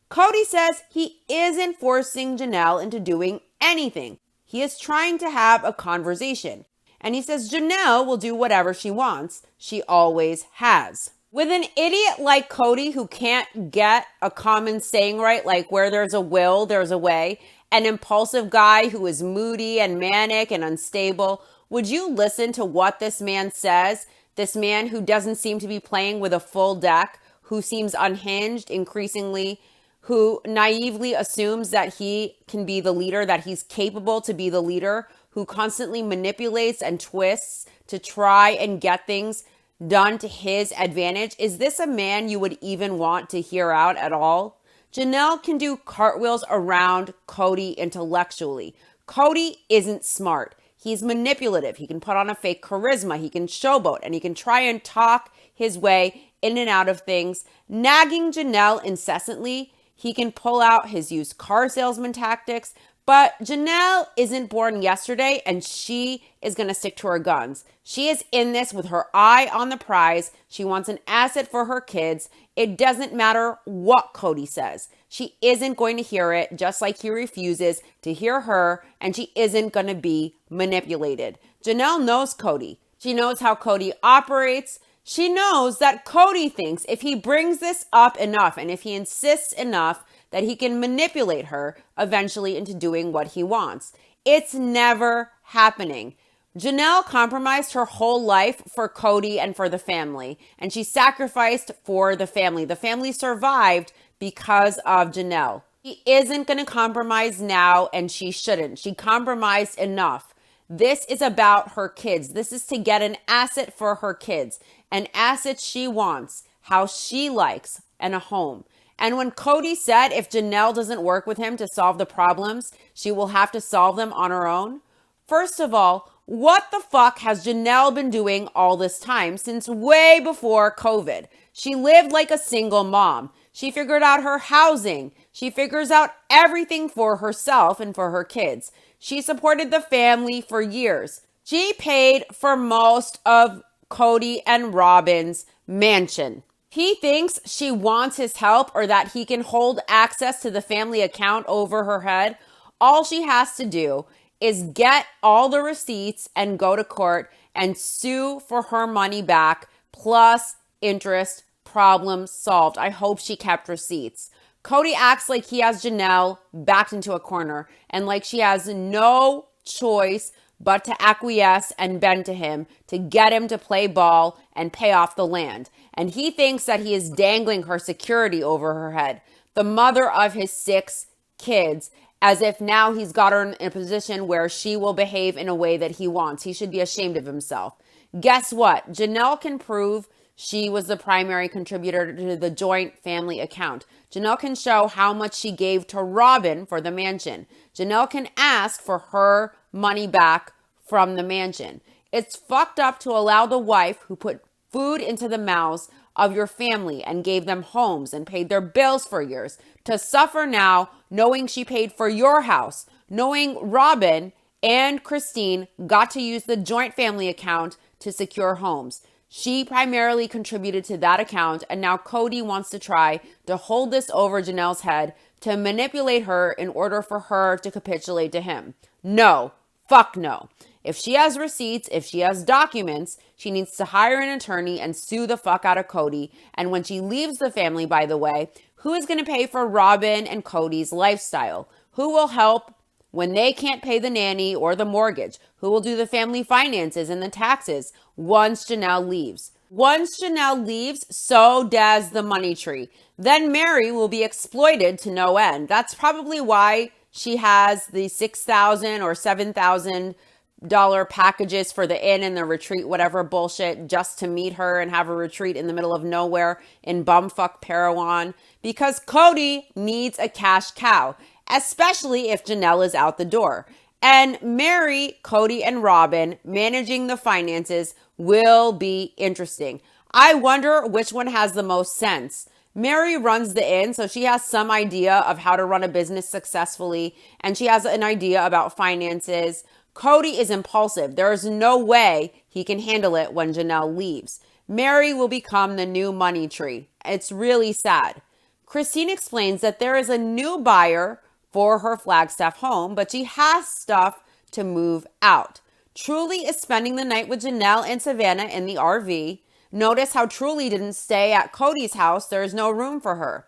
Cody says he isn't forcing Janelle into doing anything. He is trying to have a conversation. And he says Janelle will do whatever she wants. She always has. With an idiot like Cody who can't get a common saying right, like where there's a will, there's a way, an impulsive guy who is moody and manic and unstable, would you listen to what this man says? This man who doesn't seem to be playing with a full deck, who seems unhinged increasingly, who naively assumes that he can be the leader, that he's capable to be the leader, who constantly manipulates and twists to try and get things done to his advantage. Is this a man you would even want to hear out at all? Janelle can do cartwheels around Cody intellectually. Cody isn't smart. He's manipulative. He can put on a fake charisma. He can showboat and he can try and talk his way in and out of things. Nagging Janelle incessantly, he can pull out his used car salesman tactics. But Janelle isn't born yesterday and she is going to stick to her guns. She is in this with her eye on the prize. She wants an asset for her kids. It doesn't matter what Cody says. She isn't going to hear it, just like he refuses to hear her, and she isn't going to be manipulated. Janelle knows Cody. She knows how Cody operates. She knows that Cody thinks if he brings this up enough and if he insists enough that he can manipulate her eventually into doing what he wants. It's never happening. Janelle compromised her whole life for Cody and for the family, and she sacrificed for the family. The family survived because of Janelle. She isn't going to compromise now, and she shouldn't. She compromised enough. This is about her kids. This is to get an asset for her kids, an asset she wants, how she likes, and a home. And when Cody said if Janelle doesn't work with him to solve the problems, she will have to solve them on her own. First of all, what the fuck has Janelle been doing all this time since way before COVID? She lived like a single mom. She figured out her housing. She figures out everything for herself and for her kids. She supported the family for years. She paid for most of Cody and Robin's mansion. He thinks she wants his help or that he can hold access to the family account over her head. All she has to do is get all the receipts and go to court and sue for her money back plus interest. Problem solved. I hope she kept receipts. Cody acts like he has Janelle backed into a corner and like she has no choice but to acquiesce and bend to him to get him to play ball and pay off the land. And he thinks that he is dangling her security over her head, the mother of his 6 kids, as if now he's got her in a position where she will behave in a way that he wants. He should be ashamed of himself. Guess what? Janelle can prove she was the primary contributor to the joint family account. Janelle can show how much she gave to Robin for the mansion. Janelle can ask for her money back from the mansion. It's fucked up to allow the wife who put food into the mouths of your family and gave them homes and paid their bills for years to suffer now knowing she paid for your house, knowing Robin and Christine got to use the joint family account to secure homes. She primarily contributed to that account, and now Cody wants to try to hold this over Janelle's head to manipulate her in order for her to capitulate to him. No, fuck no. If she has receipts, if she has documents, she needs to hire an attorney and sue the fuck out of Cody. And when she leaves the family, by the way, who is going to pay for Robin and Cody's lifestyle? Who will help when they can't pay the nanny or the mortgage? Who will do the family finances and the taxes once Janelle leaves? Once Janelle leaves, so does the money tree. Then Mary will be exploited to no end. That's probably why She has the $6,000 or $7,000 packages for the inn and the retreat, whatever bullshit, just to meet her and have a retreat in the middle of nowhere in bumfuck Parowan, because Cody needs a cash cow, especially if Janelle is out the door. And Mary, Cody, and Robin managing the finances will be interesting. I wonder which one has the most sense. Mary runs the inn, so she has some idea of how to run a business successfully, and she has an idea about finances. Cody is impulsive. There is no way he can handle it when Janelle leaves. Mary will become the new money tree. It's really sad. Christine explains that there is a new buyer for her Flagstaff home, but she has stuff to move out. Truly is spending the night with Janelle and Savannah in the RV. Notice how Truly didn't stay at Cody's house. There is no room for her.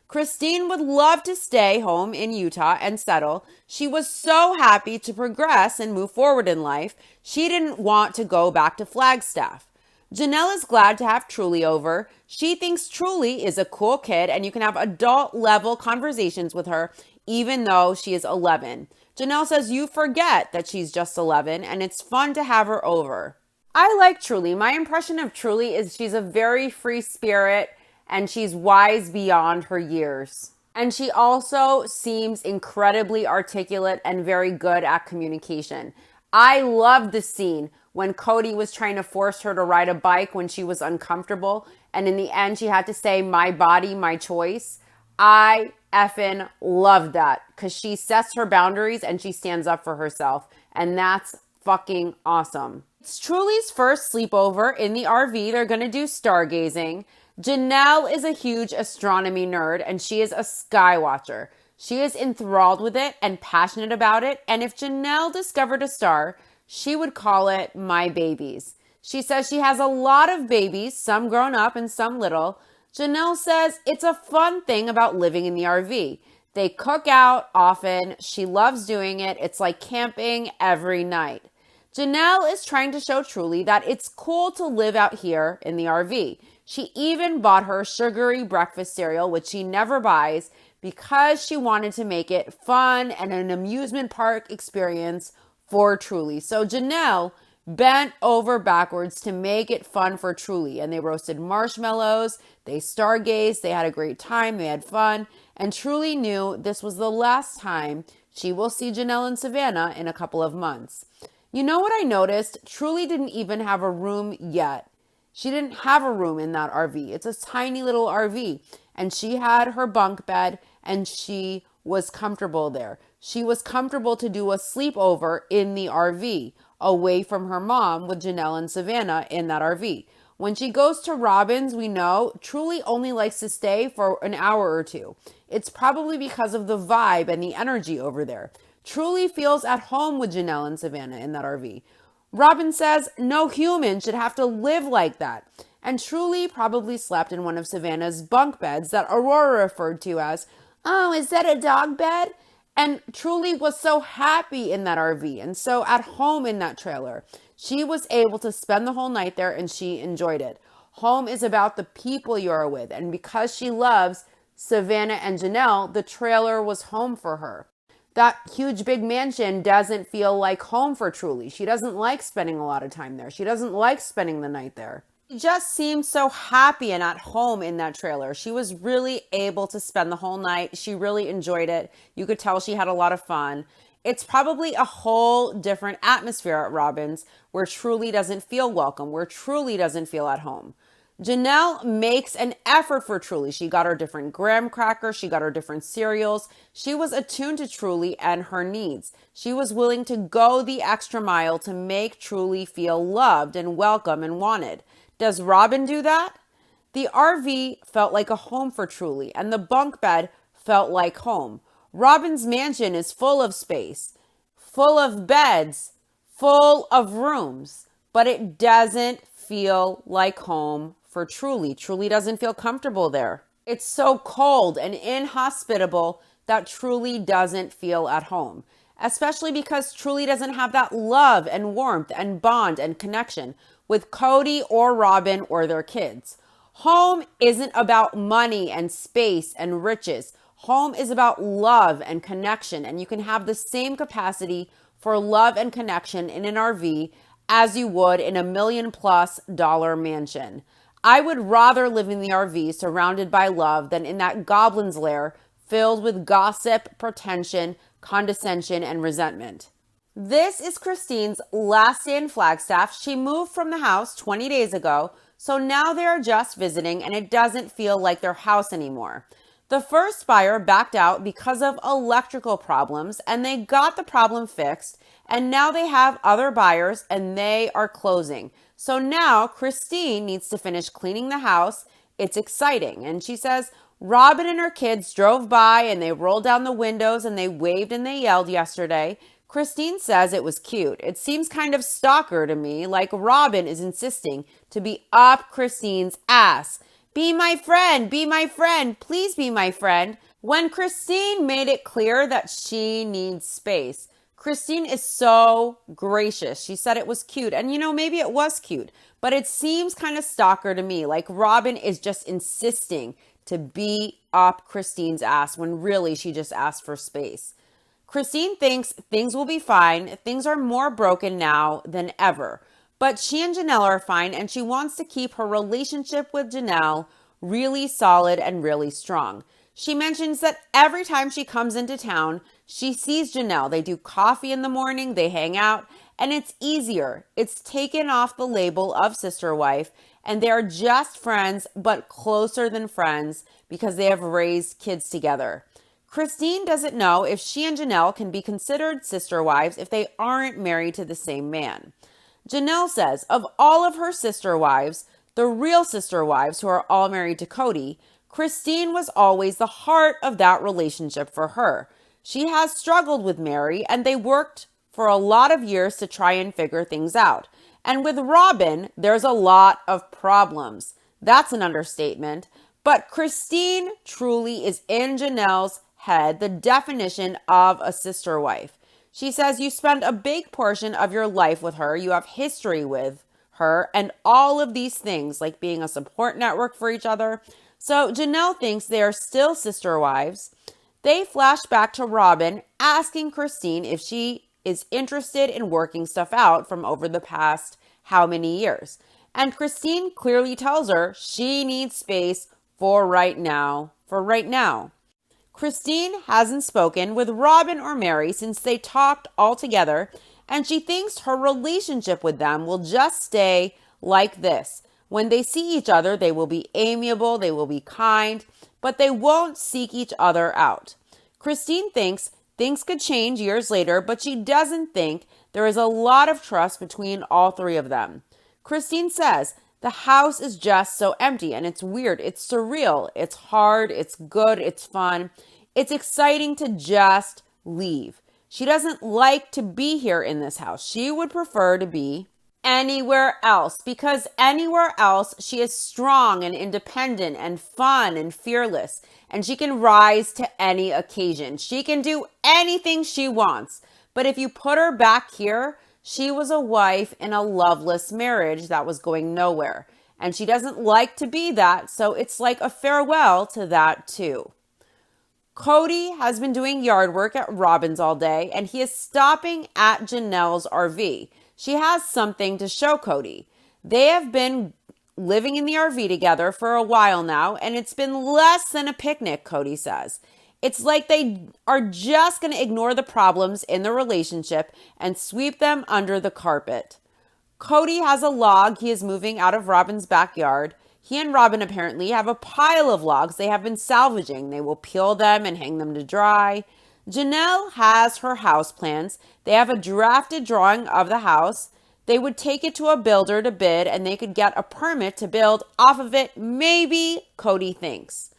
Christine would love to stay home in Utah and settle. She was so happy to progress and move forward in life. She didn't want to go back to Flagstaff. Janelle is glad to have Truly over. She thinks Truly is a cool kid and you can have adult level conversations with her even though she is 11. Janelle says you forget that she's just 11 and it's fun to have her over. I like Truly. My impression of Truly is she's a very free spirit and she's wise beyond her years. And she also seems incredibly articulate and very good at communication. I love the scene when Cody was trying to force her to ride a bike when she was uncomfortable. And in the end, she had to say, "My body, my choice." I effing love that because she sets her boundaries and she stands up for herself. And that's fucking awesome. It's Truly's first sleepover in the RV. They're going to do stargazing. Janelle is a huge astronomy nerd and she is a sky watcher. She is enthralled with it and passionate about it. And if Janelle discovered a star, she would call it My Babies. She says she has a lot of babies, some grown up and some little. Janelle says it's a fun thing about living in the RV. They cook out often. She loves doing it. It's like camping every night. Janelle is trying to show Truly that it's cool to live out here in the RV. She even bought her sugary breakfast cereal, which she never buys, because she wanted to make it fun and an amusement park experience for Truly. So Janelle bent over backwards to make it fun for Truly. And they roasted marshmallows, they stargazed, they had a great time, they had fun. And Truly knew this was the last time she will see Janelle and Savannah in a couple of months. You know what I noticed? Truly didn't even have a room yet. She didn't have a room in that RV. It's a tiny little RV. And she had her bunk bed and she was comfortable there. She was comfortable to do a sleepover in the RV away from her mom with Janelle and Savannah in that RV. When she goes to Robin's, we know Truly only likes to stay for an hour or two. It's probably because of the vibe and the energy over there. Truly feels at home with Janelle and Savannah in that RV. Robin says no human should have to live like that. And Truly probably slept in one of Savannah's bunk beds that Aurora referred to as, "Oh, is that a dog bed?" And Truly was so happy in that RV and so at home in that trailer. She was able to spend the whole night there and she enjoyed it. Home is about the people you're with. And because she loves Savannah and Janelle, the trailer was home for her. That huge big mansion doesn't feel like home for Truly. She doesn't like spending a lot of time there. She doesn't like spending the night there. She just seemed so happy and at home in that trailer. She was really able to spend the whole night. She really enjoyed it. You could tell she had a lot of fun. It's probably a whole different atmosphere at Robin's where Truly doesn't feel welcome, where Truly doesn't feel at home. Janelle makes an effort for Truly. She got her different graham crackers. She got her different cereals. She was attuned to Truly and her needs. She was willing to go the extra mile to make Truly feel loved and welcome and wanted. Does Robin do that? The RV felt like a home for Truly, and the bunk bed felt like home. Robin's mansion is full of space, full of beds, full of rooms, but it doesn't feel like home for Truly. Truly doesn't feel comfortable there. It's so cold and inhospitable that Truly doesn't feel at home, especially because Truly doesn't have that love and warmth and bond and connection with Cody or Robin or their kids. Home isn't about money and space and riches. Home is about love and connection, and you can have the same capacity for love and connection in an RV as you would in a $1 million+ mansion. I would rather live in the RV surrounded by love than in that goblin's lair filled with gossip, pretension, condescension, and resentment. This is Christine's last day in Flagstaff. She moved from the house 20 days ago, so now they are just visiting and it doesn't feel like their house anymore. The first buyer backed out because of electrical problems and they got the problem fixed, and now they have other buyers and they are closing. So now Christine needs to finish cleaning the house. It's exciting. And she says Robin and her kids drove by and they rolled down the windows and they waved and they yelled yesterday. Christine says it was cute. It seems kind of stalker to me, like Robin is insisting to be up Christine's ass. Be my friend, please be my friend. When Christine made it clear that she needs space. Christine is so gracious. She said it was cute. And maybe it was cute, but it seems kind of stalker to me, like Robin is just insisting to be up Christine's ass when really she just asked for space. Christine thinks things will be fine. Things are more broken now than ever. But she and Janelle are fine, and she wants to keep her relationship with Janelle really solid and really strong. She mentions that every time she comes into town, she sees Janelle. They do coffee in the morning, they hang out, and it's easier. It's taken off the label of sister wife, and they are just friends, but closer than friends because they have raised kids together. Christine doesn't know if she and Janelle can be considered sister wives if they aren't married to the same man. Janelle says of all of her sister wives, the real sister wives who are all married to Cody, Christine was always the heart of that relationship for her. She has struggled with Mary, and they worked for a lot of years to try and figure things out. And with Robin, there's a lot of problems. That's an understatement. But Christine truly is in Janelle's head, the definition of a sister wife. She says you spend a big portion of your life with her, you have history with her, and all of these things like being a support network for each other. So Janelle thinks they are still sister wives. They flash back to Robin asking Christine if she is interested in working stuff out from over the past how many years. And Christine clearly tells her she needs space for right now. Christine hasn't spoken with Robin or Mary since they talked all together, and she thinks her relationship with them will just stay like this. When they see each other, they will be amiable, they will be kind, but they won't seek each other out. Christine thinks things could change years later, but she doesn't think there is a lot of trust between all three of them. Christine says the house is just so empty, and it's weird, it's surreal, it's hard, it's good, it's fun. It's exciting to just leave. She doesn't like to be here in this house. She would prefer to be anywhere else, because anywhere else she is strong and independent and fun and fearless, and she can rise to any occasion. She can do anything she wants. But if you put her back here, she was a wife in a loveless marriage that was going nowhere, and she doesn't like to be that, so it's like a farewell to that too. Cody has been doing yard work at Robin's all day, and he is stopping at Janelle's RV. She has something to show Cody. They have been living in the RV together for a while now, and it's been less than a picnic, Cody says. It's like they are just going to ignore the problems in the relationship and sweep them under the carpet. Cody has a log he is moving out of Robin's backyard. He and Robin apparently have a pile of logs they have been salvaging. They will peel them and hang them to dry. Janelle has her house plans. They have a drafted drawing of the house. They would take it to a builder to bid, and they could get a permit to build off of it, maybe, Cody thinks.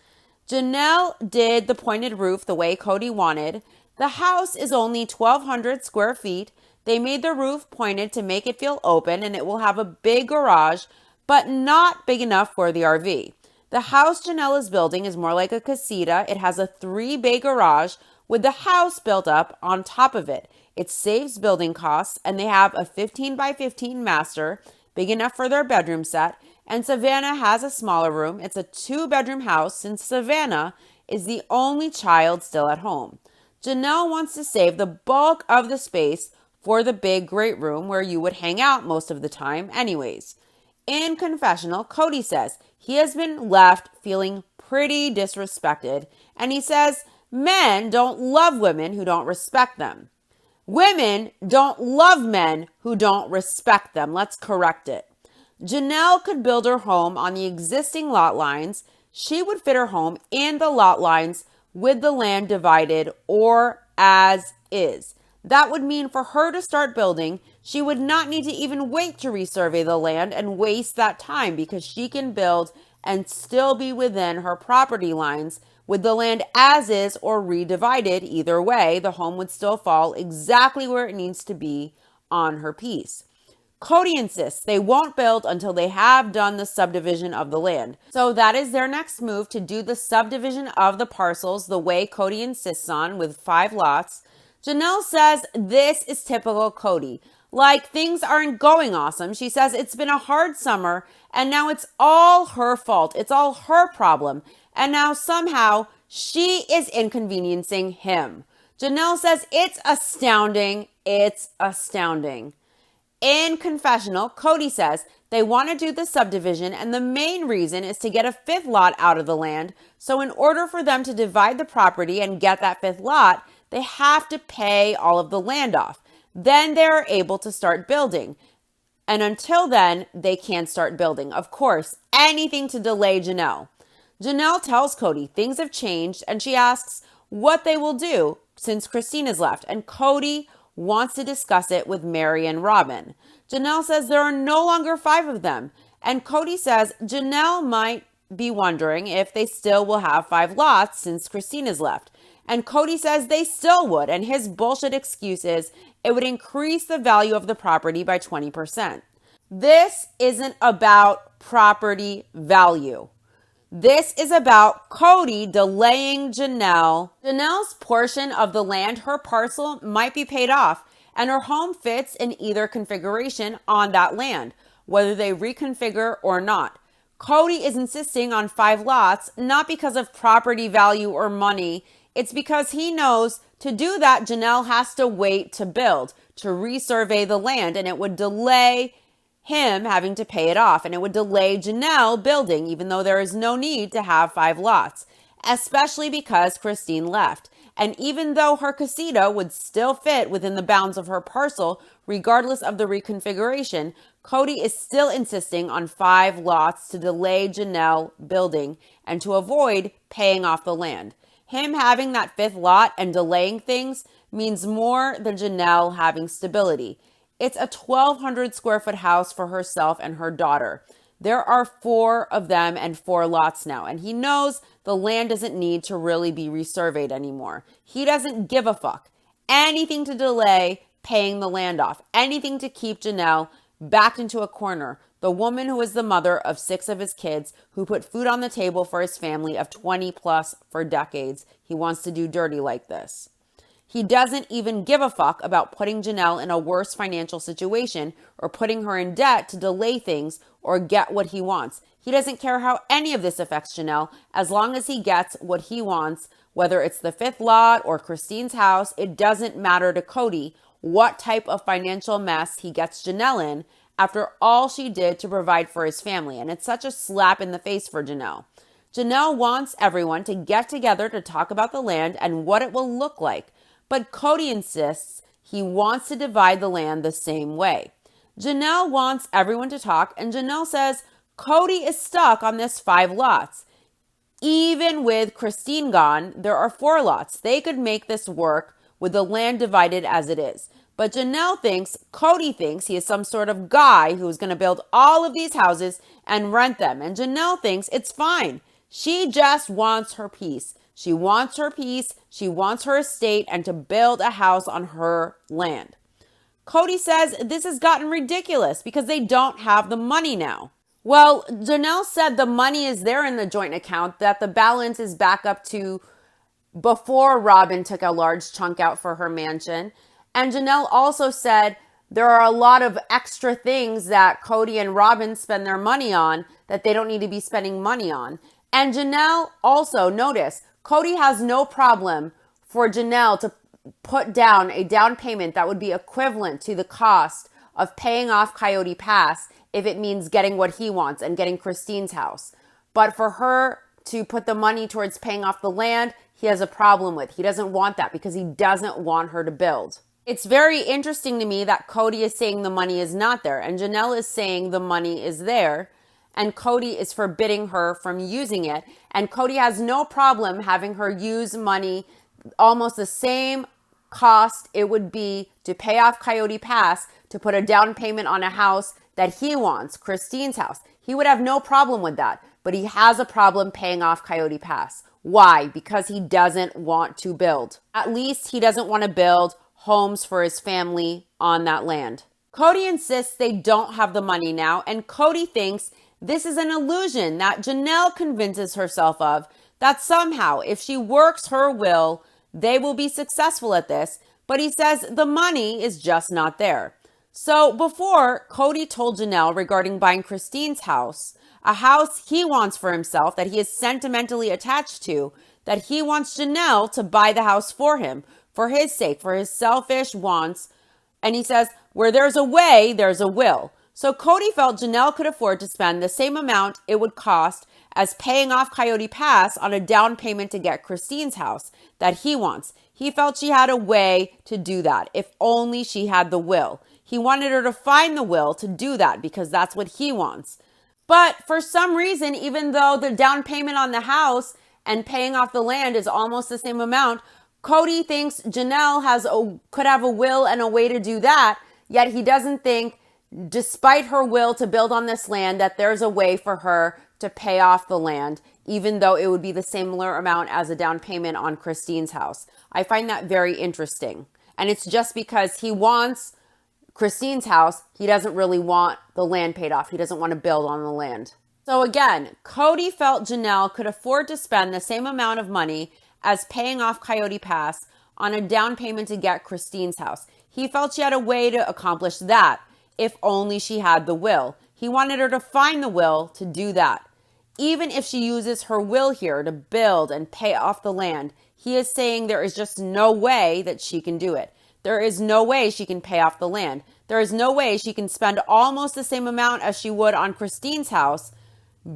Janelle did the pointed roof the way Cody wanted. The house is only 1,200 square feet. They made the roof pointed to make it feel open, and it will have a big garage, but not big enough for the RV. The house Janelle is building is more like a casita. It has a 3-bay garage with the house built up on top of it. It saves building costs, and they have a 15 by 15 master, big enough for their bedroom set, and Savannah has a smaller room. It's a 2-bedroom house since Savannah is the only child still at home. Janelle wants to save the bulk of the space for the big great room where you would hang out most of the time anyways. In confessional, Cody says he has been left feeling pretty disrespected, and he says men don't love women who don't respect them. Women don't love men who don't respect them. Let's correct it. Janelle could build her home on the existing lot lines. She would fit her home in the lot lines with the land divided or as is. That would mean for her to start building, she would not need to even wait to resurvey the land and waste that time because she can build and still be within her property lines with the land as is or redivided. Either way, the home would still fall exactly where it needs to be on her piece. Cody insists they won't build until they have done the subdivision of the land. So that is their next move, to do the subdivision of the parcels the way Cody insists on, with 5 lots. Janelle says this is typical Cody. Like, things aren't going awesome. She says it's been a hard summer and now it's all her fault. It's all her problem. And now somehow she is inconveniencing him. Janelle says it's astounding. It's astounding. In confessional, Cody says they want to do the subdivision and the main reason is to get a 5th lot out of the land. So in order for them to divide the property and get that 5th lot, they have to pay all of the land off. Then they're able to start building. And until then, they can't start building. Of course, anything to delay Janelle. Janelle tells Cody things have changed and she asks what they will do since Christine has left. And Cody wants to discuss it with Mary and Robin. Janelle says there are no longer 5 of them. And Cody says Janelle might be wondering if they still will have 5 lots since Christine has left. And Cody says they still would. And his bullshit excuse is it would increase the value of the property by 20%. This isn't about property value. This is about Cody delaying Janelle. Janelle's portion of the land, her parcel, might be paid off, and her home fits in either configuration on that land, whether they reconfigure or not. Cody is insisting on 5 lots, not because of property value or money. It's because he knows to do that, Janelle has to wait to build, to resurvey the land, and it would delay him having to pay it off, and it would delay Janelle building, even though there is no need to have 5 lots, especially because Christine left. And even though her casita would still fit within the bounds of her parcel, regardless of the reconfiguration, Cody is still insisting on 5 lots to delay Janelle building and to avoid paying off the land. Him having that 5th lot and delaying things means more than Janelle having stability. It's a 1,200 square foot house for herself and her daughter. There are 4 of them and 4 lots now, and he knows the land doesn't need to really be resurveyed anymore. He doesn't give a fuck. Anything to delay paying the land off, anything to keep Janelle backed into a corner, the woman who is the mother of 6 of his kids, who put food on the table for his family of 20 plus for decades. He wants to do dirty like this. He doesn't even give a fuck about putting Janelle in a worse financial situation or putting her in debt to delay things or get what he wants. He doesn't care how any of this affects Janelle as long as he gets what he wants, whether it's the 5th lot or Christine's house. It doesn't matter to Cody what type of financial mess he gets Janelle in after all she did to provide for his family. And it's such a slap in the face for Janelle. Janelle wants everyone to get together to talk about the land and what it will look like. But Cody insists he wants to divide the land the same way. Janelle wants everyone to talk, and Janelle says Cody is stuck on this 5 lots. Even with Christine gone, there are 4 lots. They could make this work with the land divided as it is. But Janelle thinks, Cody thinks he is some sort of guy who's going to build all of these houses and rent them. And Janelle thinks it's fine. She just wants her piece. She wants her piece, she wants her estate, and to build a house on her land. Cody says this has gotten ridiculous because they don't have the money now. Well, Janelle said the money is there in the joint account, that the balance is back up to before Robin took a large chunk out for her mansion. And Janelle also said there are a lot of extra things that Cody and Robin spend their money on that they don't need to be spending money on. And Janelle also, notice, Cody has no problem for Janelle to put down a down payment that would be equivalent to the cost of paying off Coyote Pass if it means getting what he wants and getting Christine's house. But for her to put the money towards paying off the land, he has a problem with. He doesn't want that because he doesn't want her to build. It's very interesting to me that Cody is saying the money is not there and Janelle is saying the money is there and Cody is forbidding her from using it. And Cody has no problem having her use money, almost the same cost it would be to pay off Coyote Pass to put a down payment on a house that he wants, Christine's house. He would have no problem with that, but he has a problem paying off Coyote Pass. Why? Because he doesn't want to build. At least he doesn't want to build homes for his family on that land. Cody insists they don't have the money now, and Cody thinks this is an illusion that Janelle convinces herself of, that somehow if she works her will, they will be successful at this, but he says the money is just not there. So before, Cody told Janelle regarding buying Christine's house, a house he wants for himself that he is sentimentally attached to, that he wants Janelle to buy the house for him, for his sake, for his selfish wants. And he says, where there's a way, there's a will. So Cody felt Janelle could afford to spend the same amount it would cost as paying off Coyote Pass on a down payment to get Christine's house that he wants. He felt she had a way to do that, if only she had the will. He wanted her to find the will to do that because that's what he wants. But for some reason, even though the down payment on the house and paying off the land is almost the same amount, Cody thinks Janelle could have a will and a way to do that, yet he doesn't think, despite her will to build on this land, that there's a way for her to pay off the land, even though it would be the similar amount as a down payment on Christine's house. I find that very interesting. And it's just because he wants Christine's house, he doesn't really want the land paid off. He doesn't want to build on the land. So again, Cody felt Janelle could afford to spend the same amount of money as paying off Coyote Pass on a down payment to get Christine's house. He felt she had a way to accomplish that, if only she had the will. He wanted her to find the will to do that. Even if she uses her will here to build and pay off the land, he is saying there is just no way that she can do it. There is no way she can pay off the land. There is no way she can spend almost the same amount as she would on Christine's house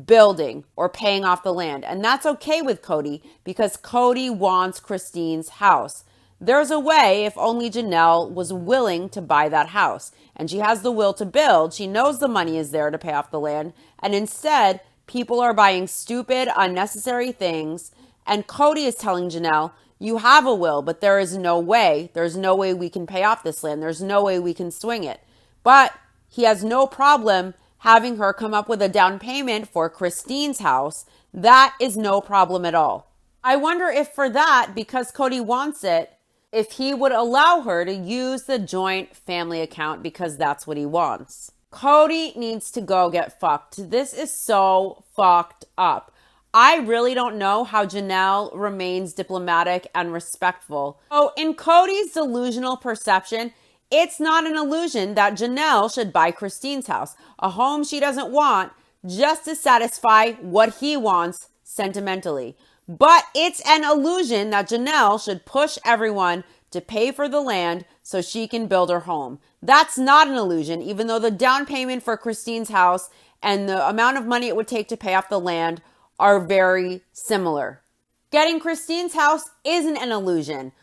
building or paying off the land. And that's okay with Cody because Cody wants Christine's house. There's a way if only Janelle was willing to buy that house. And she has the will to build. She knows the money is there to pay off the land. And instead, people are buying stupid, unnecessary things. And Cody is telling Janelle, you have a will, but there is no way. There's no way we can pay off this land. There's no way we can swing it. But he has no problem having her come up with a down payment for Christine's house. That is no problem at all. I wonder if for that, because Cody wants it, if he would allow her to use the joint family account because that's what he wants. Cody needs to go get fucked. This is so fucked up. I really don't know how Janelle remains diplomatic and respectful. So in Cody's delusional perception, it's not an illusion that Janelle should buy Christine's house, a home she doesn't want, just to satisfy what he wants sentimentally. But it's an illusion that Janelle should push everyone to pay for the land so she can build her home. That's not an illusion, even though the down payment for Christine's house and the amount of money it would take to pay off the land are very similar. Getting Christine's house isn't an illusion.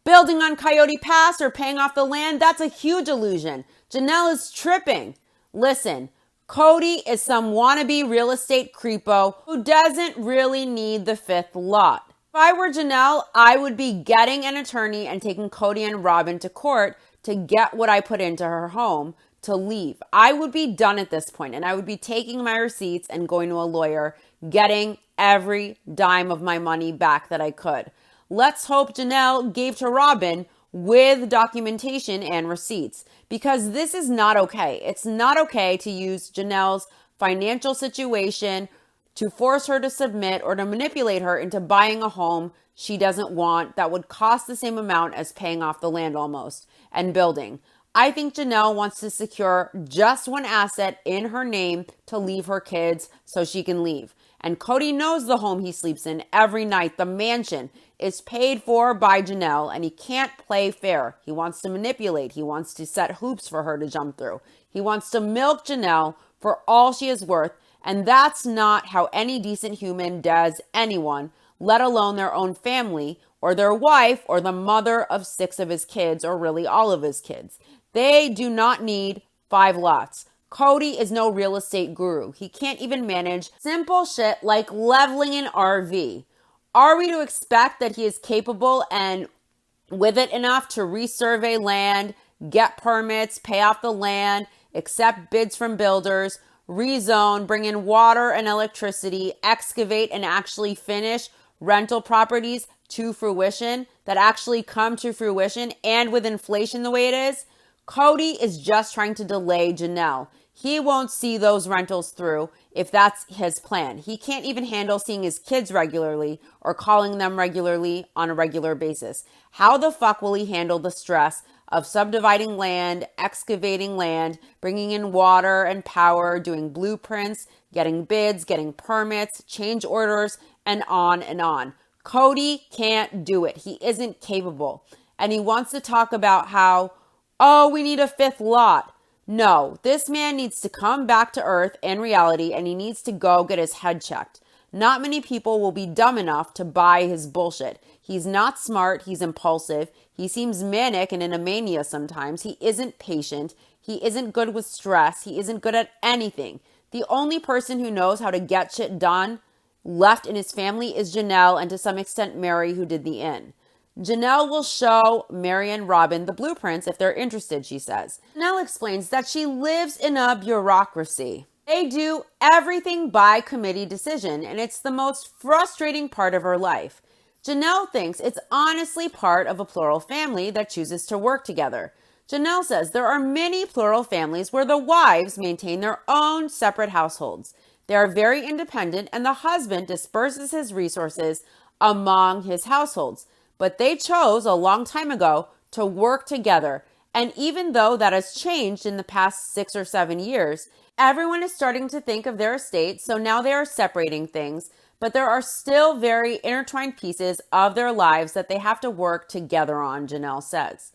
Building on Coyote Pass or paying off the land, that's a huge illusion. Janelle is tripping. Listen, Cody is some wannabe real estate creepo who doesn't really need the fifth lot. If I were Janelle, I would be getting an attorney and taking Cody and Robin to court to get what I put into her home to leave. I would be done at this point, and I would be taking my receipts and going to a lawyer, getting every dime of my money back that I could. Let's hope Janelle gave to Robin with documentation and receipts, because this is not okay. It's not okay to use Janelle's financial situation to force her to submit or to manipulate her into buying a home she doesn't want that would cost the same amount as paying off the land almost and building. I think Janelle wants to secure just one asset in her name to leave her kids so she can leave. And Cody knows the home he sleeps in every night, the mansion, is paid for by Janelle, and he can't play fair. He wants to manipulate. He wants to set hoops for her to jump through. He wants to milk Janelle for all she is worth, and that's not how any decent human does anyone, let alone their own family or their wife or the mother of 6 of his kids, or really all of his kids. They do not need 5 lots. Cody is no real estate guru. He can't even manage simple shit like leveling an RV. Are we to expect that he is capable and with it enough to resurvey land, get permits, pay off the land, accept bids from builders, rezone, bring in water and electricity, excavate and actually finish rental properties to fruition that actually come to fruition, and with inflation the way it is? Cody is just trying to delay Janelle. He won't see those rentals through if that's his plan. He can't even handle seeing his kids regularly or calling them regularly on a regular basis. How the fuck will he handle the stress of subdividing land, excavating land, bringing in water and power, doing blueprints, getting bids, getting permits, change orders, and on and on? Cody can't do it. He isn't capable. And he wants to talk about how, oh, we need a 5th lot. No, this man needs to come back to earth and reality, and he needs to go get his head checked. Not many people will be dumb enough to buy his bullshit. He's not smart. He's impulsive. He seems manic and in a mania sometimes. He isn't patient. He isn't good with stress. He isn't good at anything. The only person who knows how to get shit done left in his family is Janelle, and to some extent Mary, who did the inn. Janelle will show Mary and Robin the blueprints if they're interested, she says. Janelle explains that she lives in a bureaucracy. They do everything by committee decision, and it's the most frustrating part of her life. Janelle thinks it's honestly part of a plural family that chooses to work together. Janelle says there are many plural families where the wives maintain their own separate households. They are very independent, and the husband disperses his resources among his households. But they chose a long time ago to work together. And even though that has changed in the past 6 or 7 years, everyone is starting to think of their estate. So now they are separating things, but there are still very intertwined pieces of their lives that they have to work together on, Janelle says.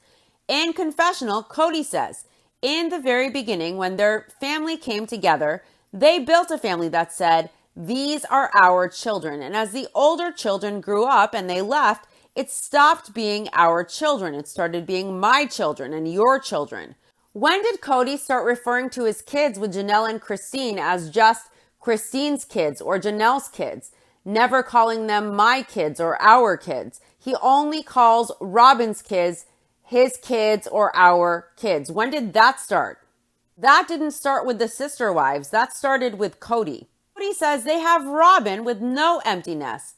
In confessional, Cody says, in the very beginning, when their family came together, they built a family that said, these are our children. And as the older children grew up and they left, it stopped being our children. It started being my children and your children. When did Cody start referring to his kids with Janelle and Christine as just Christine's kids or Janelle's kids, never calling them my kids or our kids? He only calls Robin's kids his kids or our kids. When did that start? That didn't start with the sister wives. That started with Cody. Cody says they have Robin with no empty nest.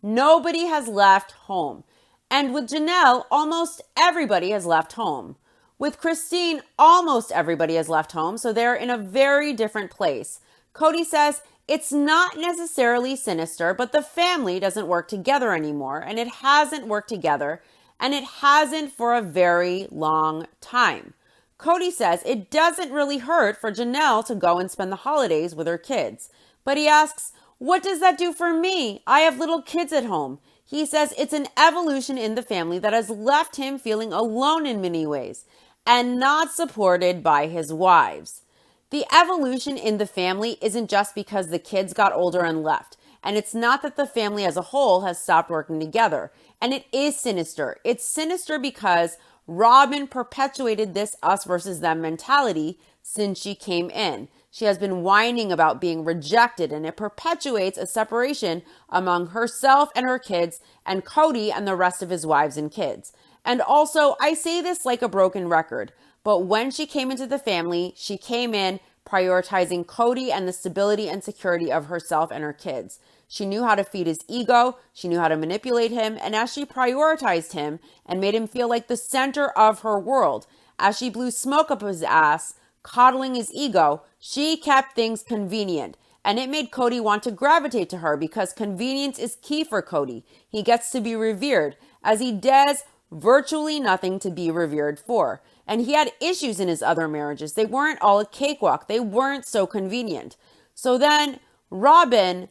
Nobody has left home. And with Janelle, almost everybody has left home. With Christine, almost everybody has left home, so they're in a very different place. Cody says it's not necessarily sinister, but the family doesn't work together anymore, and it hasn't worked together, and it hasn't for a very long time. Cody says it doesn't really hurt for Janelle to go and spend the holidays with her kids, but he asks, what does that do for me? I have little kids at home. He says it's an evolution in the family that has left him feeling alone in many ways and not supported by his wives. The evolution in the family isn't just because the kids got older and left. And it's not that the family as a whole has stopped working together. And it is sinister. It's sinister because Robin perpetuated this us versus them mentality since she came in. She has been whining about being rejected, and it perpetuates a separation among herself and her kids and Cody and the rest of his wives and kids. And also, I say this like a broken record, but when she came into the family, she came in prioritizing Cody and the stability and security of herself and her kids. She knew how to feed his ego, she knew how to manipulate him, and as she prioritized him and made him feel like the center of her world, as she blew smoke up his ass, coddling his ego, she kept things convenient. And it made Cody want to gravitate to her because convenience is key for Cody. He gets to be revered, as he does virtually nothing to be revered for. And he had issues in his other marriages. They weren't all a cakewalk. They weren't so convenient. So then Robin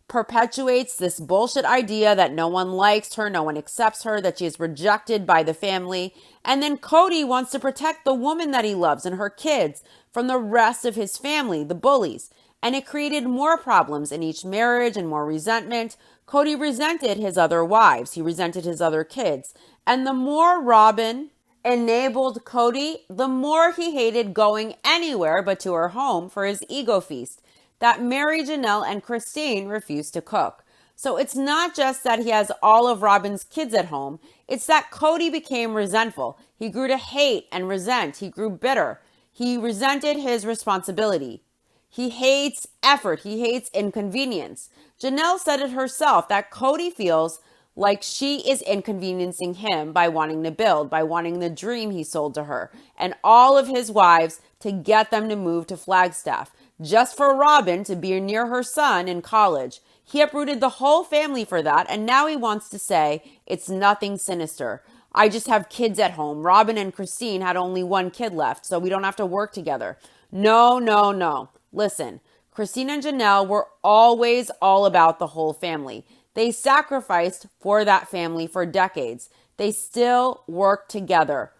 perpetuates this bullshit idea that no one likes her, no one accepts her, that she is rejected by the family. And then Cody wants to protect the woman that he loves and her kids from the rest of his family, the bullies. And it created more problems in each marriage and more resentment. Cody resented his other wives. He resented his other kids. And the more Robin enabled Cody, the more he hated going anywhere but to her home for his ego feast that Mary, Janelle, and Christine refused to cook. So it's not just that he has all of Robin's kids at home. It's that Cody became resentful. He grew to hate and resent. He grew bitter. He resented his responsibility. He hates effort. He hates inconvenience. Janelle said it herself that Cody feels like she is inconveniencing him by wanting to build, by wanting the dream he sold to her and all of his wives to get them to move to Flagstaff, just for Robin to be near her son in college. He uprooted the whole family for that, and now he wants to say it's nothing sinister. I just have kids at home. Robin and Christine had only one kid left, so we don't have to work together. No, no, no. Listen, Christine and Janelle were always all about the whole family. They sacrificed for that family for decades. They still work together.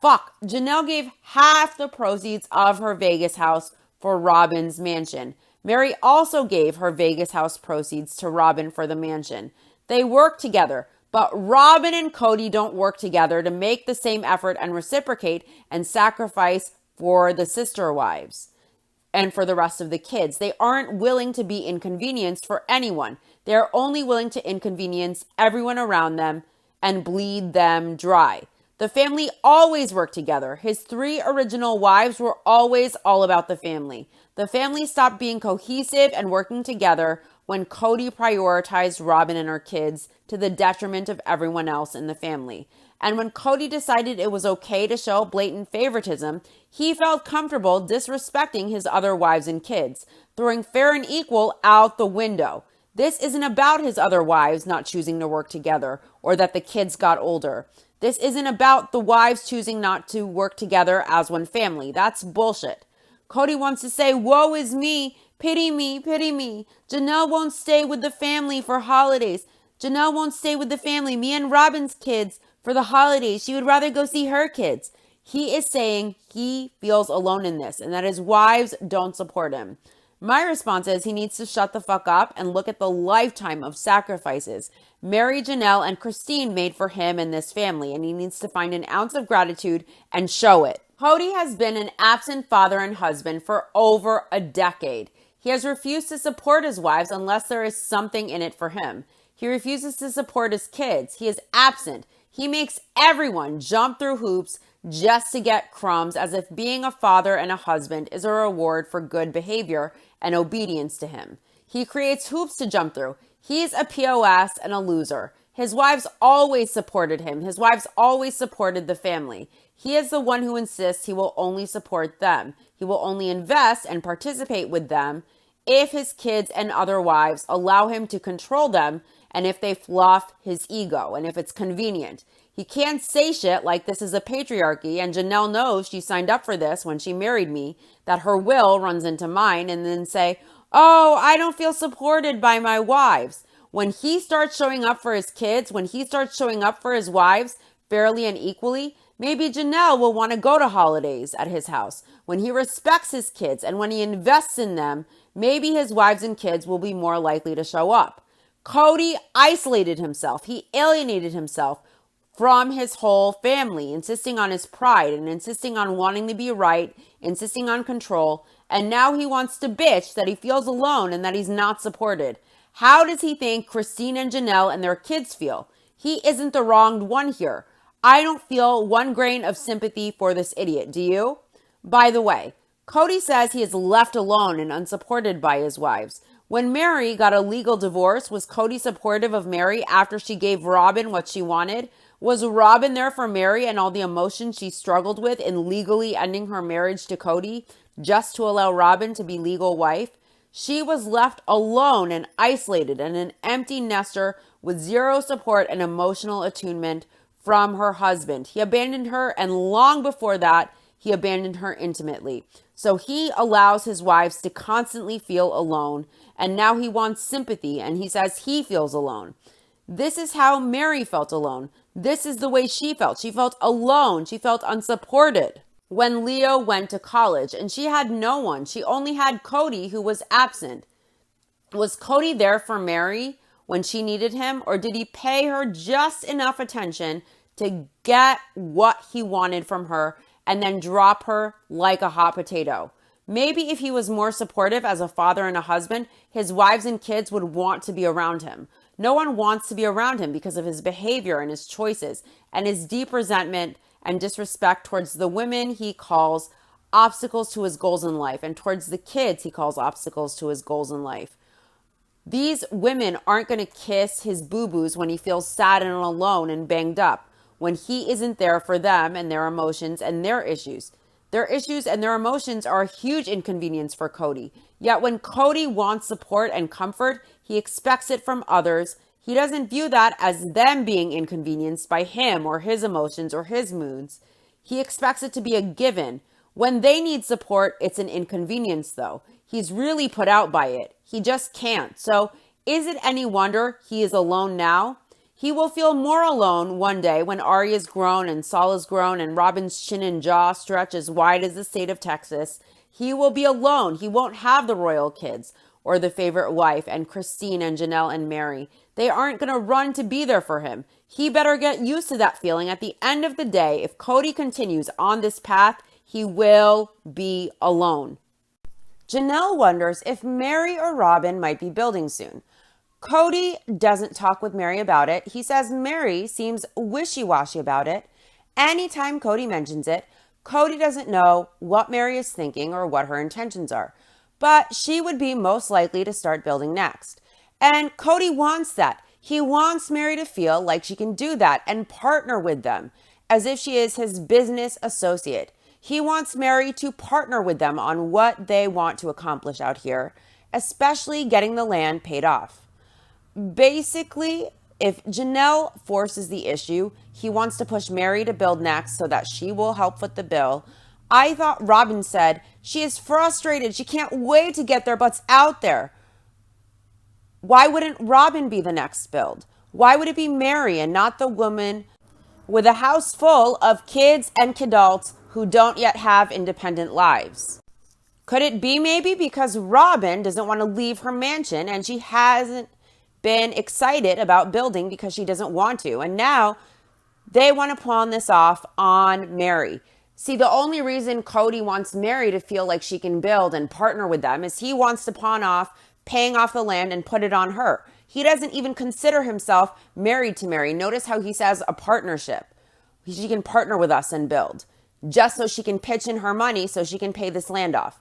Fuck, Janelle gave half the proceeds of her Vegas house for Robin's mansion. Mary also gave her Vegas house proceeds to Robin for the mansion. They work together, but Robin and Cody don't work together to make the same effort and reciprocate and sacrifice for the sister wives and for the rest of the kids. They aren't willing to be inconvenienced for anyone. They're only willing to inconvenience everyone around them and bleed them dry. The family always worked together. His 3 original wives were always all about the family. The family stopped being cohesive and working together when Cody prioritized Robin and her kids to the detriment of everyone else in the family. And when Cody decided it was okay to show blatant favoritism, he felt comfortable disrespecting his other wives and kids, throwing fair and equal out the window. This isn't about his other wives not choosing to work together or that the kids got older. This isn't about the wives choosing not to work together as one family. That's bullshit. Cody wants to say, woe is me, pity me, pity me. Janelle won't stay with the family for holidays. Janelle won't stay with the family, me and Robin's kids, for the holidays. She would rather go see her kids. He is saying he feels alone in this and that his wives don't support him. My response is he needs to shut the fuck up and look at the lifetime of sacrifices Mary, Janelle, and Christine made for him and this family, and he needs to find an ounce of gratitude and show it. Cody has been an absent father and husband for over a decade. He has refused to support his wives unless there is something in it for him. He refuses to support his kids. He is absent. He makes everyone jump through hoops just to get crumbs, as if being a father and a husband is a reward for good behavior and obedience to him. He creates hoops to jump through. He's a POS and a loser. His wives always supported him. His wives always supported the family. He is the one who insists he will only support them. He will only invest and participate with them if his kids and other wives allow him to control them and if they fluff his ego and if it's convenient. He can't say shit like this is a patriarchy and Janelle knows she signed up for this when she married me, that her will runs into mine, and then say, oh, I don't feel supported by my wives. When he starts showing up for his kids, when he starts showing up for his wives fairly and equally, maybe Janelle will want to go to holidays at his house. When he respects his kids and when he invests in them, maybe his wives and kids will be more likely to show up. Cody isolated himself. He alienated himself from his whole family, insisting on his pride and insisting on wanting to be right, insisting on control. And now he wants to bitch that he feels alone and that he's not supported. How does he think Christine and Janelle and their kids feel? He isn't the wronged one here. I don't feel one grain of sympathy for this idiot. Do you? By the way, Cody says he is left alone and unsupported by his wives. When Mary got a legal divorce, was Cody supportive of Mary after she gave Robin what she wanted? Was Robin there for Mary and all the emotion she struggled with in legally ending her marriage to Cody just to allow Robin to be legal wife? She was left alone and isolated and an empty nester with zero support and emotional attunement from her husband. He abandoned her, and long before that, he abandoned her intimately. So he allows his wives to constantly feel alone, and now he wants sympathy, and he says he feels alone. This is how Mary felt alone. This is the way she felt. She felt alone. She felt unsupported when Leo went to college, and she had no one. She only had Cody, who was absent. Was Cody there for Mary when she needed him, or did he pay her just enough attention to get what he wanted from her and then drop her like a hot potato? Maybe if he was more supportive as a father and a husband, his wives and kids would want to be around him. No one wants to be around him because of his behavior and his choices and his deep resentment and disrespect towards the women he calls obstacles to his goals in life, and towards the kids he calls obstacles to his goals in life. These women aren't going to kiss his boo-boos when he feels sad and alone and banged up, when he isn't there for them and their emotions and their issues. Their issues and their emotions are a huge inconvenience for Cody. Yet when Cody wants support and comfort, he expects it from others. He doesn't view that as them being inconvenienced by him or his emotions or his moods. He expects it to be a given. When they need support, it's an inconvenience, though. He's really put out by it. He just can't. So is it any wonder he is alone now? He will feel more alone one day when Arya's grown and Saul is grown and Robin's chin and jaw stretch as wide as the state of Texas. He will be alone. He won't have the royal kids or the favorite wife and Christine and Janelle and Mary. They aren't going to run to be there for him. He better get used to that feeling. At the end of the day, if Cody continues on this path, he will be alone. Janelle wonders if Mary or Robin might be building soon. Cody doesn't talk with Mary about it. He says Mary seems wishy-washy about it. Anytime Cody mentions it, Cody doesn't know what Mary is thinking or what her intentions are. But she would be most likely to start building next. And Cody wants that. He wants Mary to feel like she can do that and partner with them, as if she is his business associate. He wants Mary to partner with them on what they want to accomplish out here, especially getting the land paid off. Basically, if Janelle forces the issue, he wants to push Mary to build next so that she will help foot the bill. I thought Robin said she is frustrated. She can't wait to get their butts out there. Why wouldn't Robin be the next build? Why would it be Mary and not the woman with a house full of kids and kidults who don't yet have independent lives? Could it be maybe because Robin doesn't want to leave her mansion and she hasn't been excited about building because she doesn't want to, and now they want to pawn this off on Mary? See, the only reason Cody wants Mary to feel like she can build and partner with them is he wants to pawn off paying off the land and put it on her. He doesn't even consider himself married to Mary. Notice how he says a partnership. She can partner with us and build, just so she can pitch in her money so she can pay this land off.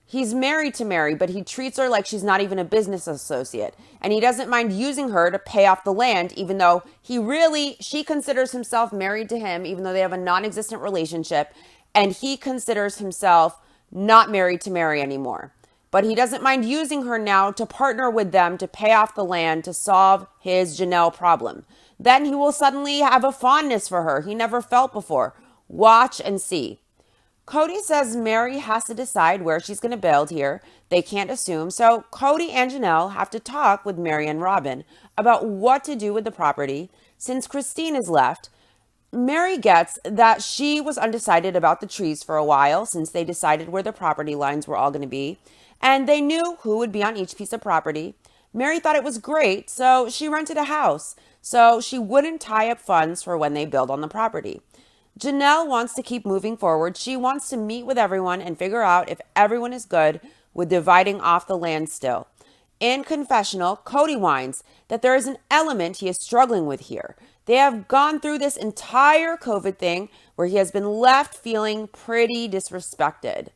He's married to Mary, but he treats her like she's not even a business associate. And he doesn't mind using her to pay off the land, even though she considers himself married to him, even though they have a non-existent relationship. And he considers himself not married to Mary anymore. But he doesn't mind using her now to partner with them to pay off the land to solve his Janelle problem. Then he will suddenly have a fondness for her he never felt before. Watch and see. Cody says Mary has to decide where she's going to build here. They can't assume. So Cody and Janelle have to talk with Mary and Robin about what to do with the property. Since Christine is left, Mary gets that she was undecided about the trees for a while since they decided where the property lines were all going to be. And they knew who would be on each piece of property. Mary thought it was great, so she rented a house so she wouldn't tie up funds for when they build on the property. Janelle wants to keep moving forward. She wants to meet with everyone and figure out if everyone is good with dividing off the land still. In confessional, Cody whines that there is an element he is struggling with here. They have gone through this entire COVID thing where he has been left feeling pretty disrespected.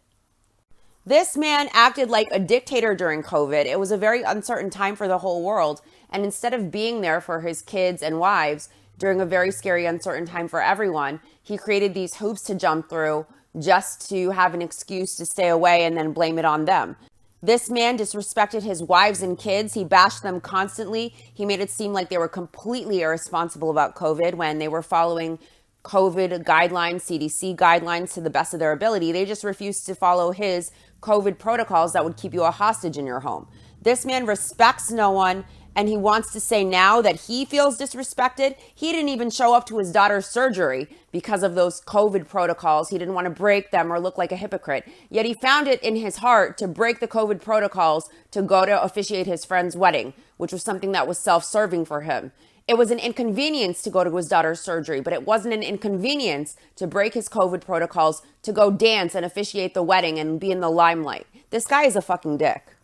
This man acted like a dictator during COVID. It was a very uncertain time for the whole world. And instead of being there for his kids and wives during a very scary, uncertain time for everyone, he created these hoops to jump through just to have an excuse to stay away and then blame it on them. This man disrespected his wives and kids. He bashed them constantly. He made it seem like they were completely irresponsible about COVID when they were following COVID guidelines, CDC guidelines to the best of their ability. They just refused to follow his COVID protocols that would keep you a hostage in your home. This man respects no one, and he wants to say now that he feels disrespected. He didn't even show up to his daughter's surgery because of those COVID protocols. He didn't want to break them or look like a hypocrite. Yet he found it in his heart to break the COVID protocols to go to officiate his friend's wedding, which was something that was self-serving for him. It was an inconvenience to go to his daughter's surgery, but it wasn't an inconvenience to break his COVID protocols to go dance and officiate the wedding and be in the limelight. This guy is a fucking dick.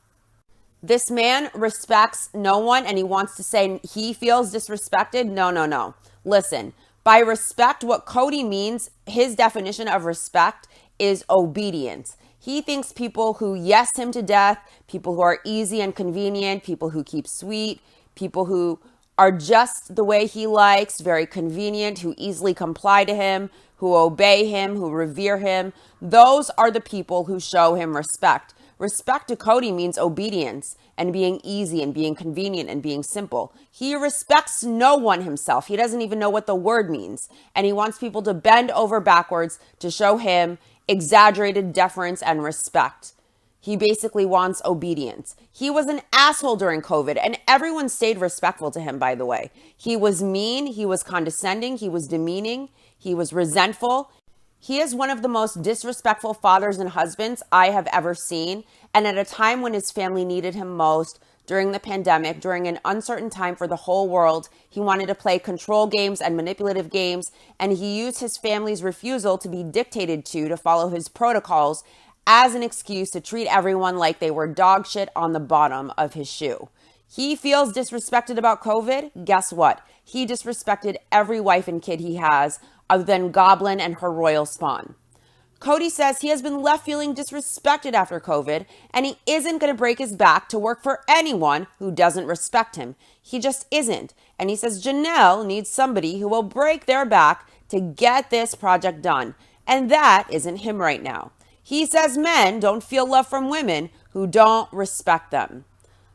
This man respects no one, and he wants to say he feels disrespected. No. Listen, by respect, what Cody means, his definition of respect is obedience. He thinks people who yes him to death, people who are easy and convenient, people who keep sweet, people who are just the way he likes, very convenient, who easily comply to him, who obey him, who revere him. Those are the people who show him respect. Respect to Cody means obedience and being easy and being convenient and being simple. He respects no one himself. He doesn't even know what the word means. And he wants people to bend over backwards to show him exaggerated deference and respect. He basically wants obedience. He was an asshole during COVID, and everyone stayed respectful to him, by the way. He was mean, he was condescending, he was demeaning, he was resentful. He is one of the most disrespectful fathers and husbands I have ever seen. And at a time when his family needed him most, during the pandemic, during an uncertain time for the whole world, he wanted to play control games and manipulative games. And he used his family's refusal to be dictated to follow his protocols as an excuse to treat everyone like they were dog shit on the bottom of his shoe. He feels disrespected about COVID. Guess what? He disrespected every wife and kid he has, other than Goblin and her royal spawn. Cody says he has been left feeling disrespected after COVID, and he isn't going to break his back to work for anyone who doesn't respect him. He just isn't. And he says Janelle needs somebody who will break their back to get this project done. And that isn't him right now. He says men don't feel love from women who don't respect them.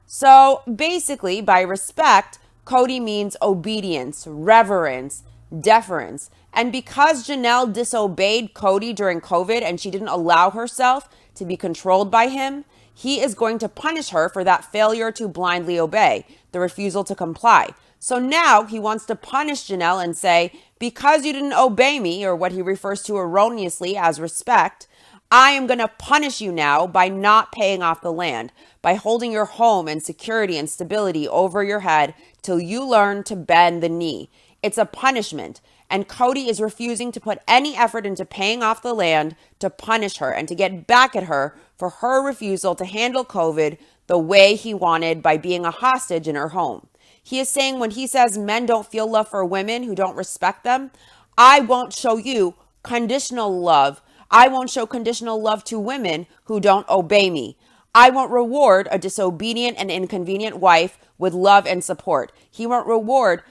So basically, by respect, Cody means obedience, reverence, deference. And because Janelle disobeyed Cody during COVID and she didn't allow herself to be controlled by him, he is going to punish her for that failure to blindly obey, the refusal to comply. So now he wants to punish Janelle and say, because you didn't obey me, or what he refers to erroneously as respect, I am going to punish you now by not paying off the land, by holding your home and security and stability over your head till you learn to bend the knee. It's a punishment. And Cody is refusing to put any effort into paying off the land to punish her and to get back at her for her refusal to handle COVID the way he wanted by being a hostage in her home. He is saying when he says men don't feel love for women who don't respect them, I won't show you conditional love. I won't show conditional love to women who don't obey me. I won't reward a disobedient and inconvenient wife with love and support. He won't reward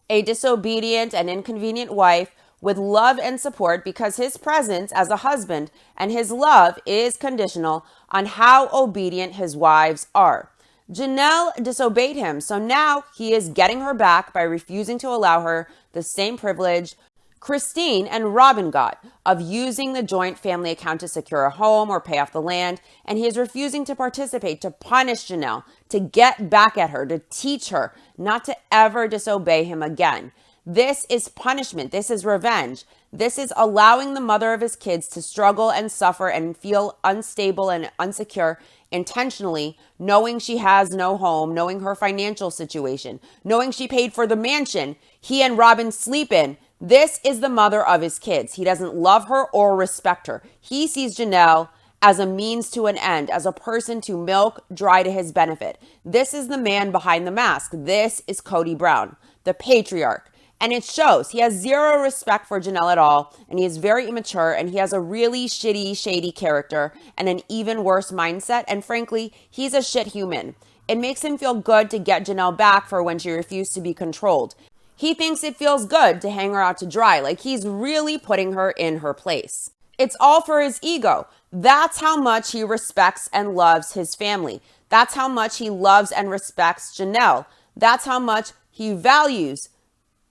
a disobedient and inconvenient wife with love and support because his presence as a husband and his love is conditional on how obedient his wives are. Janelle disobeyed him, so now he is getting her back by refusing to allow her the same privilege Christine and Robin got of using the joint family account to secure a home or pay off the land, and he is refusing to participate, to punish Janelle, to get back at her, to teach her not to ever disobey him again. This is punishment. This is revenge. This is allowing the mother of his kids to struggle and suffer and feel unstable and insecure intentionally, knowing she has no home, knowing her financial situation, knowing she paid for the mansion he and Robin sleep in. This is the mother of his kids. He doesn't love her or respect her. He sees Janelle as a means to an end, as a person to milk dry to his benefit. This is the man behind the mask. This is Cody Brown, the patriarch. And it shows. He has zero respect for Janelle at all, and he is very immature, and he has a really shitty, shady character and an even worse mindset, and frankly, he's a shit human. It makes him feel good to get Janelle back for when she refused to be controlled. He thinks it feels good to hang her out to dry, like he's really putting her in her place. It's all for his ego. That's how much he respects and loves his family. That's how much he loves and respects Janelle. That's how much he values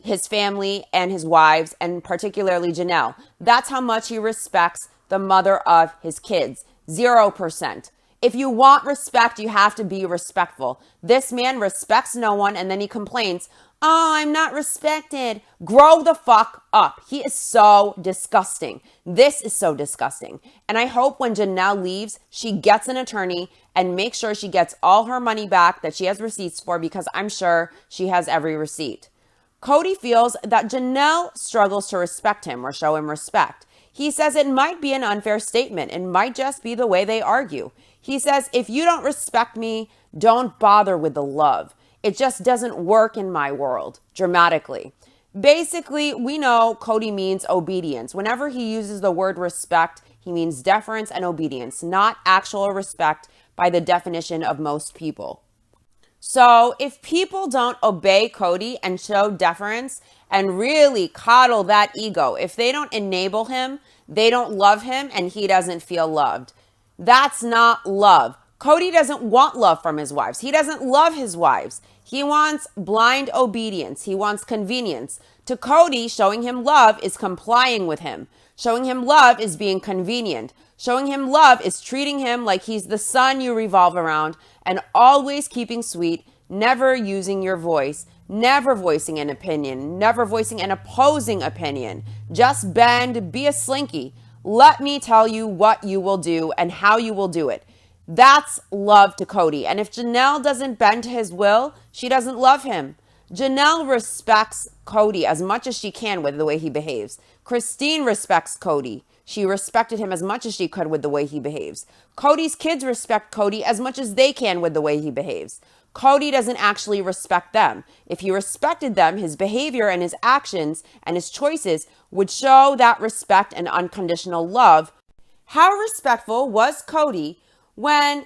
his family and his wives, and particularly Janelle. That's how much he respects the mother of his kids. 0%. If you want respect, you have to be respectful. This man respects no one, and then he complains, "Oh, I'm not respected." Grow the fuck up. He is so disgusting. This is so disgusting. And I hope when Janelle leaves, she gets an attorney and makes sure she gets all her money back that she has receipts for, because I'm sure she has every receipt. Cody feels that Janelle struggles to respect him or show him respect. He says it might be an unfair statement. It might just be the way they argue. He says, if you don't respect me, don't bother with the love. It just doesn't work in my world, dramatically. Basically, we know Cody means obedience. Whenever he uses the word respect, he means deference and obedience, not actual respect by the definition of most people. So if people don't obey Cody and show deference and really coddle that ego, if they don't enable him, they don't love him, and he doesn't feel loved. That's not love. Cody doesn't want love from his wives. He doesn't love his wives. He wants blind obedience. He wants convenience. To Cody, showing him love is complying with him. Showing him love is being convenient. Showing him love is treating him like he's the sun you revolve around, and always keeping sweet, never using your voice, never voicing an opinion, never voicing an opposing opinion. Just bend, be a slinky. Let me tell you what you will do and how you will do it. That's love to Cody. And if Janelle doesn't bend to his will, she doesn't love him. Janelle respects Cody as much as she can with the way he behaves. Christine respects Cody. She respected him as much as she could with the way he behaves. Cody's kids respect Cody as much as they can with the way he behaves. Cody doesn't actually respect them. If he respected them, his behavior and his actions and his choices would show that respect and unconditional love. How respectful was Cody when,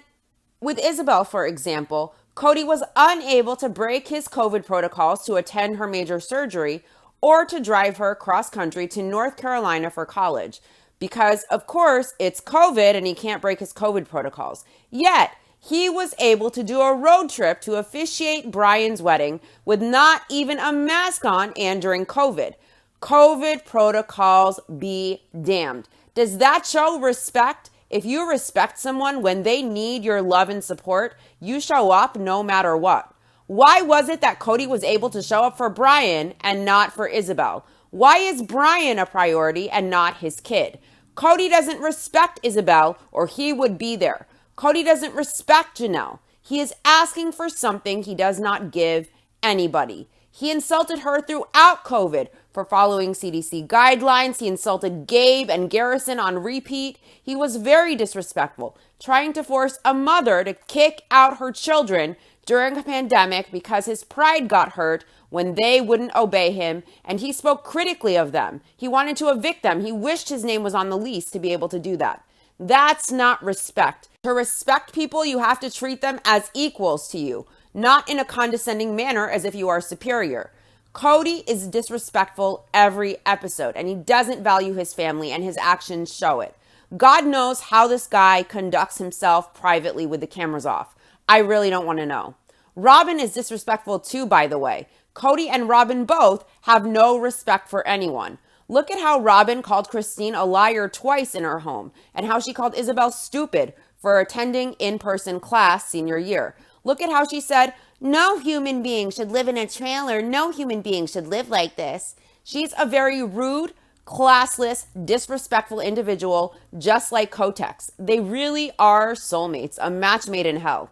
with Isabel, for example, Cody was unable to break his COVID protocols to attend her major surgery or to drive her cross country to North Carolina for college? Because, of course, it's COVID and he can't break his COVID protocols. Yet, he was able to do a road trip to officiate Brian's wedding with not even a mask on and during COVID. COVID protocols be damned. Does that show respect? If you respect someone when they need your love and support, you show up no matter what. Why was it that Cody was able to show up for Brian and not for Isabel? Why is Brian a priority and not his kid? Cody doesn't respect Isabel, or he would be there. Cody doesn't respect Janelle. He is asking for something he does not give anybody. He insulted her throughout COVID for following CDC guidelines. He insulted Gabe and Garrison on repeat. He was very disrespectful, trying to force a mother to kick out her children during a pandemic because his pride got hurt when they wouldn't obey him, and he spoke critically of them. He wanted to evict them. He wished his name was on the lease to be able to do that. That's not respect. To respect people, you have to treat them as equals to you, not in a condescending manner as if you are superior. Cody is disrespectful every episode, and he doesn't value his family, and his actions show it. God knows how this guy conducts himself privately with the cameras off. I really don't want to know. Robin is disrespectful too, by the way. Cody and Robin both have no respect for anyone. Look at how Robin called Christine a liar twice in her home, and how she called Isabel stupid for attending in-person class senior year. Look at how she said, "No human being should live in a trailer. No human being should live like this." She's a very rude, classless, disrespectful individual, just like Kotex. They really are soulmates, a match made in hell.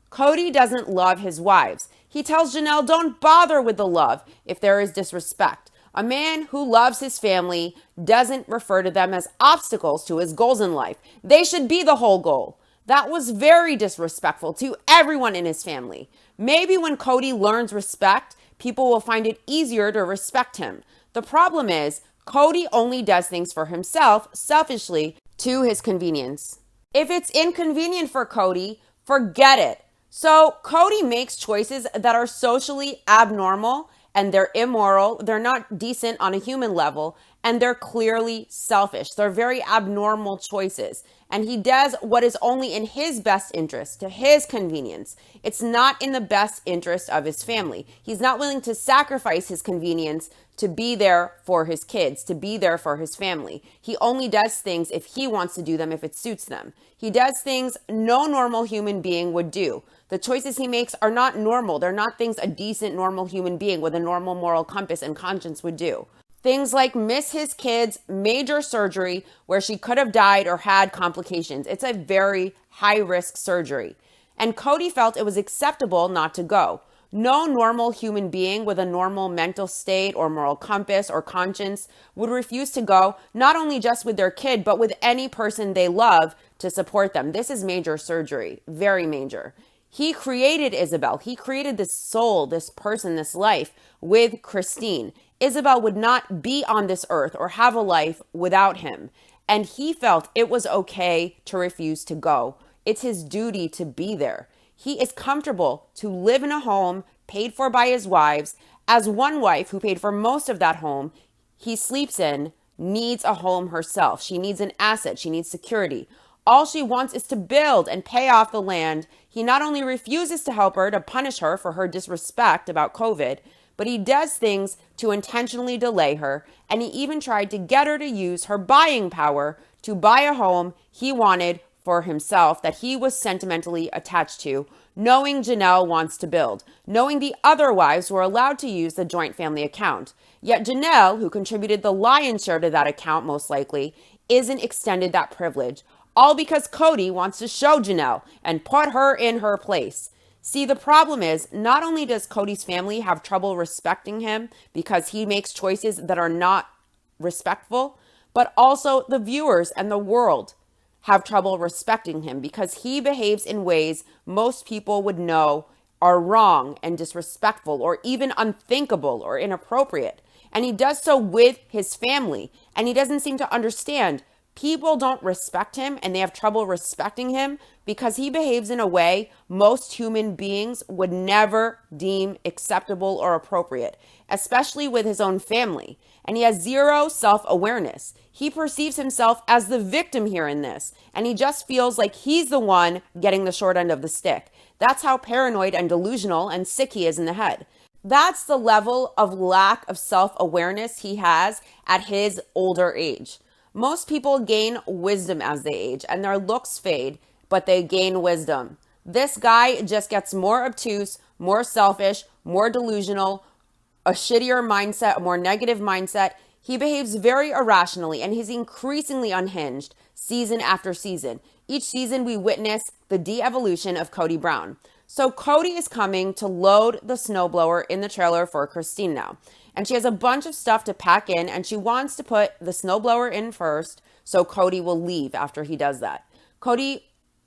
Cody doesn't love his wives. He tells Janelle, don't bother with the love if there is disrespect. A man who loves his family doesn't refer to them as obstacles to his goals in life. They should be the whole goal. That was very disrespectful to everyone in his family. Maybe when Cody learns respect, people will find it easier to respect him. The problem is, Cody only does things for himself, selfishly, to his convenience. If it's inconvenient for Cody, forget it. So Cody makes choices that are socially abnormal, and they're immoral, they're not decent on a human level, and they're clearly selfish. They're very abnormal choices. And he does what is only in his best interest, to his convenience. It's not in the best interest of his family. He's not willing to sacrifice his convenience to be there for his kids, to be there for his family. He only does things if he wants to do them, if it suits them. He does things no normal human being would do. The choices he makes are not normal. They're not things a decent, normal human being with a normal moral compass and conscience would do. Things like miss his kid's major surgery where she could have died or had complications. It's a very high-risk surgery. And Cody felt it was acceptable not to go. No normal human being with a normal mental state or moral compass or conscience would refuse to go, not only just with their kid, but with any person they love to support them. This is major surgery, very major. He created Isabel. He created this soul, this person, this life with Christine. Isabel would not be on this earth or have a life without him. And he felt it was okay to refuse to go. It's his duty to be there. He is comfortable to live in a home paid for by his wives, as one wife who paid for most of that home he sleeps in needs a home herself. She needs an asset. She needs security. All she wants is to build and pay off the land. He not only refuses to help her, to punish her for her disrespect about COVID, but he does things to intentionally delay her, and he even tried to get her to use her buying power to buy a home he wanted for himself that he was sentimentally attached to, knowing Janelle wants to build, knowing the other wives were allowed to use the joint family account. Yet Janelle, who contributed the lion's share to that account most likely, isn't extended that privilege, all because Cody wants to show Janelle and put her in her place. See, the problem is, not only does Cody's family have trouble respecting him because he makes choices that are not respectful, but also the viewers and the world have trouble respecting him because he behaves in ways most people would know are wrong and disrespectful or even unthinkable or inappropriate. And he does so with his family, and he doesn't seem to understand. People don't respect him, and they have trouble respecting him because he behaves in a way most human beings would never deem acceptable or appropriate, especially with his own family. And he has zero self-awareness. He perceives himself as the victim here in this, and he just feels like he's the one getting the short end of the stick. That's how paranoid and delusional and sick he is in the head. That's the level of lack of self-awareness he has at his older age. Most people gain wisdom as they age, and their looks fade, but they gain wisdom. This guy just gets more obtuse, more selfish, more delusional, a shittier mindset, a more negative mindset. He behaves very irrationally, and he's increasingly unhinged season after season. Each season we witness the de-evolution of Cody Brown. So Cody is coming to load the snowblower in the trailer for Christine now. And she has a bunch of stuff to pack in, and she wants to put the snowblower in first so Cody will leave after he does that. Cody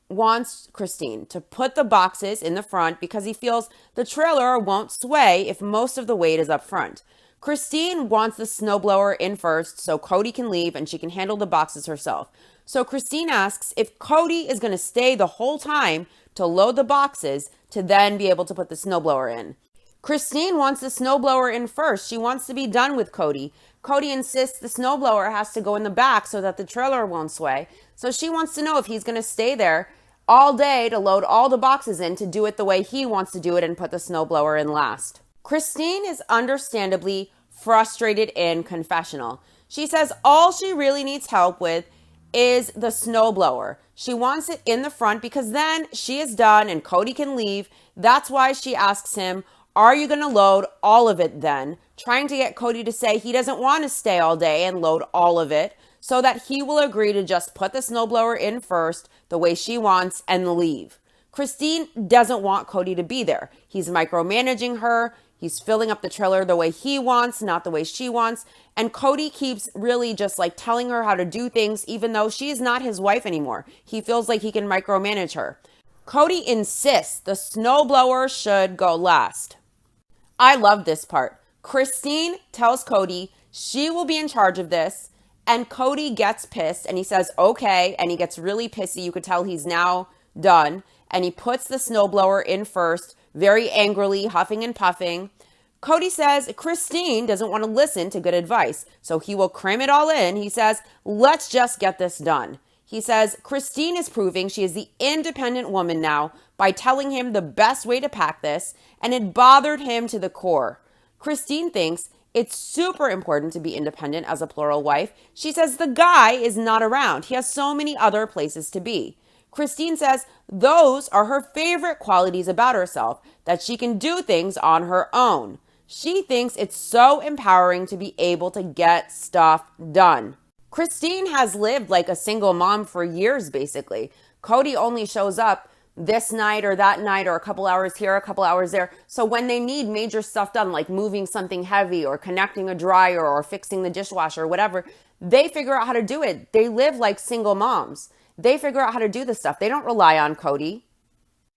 wants Christine to put the boxes in the front because he feels the trailer won't sway if most of the weight is up front. Christine wants the snowblower in first so Cody can leave and she can handle the boxes herself. So Christine asks if Cody is going to stay the whole time to load the boxes to then be able to put the snowblower in. Christine wants the snowblower in first. She wants to be done with Cody. Cody insists the snowblower has to go in the back so that the trailer won't sway. So she wants to know if he's going to stay there all day to load all the boxes in to do it the way he wants to do it and put the snowblower in last. Christine is understandably frustrated in confessional. She says all she really needs help with is the snowblower. She wants it in the front because then she is done and Cody can leave. That's why she asks him, are you going to load all of it then? Trying to get Cody to say he doesn't want to stay all day and load all of it so that he will agree to just put the snowblower in first the way she wants and leave. Christine doesn't want Cody to be there. He's micromanaging her. He's filling up the trailer the way he wants, not the way she wants. And Cody keeps really just like telling her how to do things, even though she is not his wife anymore. He feels like he can micromanage her. Cody insists the snowblower should go last. I love this part. Christine tells Cody she will be in charge of this, and Cody gets pissed and he says, okay, and he gets really pissy. You could tell he's now done, and he puts the snowblower in first, very angrily, huffing and puffing. Cody says Christine doesn't want to listen to good advice, so he will cram it all in. He says, let's just get this done. He says Christine is proving she is the independent woman now by telling him the best way to pack this, and it bothered him to the core. Christine thinks it's super important to be independent as a plural wife. She says the guy is not around. He has so many other places to be. Christine says those are her favorite qualities about herself, that she can do things on her own. She thinks it's so empowering to be able to get stuff done. Christine has lived like a single mom for years, basically. Cody only shows up this night or that night or a couple hours here, a couple hours there. So when they need major stuff done, like moving something heavy or connecting a dryer or fixing the dishwasher or whatever, they figure out how to do it. They live like single moms. They figure out how to do the stuff. They don't rely on Cody.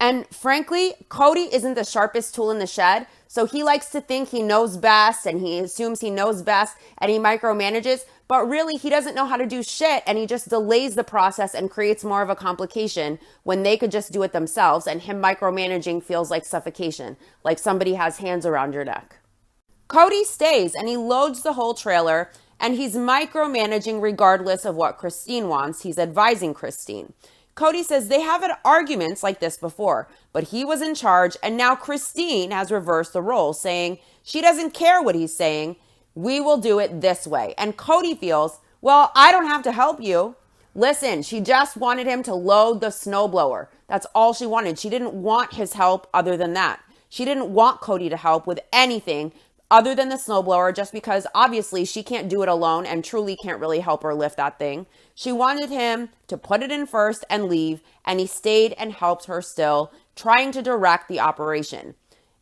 And frankly, Cody isn't the sharpest tool in the shed. So he likes to think he knows best and he assumes he knows best and he micromanages. But really, he doesn't know how to do shit, and he just delays the process and creates more of a complication when they could just do it themselves, and him micromanaging feels like suffocation, like somebody has hands around your neck. Cody stays and he loads the whole trailer, and he's micromanaging regardless of what Christine wants. He's advising Christine. Cody says they have had arguments like this before, but he was in charge, and now Christine has reversed the role, saying she doesn't care what he's saying. We will do it this way. And Cody feels, well, I don't have to help you. Listen, she just wanted him to load the snowblower. That's all she wanted. She didn't want his help other than that. She didn't want Cody to help with anything other than the snowblower, just because obviously she can't do it alone and truly can't really help her lift that thing. She wanted him to put it in first and leave, and he stayed and helped her still, trying to direct the operation.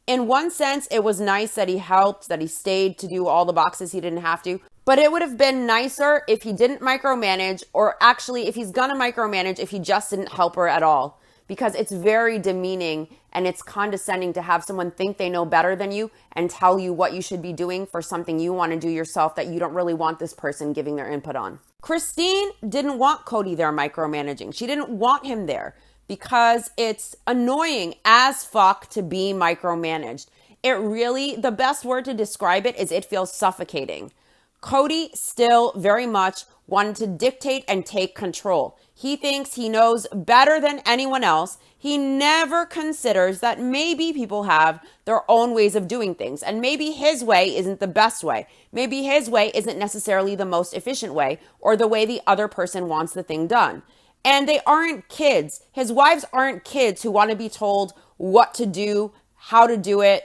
In one sense, it was nice that he helped, that he stayed to do all the boxes he didn't have to. But it would have been nicer if he didn't micromanage, or actually if he's gonna micromanage, if he just didn't help her at all. Because it's very demeaning and it's condescending to have someone think they know better than you and tell you what you should be doing for something you want to do yourself that you don't really want this person giving their input on. Christine didn't want Cody there micromanaging. She didn't want him there, because it's annoying as fuck to be micromanaged. It really, the best word to describe it is it feels suffocating. Cody still very much wanted to dictate and take control. He thinks he knows better than anyone else. He never considers that maybe people have their own ways of doing things, and maybe his way isn't the best way. Maybe his way isn't necessarily the most efficient way, or the way the other person wants the thing done. And they aren't kids. His wives aren't kids who want to be told what to do, how to do it,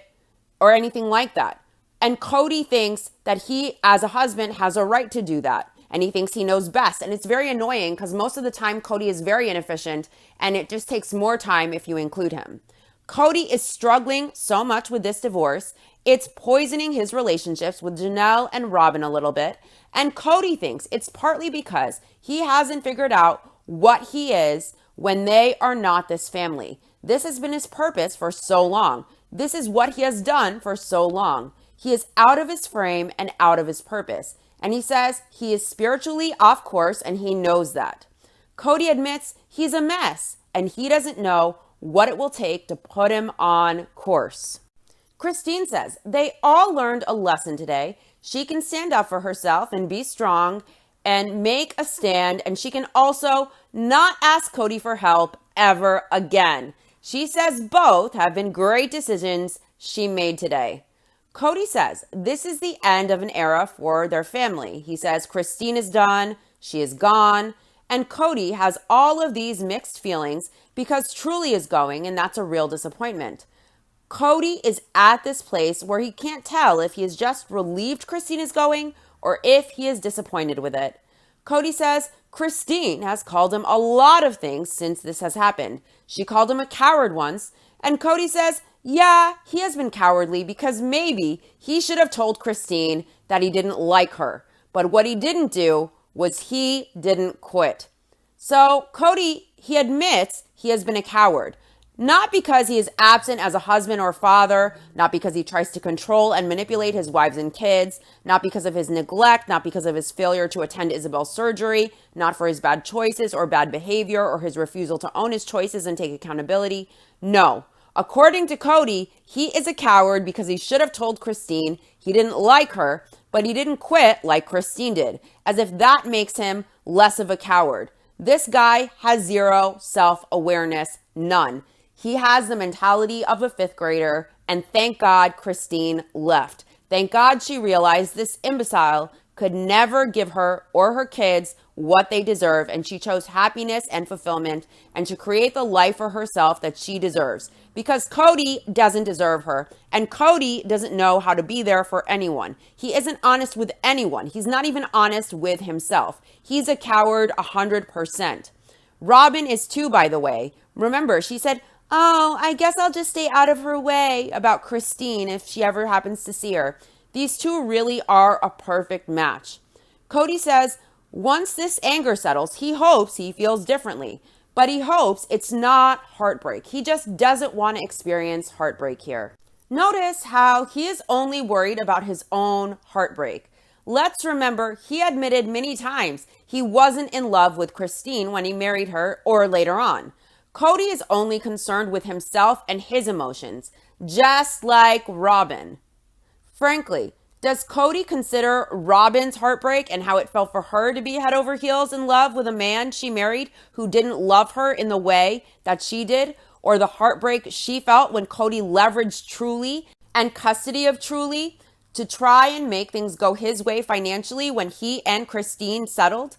or anything like that. And Cody thinks that he, as a husband, has a right to do that. And he thinks he knows best. And it's very annoying because most of the time Cody is very inefficient, and it just takes more time if you include him. Cody is struggling so much with this divorce. It's poisoning his relationships with Janelle and Robin a little bit. And Cody thinks it's partly because he hasn't figured out what he is when they are not this family. This has been his purpose for so long. This is what he has done for so long. He is out of his frame and out of his purpose. And he says he is spiritually off course, and he knows that. Cody admits he's a mess and he doesn't know what it will take to put him on course. Christine says they all learned a lesson today. She can stand up for herself and be strong and make a stand, and she can also not ask Cody for help ever again. She says both have been great decisions she made today. Cody says this is the end of an era for their family. He says Christine is done, she is gone, and Cody has all of these mixed feelings because Truly is going, and that's a real disappointment. Cody is at this place where he can't tell if he is just relieved Christine is going or if he is disappointed with it. Cody says Christine has called him a lot of things since this has happened. She called him a coward once, and Cody says, yeah, he has been cowardly because maybe he should have told Christine that he didn't like her. But what he didn't do was he didn't quit. So Cody, he admits he has been a coward. Not because he is absent as a husband or father, not because he tries to control and manipulate his wives and kids, not because of his neglect, not because of his failure to attend Isabel's surgery, not for his bad choices or bad behavior or his refusal to own his choices and take accountability. No, According to Cody, he is a coward because he should have told Christine he didn't like her, but he didn't quit like Christine did, as if that makes him less of a coward. This guy has zero self-awareness, none. He has the mentality of a fifth grader, and thank God Christine left. Thank God she realized this imbecile could never give her or her kids what they deserve, and she chose happiness and fulfillment and to create the life for herself that she deserves. Because Cody doesn't deserve her, and Cody doesn't know how to be there for anyone. He isn't honest with anyone. He's not even honest with himself. He's a coward 100%. Robin is too, by the way. Remember, she said, "Oh, I guess I'll just stay out of her way," about Christine if she ever happens to see her. These two really are a perfect match. Cody says, once this anger settles, he hopes he feels differently. But he hopes it's not heartbreak. He just doesn't want to experience heartbreak here. Notice how he is only worried about his own heartbreak. Let's remember, he admitted many times he wasn't in love with Christine when he married her or later on. Cody is only concerned with himself and his emotions, just like Robin. Frankly, does Cody consider Robin's heartbreak and how it felt for her to be head over heels in love with a man she married who didn't love her in the way that she did, or the heartbreak she felt when Cody leveraged Truly and custody of Truly to try and make things go his way financially when he and Christine settled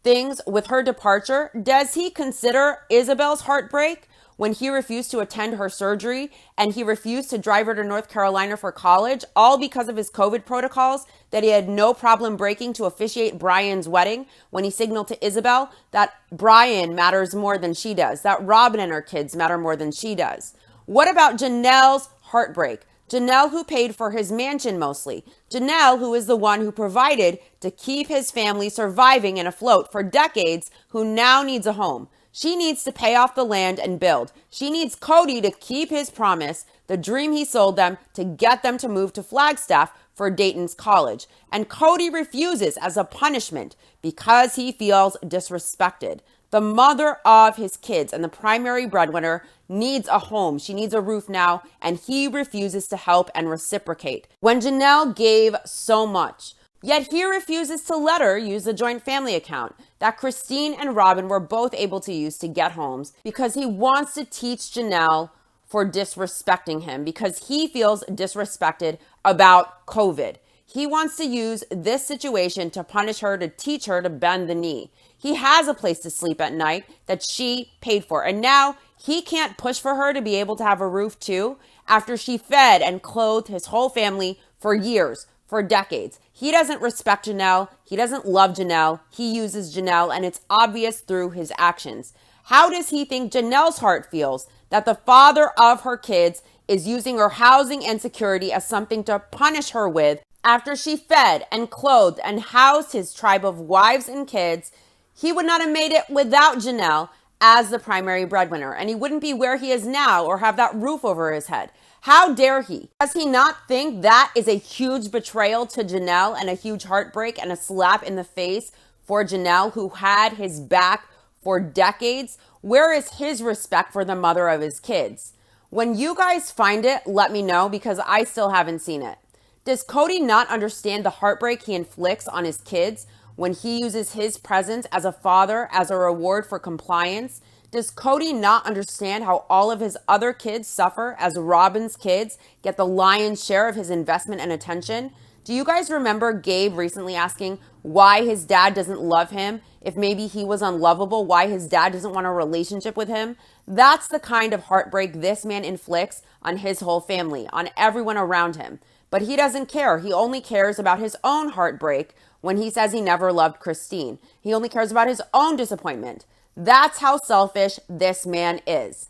things with her departure? Does he consider Isabel's heartbreak when he refused to attend her surgery and he refused to drive her to North Carolina for college, all because of his COVID protocols that he had no problem breaking to officiate Brian's wedding, when he signaled to Isabel that Brian matters more than she does, that Robin and her kids matter more than she does? What about Janelle's heartbreak? Janelle, who paid for his mansion mostly. Janelle, who is the one who provided to keep his family surviving and afloat for decades, who now needs a home. She needs to pay off the land and build. She needs Cody to keep his promise, the dream he sold them, to get them to move to Flagstaff for Dayton's college. And Cody refuses as a punishment because he feels disrespected. The mother of his kids and the primary breadwinner needs a home. She needs a roof now, and he refuses to help and reciprocate when Janelle gave so much. Yet he refuses to let her use the joint family account that Christine and Robin were both able to use to get homes, because he wants to teach Janelle for disrespecting him, because he feels disrespected about COVID. He wants to use this situation to punish her, to teach her to bend the knee. He has a place to sleep at night that she paid for, and now he can't push for her to be able to have a roof too, after she fed and clothed his whole family for years, for decades. He doesn't respect Janelle. He doesn't love Janelle. He uses Janelle, and it's obvious through his actions. How does he think Janelle's heart feels that the father of her kids is using her housing and security as something to punish her with after she fed and clothed and housed his tribe of wives and kids? He would not have made it without Janelle as the primary breadwinner, and he wouldn't be where he is now or have that roof over his head. How dare he? Does he not think that is a huge betrayal to Janelle and a huge heartbreak and a slap in the face for Janelle, who had his back for decades? Where is his respect for the mother of his kids? When you guys find it, let me know, because I still haven't seen it. Does Cody not understand the heartbreak he inflicts on his kids when he uses his presence as a father as a reward for compliance? Does Cody not understand how all of his other kids suffer as Robin's kids get the lion's share of his investment and attention? Do you guys remember Gabe recently asking why his dad doesn't love him? If maybe he was unlovable, why his dad doesn't want a relationship with him? That's the kind of heartbreak this man inflicts on his whole family, on everyone around him. But he doesn't care. He only cares about his own heartbreak when he says he never loved Christine. He only cares about his own disappointment. That's how selfish this man is.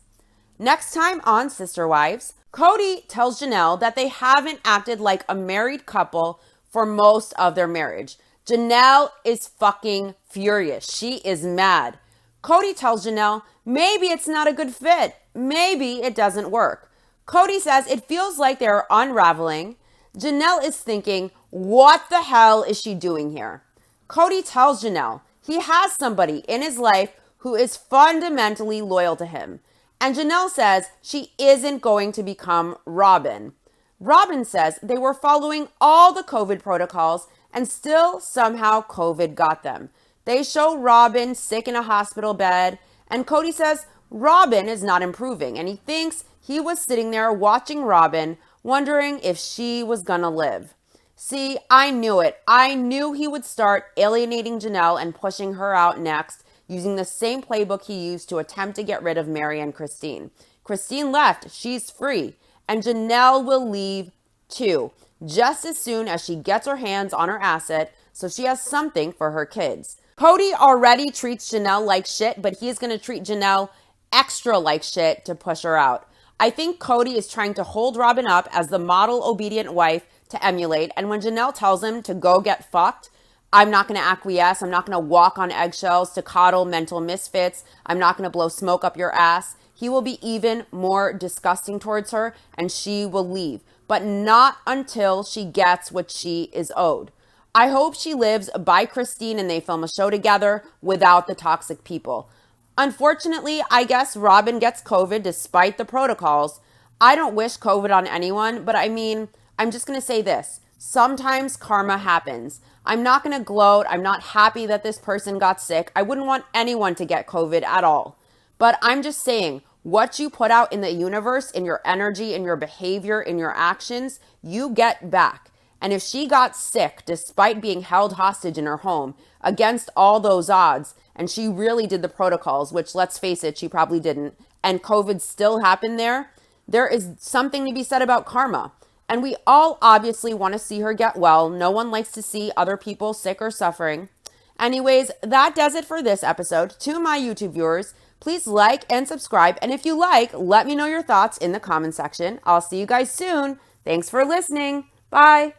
Next time on Sister Wives, Cody tells Janelle that they haven't acted like a married couple for most of their marriage. Janelle is fucking furious. She is mad. Cody tells Janelle maybe it's not a good fit. Maybe it doesn't work. Cody says it feels like they're unraveling. Janelle is thinking, what the hell is she doing here? Cody tells Janelle he has somebody in his life who is fundamentally loyal to him. And Janelle says she isn't going to become Robin. Robin says they were following all the COVID protocols and still somehow COVID got them. They show Robin sick in a hospital bed, and Cody says Robin is not improving, and he thinks he was sitting there watching Robin, wondering if she was gonna live. See, I knew it. I knew he would start alienating Janelle and pushing her out next, using the same playbook he used to attempt to get rid of Mary and Christine. Christine left. She's free. And Janelle will leave too, just as soon as she gets her hands on her asset so she has something for her kids. Cody already treats Janelle like shit, but he is going to treat Janelle extra like shit to push her out. I think Cody is trying to hold Robin up as the model obedient wife to emulate, and when Janelle tells him to go get fucked, I'm not going to acquiesce. I'm not going to walk on eggshells to coddle mental misfits. I'm not going to blow smoke up your ass. He will be even more disgusting towards her, and she will leave, but not until she gets what she is owed. I hope she lives by Christine and they film a show together without the toxic people. Unfortunately, I guess Robin gets COVID despite the protocols. I don't wish COVID on anyone, but I mean, I'm just going to say this. Sometimes karma happens. I'm not going to gloat. I'm not happy that this person got sick. I wouldn't want anyone to get COVID at all. But I'm just saying, what you put out in the universe, in your energy, in your behavior, in your actions, you get back. And if she got sick despite being held hostage in her home against all those odds, and she really did the protocols, which let's face it, she probably didn't, and COVID still happened there is something to be said about karma. And we all obviously want to see her get well. No one likes to see other people sick or suffering. Anyways, that does it for this episode. To my YouTube viewers, please like and subscribe. And if you like, let me know your thoughts in the comment section. I'll see you guys soon. Thanks for listening. Bye.